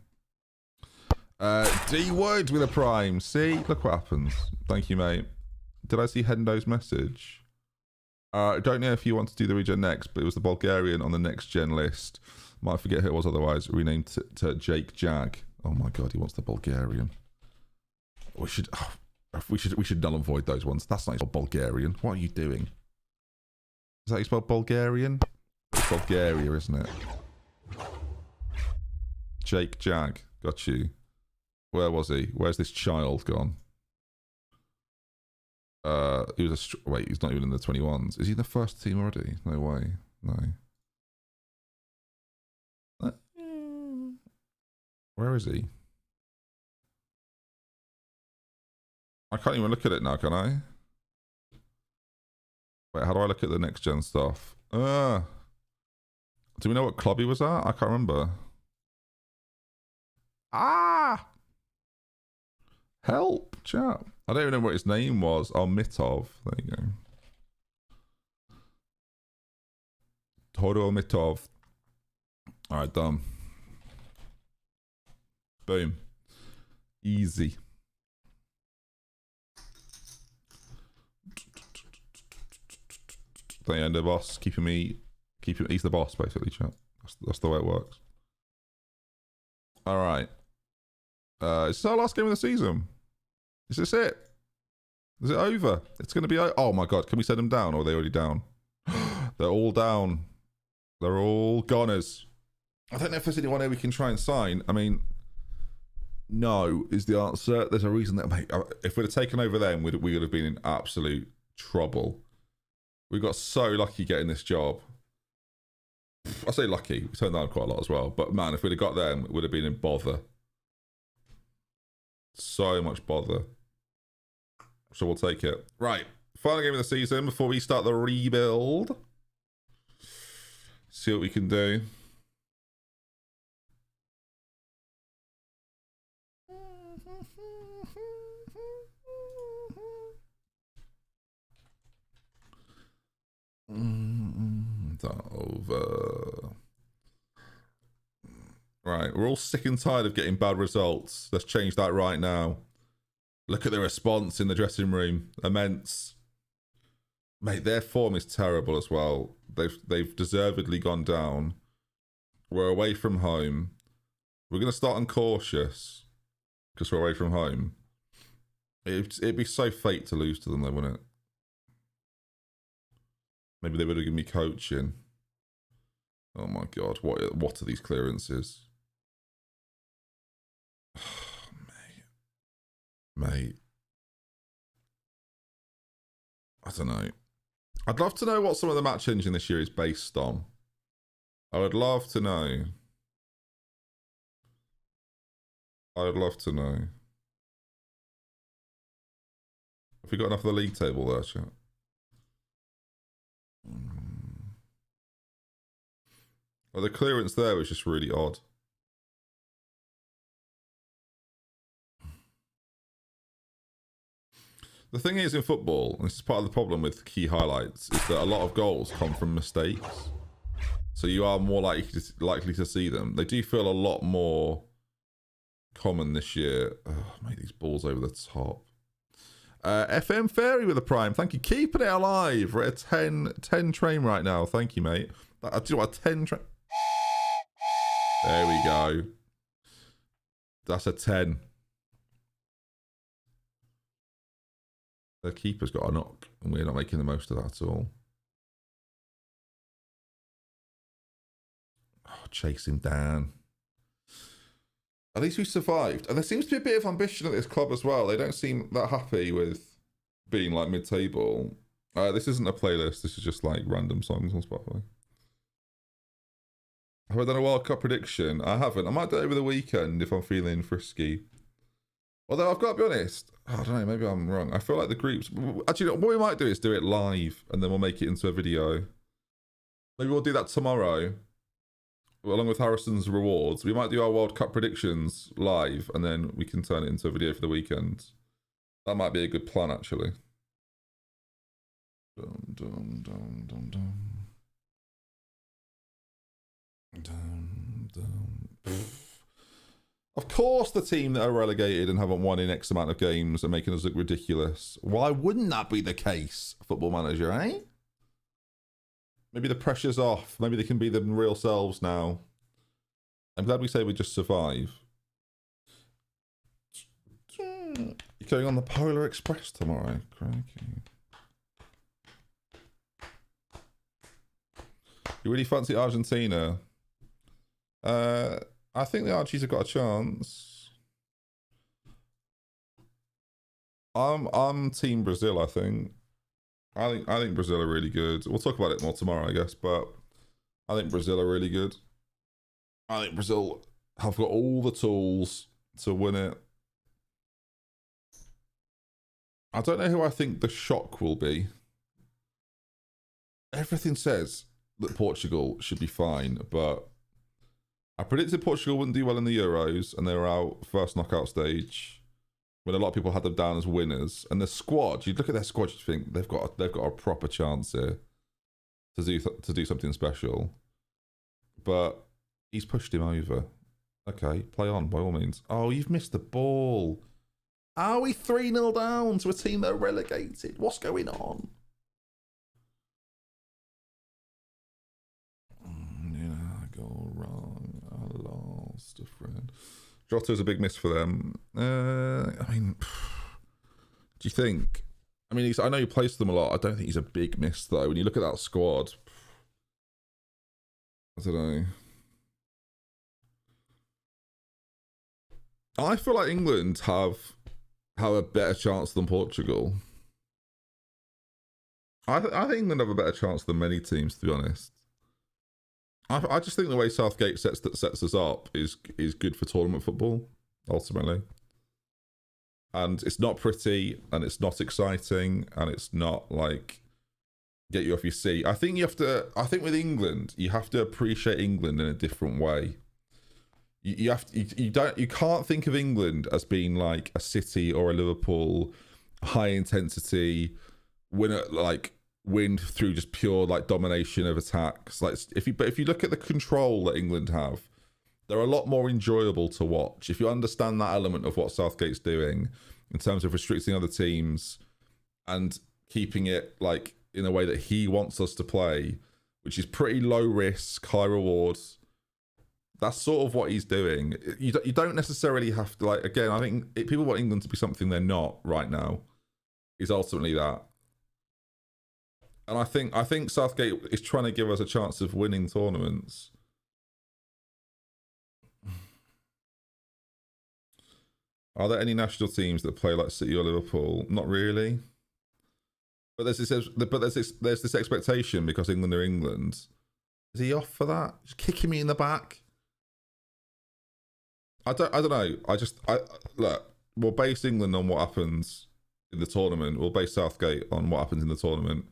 D Wood with a Prime. See? Look what happens. Thank you, mate. Did I see Hendo's message? I don't know if you want to do the regen next, but it was the Bulgarian on the next gen list. Might forget who it was otherwise. Renamed to Jake Jag. Oh my god, he wants the Bulgarian. We should null and void those ones. That's not Bulgarian. What are you doing? Is that how you spell Bulgarian? It's Bulgaria, isn't it? Jake Jag. Got you. Where was he? Where's this child gone? He was wait, he's not even in the 21s. Is he in the first team already? No way. No. Where is he? I can't even look at it now, can I? Wait, how do I look at the next gen stuff? Do we know what club he was at? I can't remember. Ah! Help, chat. I don't even know what his name was. Oh, Mitov. There you go. Toro Mitov. Alright, done. Boom. Easy. The end of boss. He's the boss, basically, chat. That's the way it works. Alright. Is this our last game of the season? Is this it? Is it over? It's going to be... Oh my god, can we send them down? Or are they already down? They're all down. They're all goners. I don't know if there's anyone here we can try and sign. I mean, no is the answer. There's a reason that... Mate, if we'd have taken over them, we would have been in absolute trouble. We got so lucky getting this job. I say lucky. We turned down quite a lot as well. But man, if we'd have got them, it would have been in bother. So much bother. So we'll take it. Right. Final game of the season before we start the rebuild. See what we can do. over. Right, we're all sick and tired of getting bad results. Let's change that right now. Look at the response in the dressing room. Immense. Mate, their form is terrible as well. They've deservedly gone down. We're away from home. We're going to start on cautious because we're away from home. It'd be so fate to lose to them, though, wouldn't it? Maybe they would have given me coaching. Oh my god, what are these clearances? Mate. I don't know. I'd love to know what some of the match engine this year is based on. I would love to know. I would love to know. Have we got enough of the league table there, chat? Well, the clearance there was just really odd. The thing is in football, and this is part of the problem with key highlights, is that a lot of goals come from mistakes. So you are more likely to see them. They do feel a lot more common this year. Oh, mate, these balls over the top. FM Fairy with a prime. Thank you. Keeping it alive. We're at a 10 train right now. Thank you, mate. Do you know what, a 10 train? There we go. That's a 10. The keeper's got a knock, and we're not making the most of that at all. Oh, chase him down. At least we survived. And there seems to be a bit of ambition at this club as well. They don't seem that happy with being like mid-table. This isn't a playlist. This is just like random songs on Spotify. Have I done a World Cup prediction? I haven't. I might do it over the weekend if I'm feeling frisky. Although I've got to be honest, I don't know, maybe I'm wrong. I feel like the groups... Actually, what we might do is do it live and then we'll make it into a video. Maybe we'll do that tomorrow. Along with Harrison's rewards. We might do our World Cup predictions live and then we can turn it into a video for the weekend. That might be a good plan, actually. Dum, dum, dum, dum, dum. Dum, dum. Of course the team that are relegated and haven't won in X amount of games are making us look ridiculous. Why wouldn't that be the case, Football Manager, eh? Maybe the pressure's off. Maybe they can be them real selves now. I'm glad we say we just survive. You're going on the Polar Express tomorrow. Crikey. You really fancy Argentina? I think the Archies have got a chance. I'm Team Brazil, I think. I think Brazil are really good. We'll talk about it more tomorrow, I guess, but I think Brazil are really good. I think Brazil have got all the tools to win it. I don't know who I think the shock will be. Everything says that Portugal should be fine, but I predicted Portugal wouldn't do well in the Euros, and they were out first knockout stage when a lot of people had them down as winners. And the squad, you look at their squad, you think they've got a proper chance here to do something special. But he's pushed him over. Okay, play on by all means. Oh, you've missed the ball. Are we 3-0 down to a team that are relegated? What's going on? Go wrong. I lost a friend. Jota's a big miss for them. I mean, do you think? I mean, I know he plays for them a lot. I don't think he's a big miss though. When you look at that squad, I don't know. I feel like England have a better chance than Portugal. I think England have a better chance than many teams, to be honest. I just think the way Southgate sets us up is good for tournament football, ultimately. And it's not pretty, and it's not exciting, and it's not like get you off your seat. I think with England, you have to appreciate England in a different way. You can't think of England as being like a City or a Liverpool, high intensity winner, like win through just pure like domination of attacks. Like if you look at the control that England have, they're a lot more enjoyable to watch. If you understand that element of what Southgate's doing in terms of restricting other teams and keeping it like in a way that he wants us to play, which is pretty low risk, high rewards. That's sort of what he's doing. You don't necessarily have to, like, again, I think people want England to be something they're not right now, is ultimately that. And I think Southgate is trying to give us a chance of winning tournaments. Are there any national teams that play like City or Liverpool? Not really. But there's this expectation because England are England. Is he off for that? Just kicking me in the back. I don't know. Look, we'll base England on what happens in the tournament. We'll base Southgate on what happens in the tournament.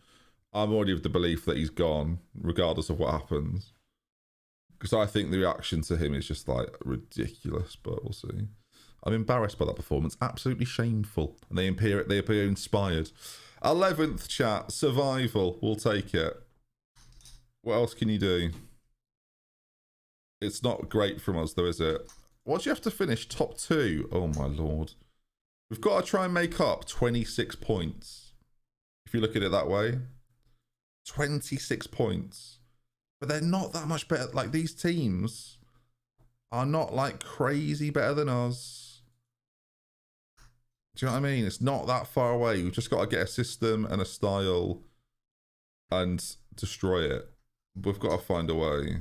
I'm already of the belief that he's gone, regardless of what happens. Because I think the reaction to him is just like ridiculous, but we'll see. I'm embarrassed by that performance. Absolutely shameful. And they appear inspired. 11th chat, survival. We'll take it. What else can you do? It's not great from us though, is it? What do you have to finish? Top 2? Oh my lord. We've got to try and make up 26 points. If you look at it that way. 26 points. But they're not that much better. Like, these teams are not like crazy better than us. Do you know what I mean? It's not that far away. We've just got to get a system and a style and destroy it. We've got to find a way.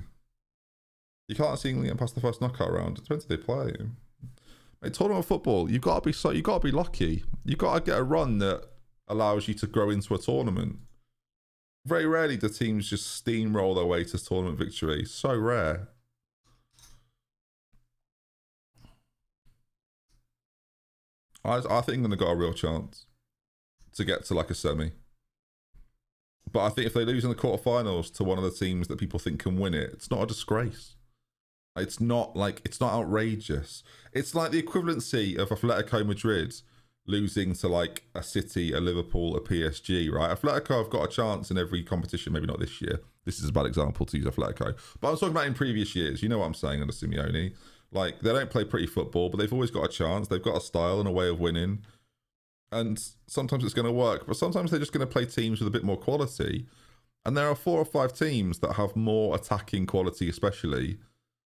You can't see England getting past the first knockout round. It depends if they play. Mate, tournament football, you've got to be lucky. You've got to get a run that allows you to grow into a tournament. Very rarely do teams just steamroll their way to tournament victory. So rare. I think England have got a real chance to get to like a semi. But I think if they lose in the quarterfinals to one of the teams that people think can win it, it's not a disgrace. It's not outrageous. It's like the equivalency of Atletico Madrid losing to like a City, a Liverpool, a PSG, right? Atletico have got a chance in every competition, maybe not this year. This is a bad example to use Atletico. But I'm talking about in previous years. You know what I'm saying under Simeone. Like, they don't play pretty football, but they've always got a chance. They've got a style and a way of winning. And sometimes it's going to work, but sometimes they're just going to play teams with a bit more quality. And there are 4 or 5 teams that have more attacking quality, especially,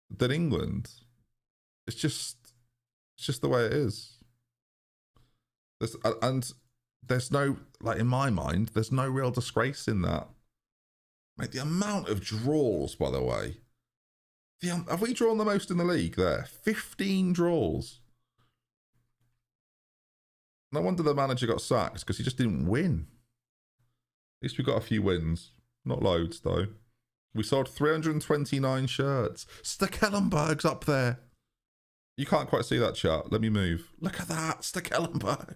than England. It's just the way it is. There's no, like, in my mind, there's no real disgrace in that. Mate, the amount of draws, by the way. Have we drawn the most in the league there? 15 draws. No wonder the manager got sacked, because he just didn't win. At least we got a few wins. Not loads, though. We sold 329 shirts. Stekelenburg's up there. You can't quite see that chart. Let me move. Look at that, Stekelenburg.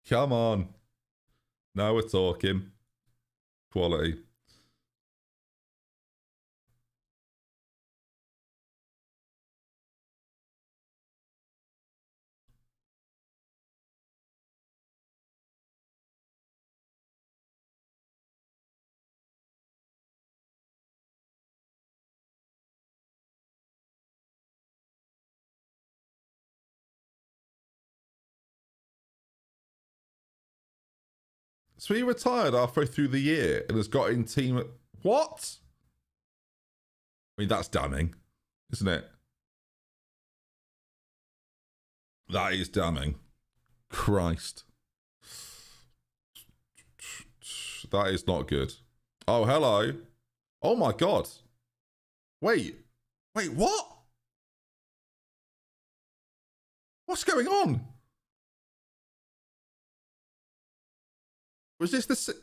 Come on. Now we're talking. Quality. So he retired halfway through the year and has got in team. What? I mean, that's damning, isn't it? That is damning. Christ. That is not good. Oh, hello. Oh my God. Wait, what? What's going on? Was this the...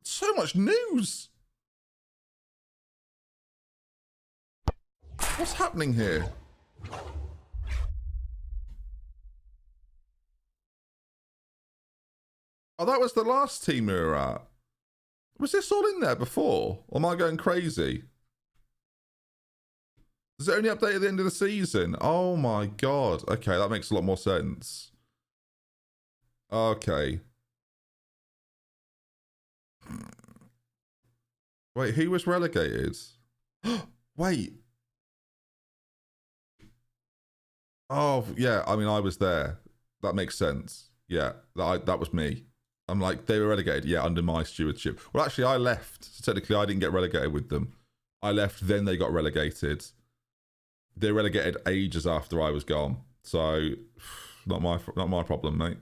So much news. What's happening here? Oh, that was the last team we were at. Was this all in there before? Or am I going crazy? Is it only updated at the end of the season? Oh my God. Okay, that makes a lot more sense. Okay. Wait, who was relegated? Wait. Oh, yeah. I mean, I was there. That makes sense. Yeah, that was me. I'm like, they were relegated. Yeah, under my stewardship. Well, actually, I left. So technically, I didn't get relegated with them. I left, then they got relegated. They relegated ages after I was gone. So, not my problem, mate.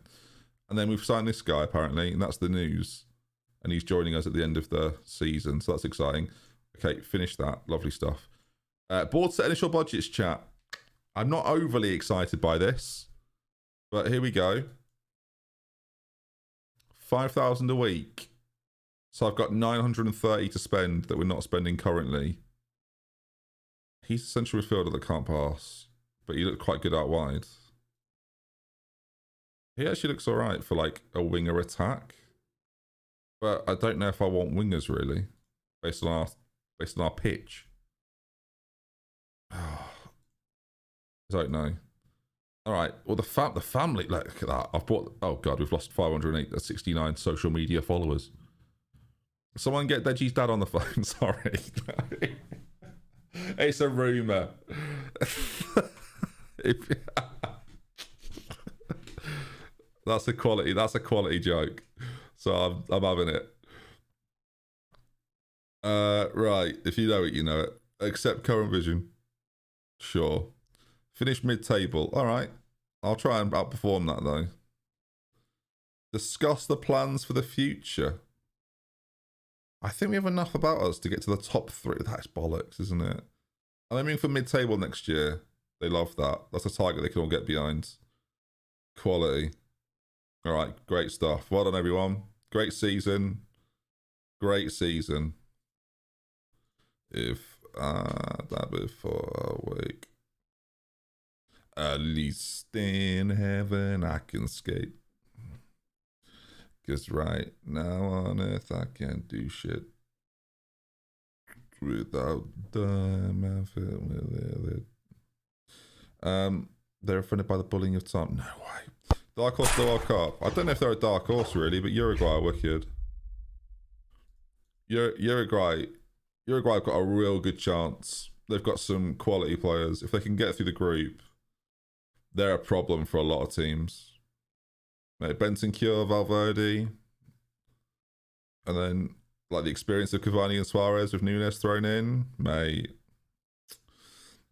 And then we've signed this guy, apparently, and that's the news. And he's joining us at the end of the season, so that's exciting. Okay, finish that. Lovely stuff. Board set initial budgets, chat. I'm not overly excited by this, but here we go. 5,000 a week. So I've got 930 to spend that we're not spending currently. He's a central midfielder that can't pass, but he looked quite good out wide. He actually looks all right for like a winger attack, but I don't know if I want wingers really, based on our pitch. I don't know. All right. Well, the family. Look at that. I've bought. Oh god, we've lost 569 social media followers. Someone get Deji's dad on the phone. Sorry. It's a rumor. That's a quality joke. So I'm having it. Right. If you know it, you know it. Accept current vision. Sure. Finish mid-table. All right. I'll try and outperform that though. Discuss the plans for the future. I think we have enough about us to get to the top 3. That's bollocks, isn't it? I'm aiming for mid-table next year. They love that. That's a target they can all get behind. Quality. All right, great stuff. Well done, everyone. Great season. Great season. If that before a week, at least in heaven I can skate. 'Cause right now on earth I can't do shit without them. They're offended by the bullying of Tom. No way. Dark Horse, the World Cup. I don't know if they're a dark horse really, but Uruguay are wicked. Uruguay have got a real good chance. They've got some quality players. If they can get through the group, they're a problem for a lot of teams. Mate, Bentancur, Valverde, and then like the experience of Cavani and Suarez with Nunes thrown in, mate.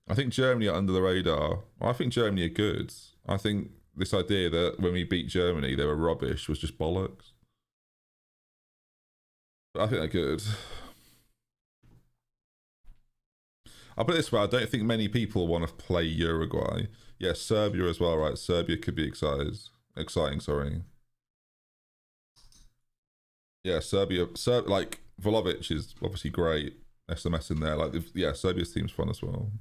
I think Germany are under the radar. I think Germany are good. I think this idea that when we beat Germany they were rubbish was just bollocks. But I think they're good. I'll put it this way, I don't think many people want to play Uruguay. Yeah, Serbia as well, right? Serbia could be exciting, sorry. Yeah, Serbia, like, Vlahovic is obviously great. SMS in there. Like, yeah, Serbia's team's fun as well.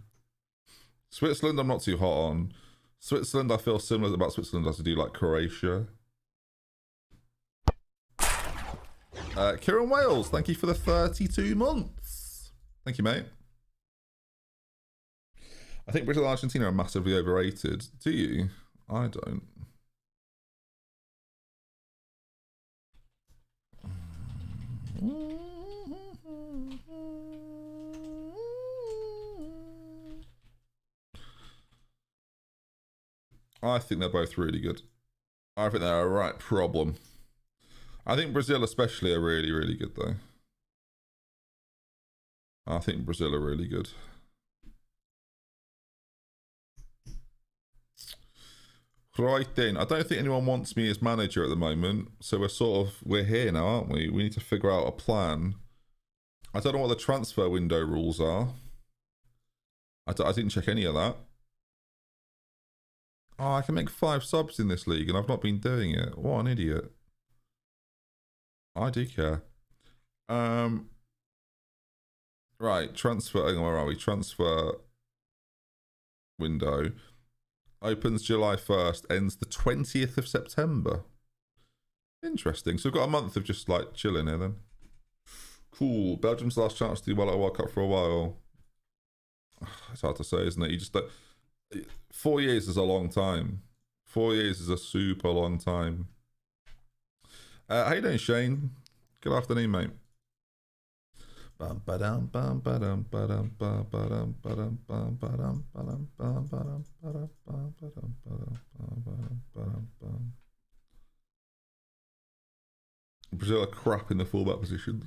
Switzerland, I'm not too hot on. Switzerland, I feel similar about Switzerland as I do like Croatia. Kieran Wales, thank you for the 32 months. Thank you, mate. I think Brazil and Argentina are massively overrated. Do you? I don't. I think they're both really good. I think they're a right problem. I think Brazil especially are really, really good though. I think Brazil are really good. Right then, I don't think anyone wants me as manager at the moment, so we're here now, aren't we? We need to figure out a plan. I don't know what the transfer window rules are. I didn't check any of that. Oh, I can make 5 subs in this league and I've not been doing it. What an idiot. I do care. Right, transfer, hang on, where are we? Transfer window. Opens July 1st, ends the 20th of September. Interesting. So we've got a month of just like chilling here then. Cool. Belgium's last chance to do well at a World Cup for a while. It's hard to say, isn't it? You just 4 years is a long time. 4 years is a super long time. How you doing, Shane? Good afternoon, mate. Brazil are crap in the fullback positions.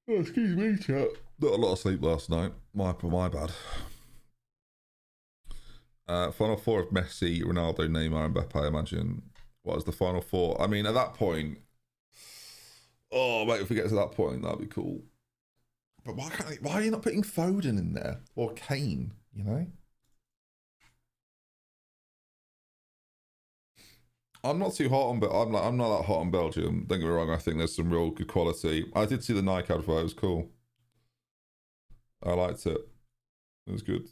Oh, excuse me, chat. Not a lot of sleep last night. My bad. Final four of Messi, Ronaldo, Neymar, and Mbappe, I imagine. What is the final four? I mean, at that point... Oh, mate, if we get to that point, that'd be cool. But why are you not putting Foden in there? Or Kane, you know? I'm not too hot on, but I'm not that hot on Belgium. Don't get me wrong. I think there's some real good quality. I did see the Nike advert. It was cool. I liked it. It was good.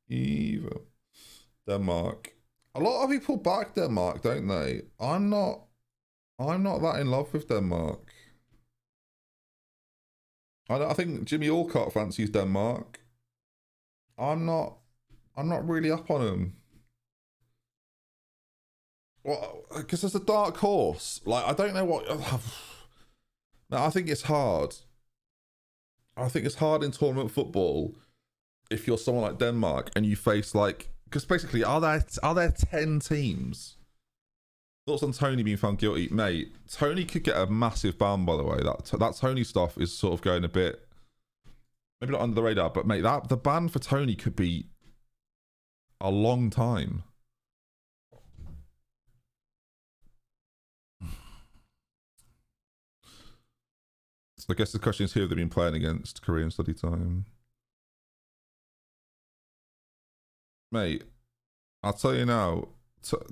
Evil. Denmark. A lot of people back Denmark, don't they? I'm not that in love with Denmark. I think Jimmy Alcott fancies Denmark. I'm not really up on him. Well, because there's a dark horse. Like, I don't know what... No, I think it's hard. I think it's hard in tournament football if you're someone like Denmark and you face, like... Because basically, are there 10 teams? Thoughts on Tony being found guilty? Mate, Tony could get a massive ban, by the way. That Tony stuff is sort of going a bit... Maybe not under the radar, but mate, the ban for Tony could be... a long time. So I guess the question is, who have they been playing against? Korean study time. Mate, I'll tell you now,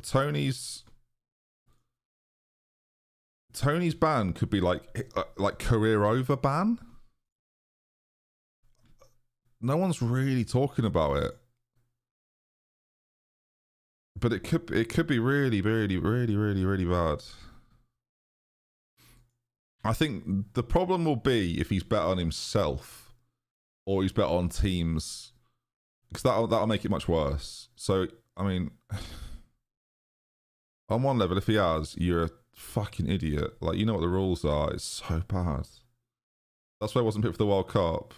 Tony's ban could be like career over ban. No one's really talking about it. But it could be really, really, really, really, really bad. I think the problem will be if he's bet on himself or he's bet on teams, because that'll make it much worse. So I mean, on one level, if he has, you're a fucking idiot. Like, you know what the rules are. It's so bad. That's why I wasn't picked for the World Cup.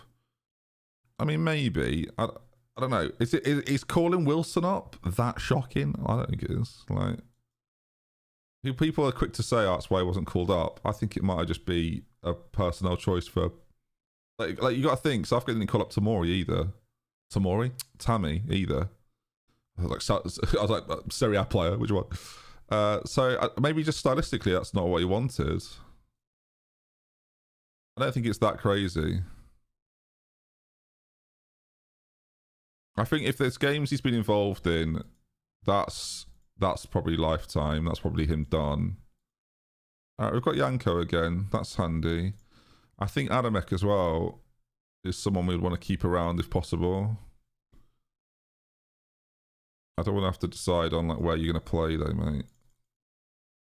I mean, maybe. I don't know. Is calling Wilson up that shocking? I don't think it is. Like, people are quick to say, oh, that's why he wasn't called up. I think it might just be a personnel choice for... Like you got to think, Southgate didn't call up Tammy either. I was like, Serie A player, which one? So maybe just stylistically, that's not what he wanted. I don't think it's that crazy. I think if there's games he's been involved in, that's probably lifetime. That's probably him done. Alright, we've got Yanko again. That's handy. I think Adamek as well is someone we'd want to keep around if possible. I don't want to have to decide on like where you're going to play though, mate.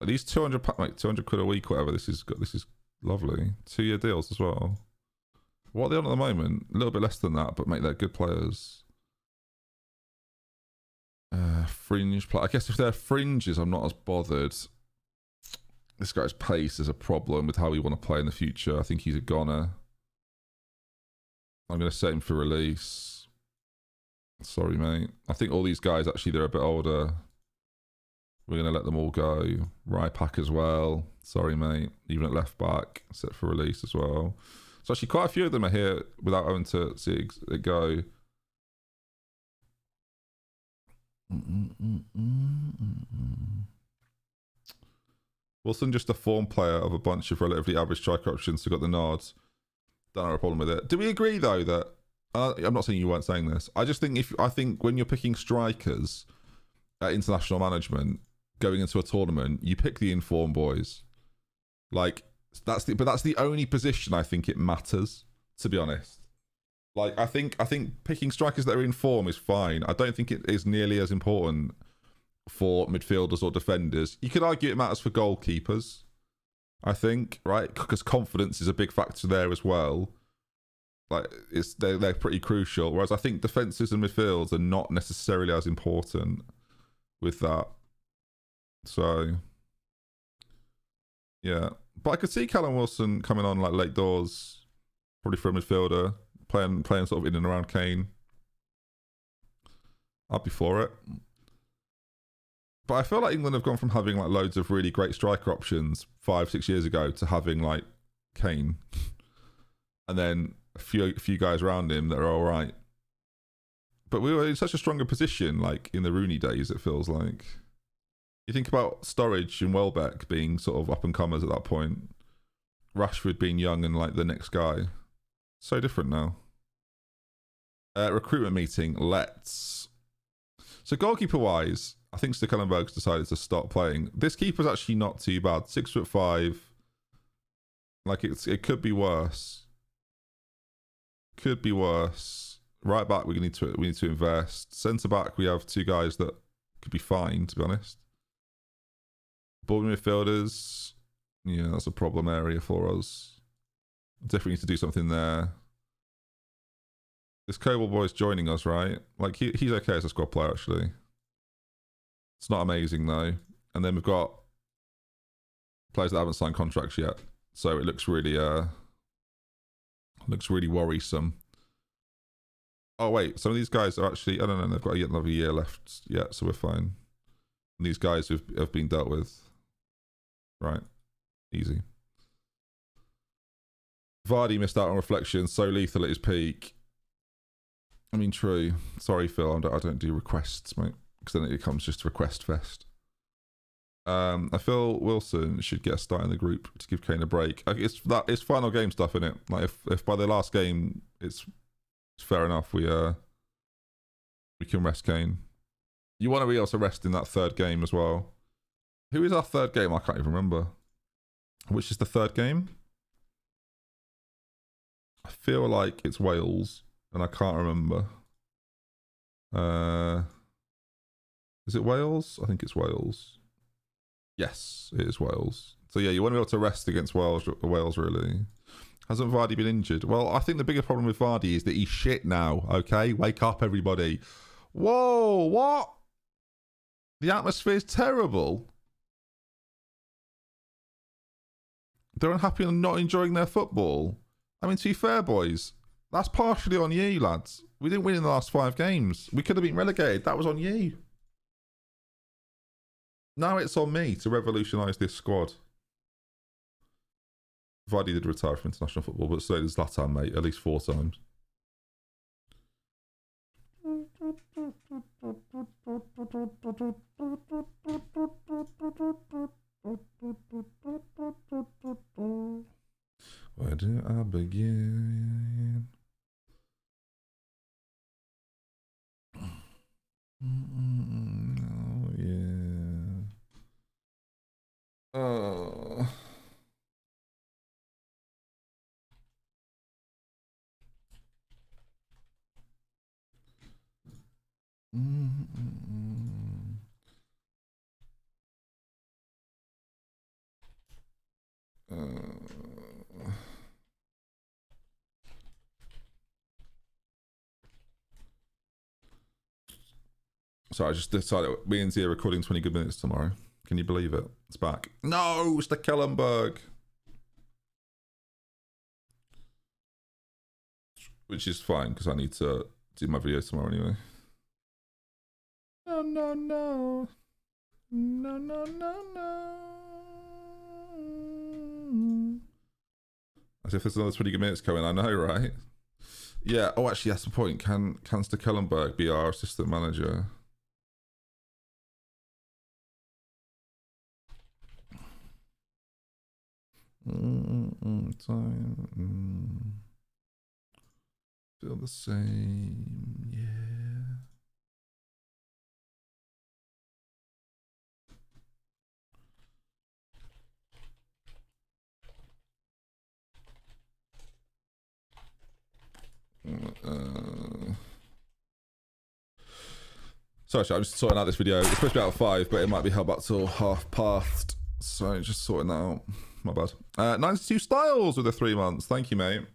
At least 200 quid a week, whatever. This is lovely. 2-year deals as well. What are they on at the moment? A little bit less than that, but mate, they're good players. Fringe play. I guess if they're fringes, I'm not as bothered. This guy's pace is a problem with how we want to play in the future. I think he's a goner. I'm going to set him for release. Sorry, mate. I think all these guys, actually, they're a bit older. We're going to let them all go. Rypack as well. Sorry, mate. Even at left back, set for release as well. So actually, quite a few of them are here without having to see it go. Wilson just a form player of a bunch of relatively average striker options who got the nod. Don't have a problem with it. Do we agree though that I'm not saying you weren't saying this. I just think I think when you're picking strikers at international management going into a tournament, you pick the informed boys. Like that's the only position I think it matters, to be honest. Like, I think picking strikers that are in form is fine. I don't think it is nearly as important for midfielders or defenders. You could argue it matters for goalkeepers, I think, right? Because confidence is a big factor there as well. Like, they're pretty crucial. Whereas I think defences and midfields are not necessarily as important with that. So, yeah. But I could see Callum Wilson coming on like late doors, probably for a midfielder, playing sort of in and around Kane. I'd be for it. But I feel like England have gone from having like loads of really great striker options 5-6 years ago to having like Kane, and then a few guys around him that are all right. But we were in such a stronger position, like in the Rooney days. It feels like you think about Sturridge and Welbeck being sort of up and comers at that point, Rashford being young and like the next guy. So different now. Recruitment meeting. Let's. So goalkeeper wise, I think Stekelenburg's decided to stop playing. This keeper's actually not too bad. 6'5". Like it could be worse. Could be worse. Right back, we need to invest. Centre back, we have two guys that could be fine, to be honest. Ball midfielders, yeah, that's a problem area for us. Definitely need to do something there. This Coble boy's joining us, right? Like he's okay as a squad player, actually. It's not amazing though. And then we've got players that haven't signed contracts yet, so it looks really worrisome. Oh wait, some of these guys are actually, I don't know, they've got another year left yet, so we're fine. And these guys have been dealt with. Right. Easy. Vardy missed out on reflection, so lethal at his peak. I mean, true. Sorry, Phil, I don't do requests, mate, because then it becomes just request fest. I feel Wilson should get a start in the group to give Kane a break. It's final game stuff, isn't it? Like if by the last game it's fair enough, we can rest Kane. You want to be able to rest in that third game as well. Who is our third game? I can't even remember. Which is the third game? I feel like it's Wales, and I can't remember. Is it Wales? I think it's Wales. Yes, it is Wales. So yeah, you want to be able to rest against Wales really. Hasn't Vardy been injured? Well, I think the bigger problem with Vardy is that he's shit now, okay? Wake up, everybody. Whoa, what? The atmosphere's terrible. They're unhappy and not enjoying their football. I mean, to be fair, boys, that's partially on you, lads. We didn't win in the last 5 games. We could have been relegated. That was on you. Now it's on me to revolutionise this squad. Vardy did retire from international football, but so did Zlatan, mate, at least 4 times. Where do I begin? Oh, yeah. Oh. So I just decided me and Z are recording 20 good minutes tomorrow. Can you believe it? It's back. No, it's the Kellenberg. Which is fine because I need to do my videos tomorrow anyway. No, no, no. No, no, no, no. As if there's another 20 good minutes coming, I know, right? Yeah, oh, actually, that's the point. Can Stekelenburg be our assistant manager? Time. Feel the same, yeah. Sorry, I'm just sorting out this video. It's supposed to be out at 5, but it might be held back till half past. So just sorting that out. My bad. 92 Styles with the 3 months. Thank you, mate.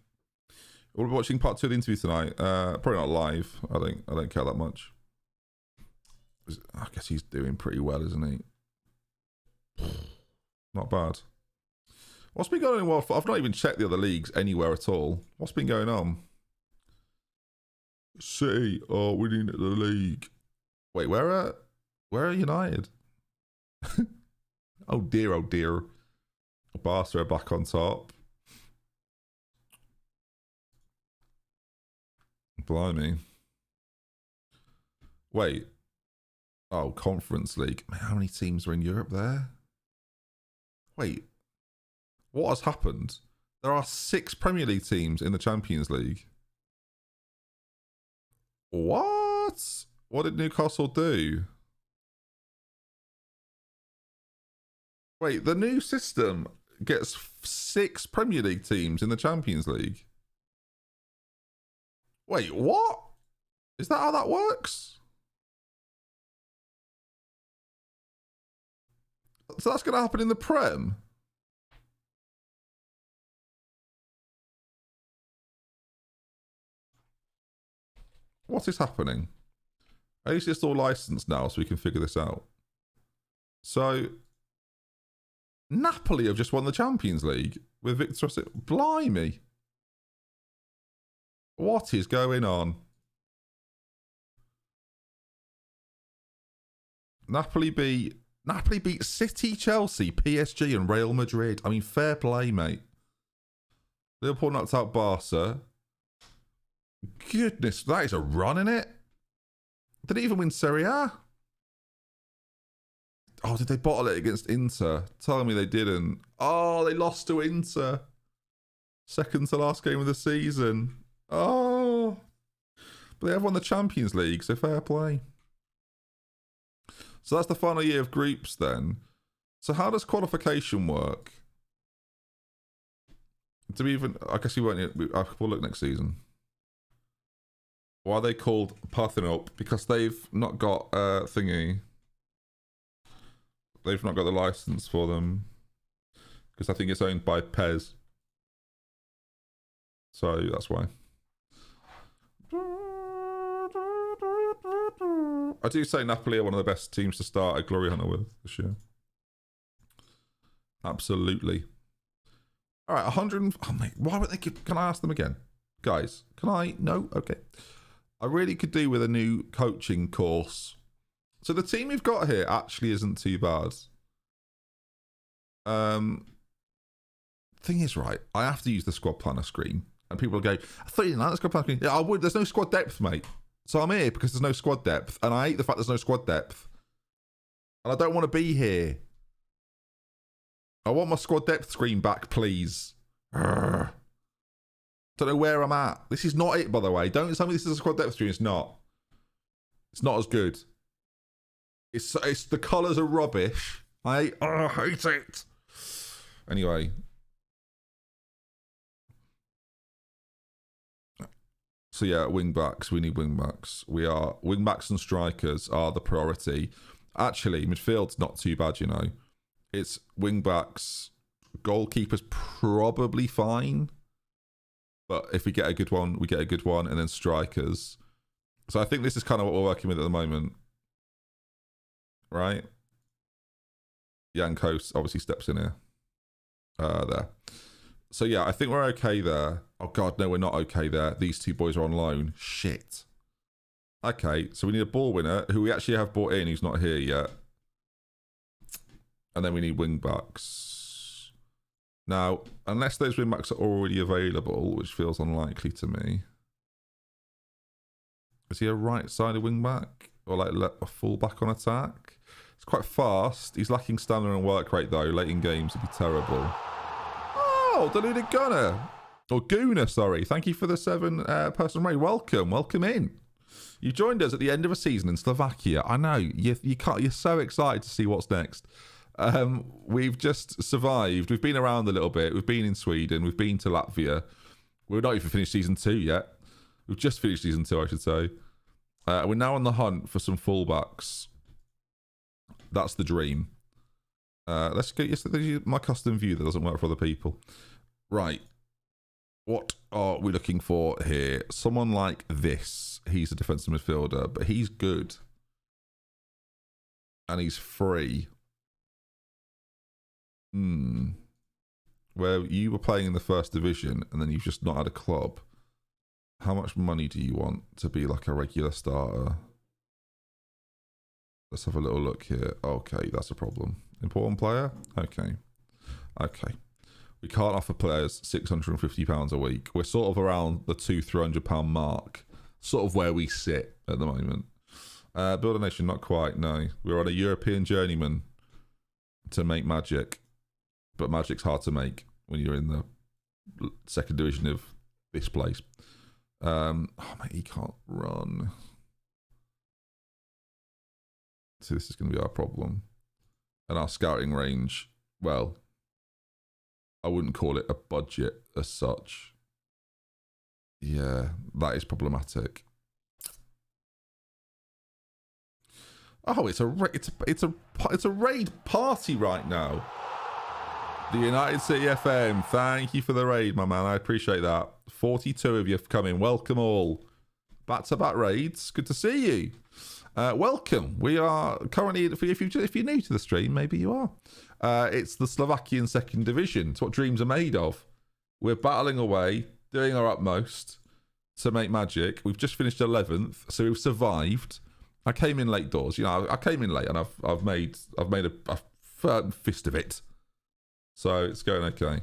We'll be watching part 2 of the interview tonight. Probably not live. I don't care that much. I guess he's doing pretty well, isn't he? Not bad. What's been going on? Well, I've not even checked the other leagues anywhere at all. What's been going on? City are winning the league. Wait, where are United? Oh dear, oh dear. Barca are back on top. Blimey. Wait. Oh, Conference League. Man, how many teams are in Europe there? Wait. What has happened? There are 6 Premier League teams in the Champions League. What? What did Newcastle do? Wait, the new system gets 6 Premier League teams in the Champions League. Wait, what? Is that how that works? So that's going to happen in the Prem? What is happening? At least it's all licensed now, so we can figure this out. So, Napoli have just won the Champions League with Victor. Blimey. What is going on? Napoli beat City, Chelsea, PSG and Real Madrid. I mean, fair play, mate. Liverpool knocked out Barca. Goodness, that is a run, innit? Did they even win Serie A? Oh, did they bottle it against Inter? Tell me they didn't. Oh, they lost to Inter. Second to last game of the season. Oh. But they have won the Champions League, so fair play. So that's the final year of groups then. So how does qualification work? Do we even... I guess we won't... We'll look next season. Why are they called Parthenop? Because they've not got thingy. They've not got the license for them. Because I think it's owned by Pez. So that's why. I do say Napoli are one of the best teams to start a Glory Hunter with this year. Absolutely. All right, 100. Oh, mate, why would they give? Can I ask them again? Guys, can I? No? Okay. I really could do with a new coaching course. So the team we've got here actually isn't too bad. Thing is, right, I have to use the squad planner screen. And people will go, I thought you didn't like the squad planner screen. Yeah, I would. There's no squad depth, mate. So I'm here because there's no squad depth. And I hate the fact there's no squad depth. And I don't want to be here. I want my squad depth screen back, please. Urgh. Don't know where I'm at. This is not it, by the way. Don't tell me this is a squad depth screen. It's not. It's not as good. It's the colours are rubbish. I hate it. Anyway. So yeah, wing backs. We need wing backs. Wing backs and strikers are the priority. Actually, midfield's not too bad, you know. It's wing backs. Goalkeeper's probably fine. But if we get a good one, we get a good one. And then strikers. So I think this is kind of what we're working with at the moment. Right? Jan Koos obviously steps in here. There. So yeah, I think we're okay there. Oh god, no, we're not okay there. These two boys are on loan. Shit. Okay, so we need a ball winner who we actually have brought in who's not here yet. And then we need wing backs. Now, unless those wing backs are already available, which feels unlikely to me. Is he a right-sided wing back? Or like a full back on attack? It's quite fast. He's lacking stamina and work rate though. Late in games would be terrible. Oh, deluded gunner. Or Gooner, sorry. Thank you for the 7-person raid. Welcome. Welcome in. You joined us at the end of a season in Slovakia. I know. You're so excited to see what's next. We've just survived. We've been around a little bit. We've been in Sweden. We've been to Latvia. We're not even finished season 2 yet. We've just finished season 2, I should say. We're now on the hunt for some fullbacks. That's the dream. Let's get my custom view that doesn't work for other people. Right. What are we looking for here? Someone like this. He's a defensive midfielder, but he's good. And he's free. Where you were playing in the first division and then you've just not had a club. How much money do you want to be like a regular starter? Let's have a little look here. Okay, that's a problem. Important player? Okay. Okay. We can't offer players £650 a week. We're sort of around the £200-300 mark. Sort of where we sit at the moment. Build a nation, not quite, no. We're on a European journeyman to make Magic. But Magic's hard to make when you're in the second division of this place. Oh, mate, he can't run. So this is going to be our problem. And our scouting range, well, I wouldn't call it a budget as such. Yeah, that is problematic. Oh, it's a raid party right now. The United City FM, thank you for the raid, my man. I appreciate that. 42 of you have come in. Welcome all. Back-to-back raids. Good to see you. Welcome. We are currently, if you're new to the stream, maybe you are. It's the Slovakian second division. It's what dreams are made of. We're battling away, doing our utmost to make Magic. We've just finished 11th, so we've survived. I came in late doors. You know, I came in late, and I've made a firm fist of it. So it's going okay.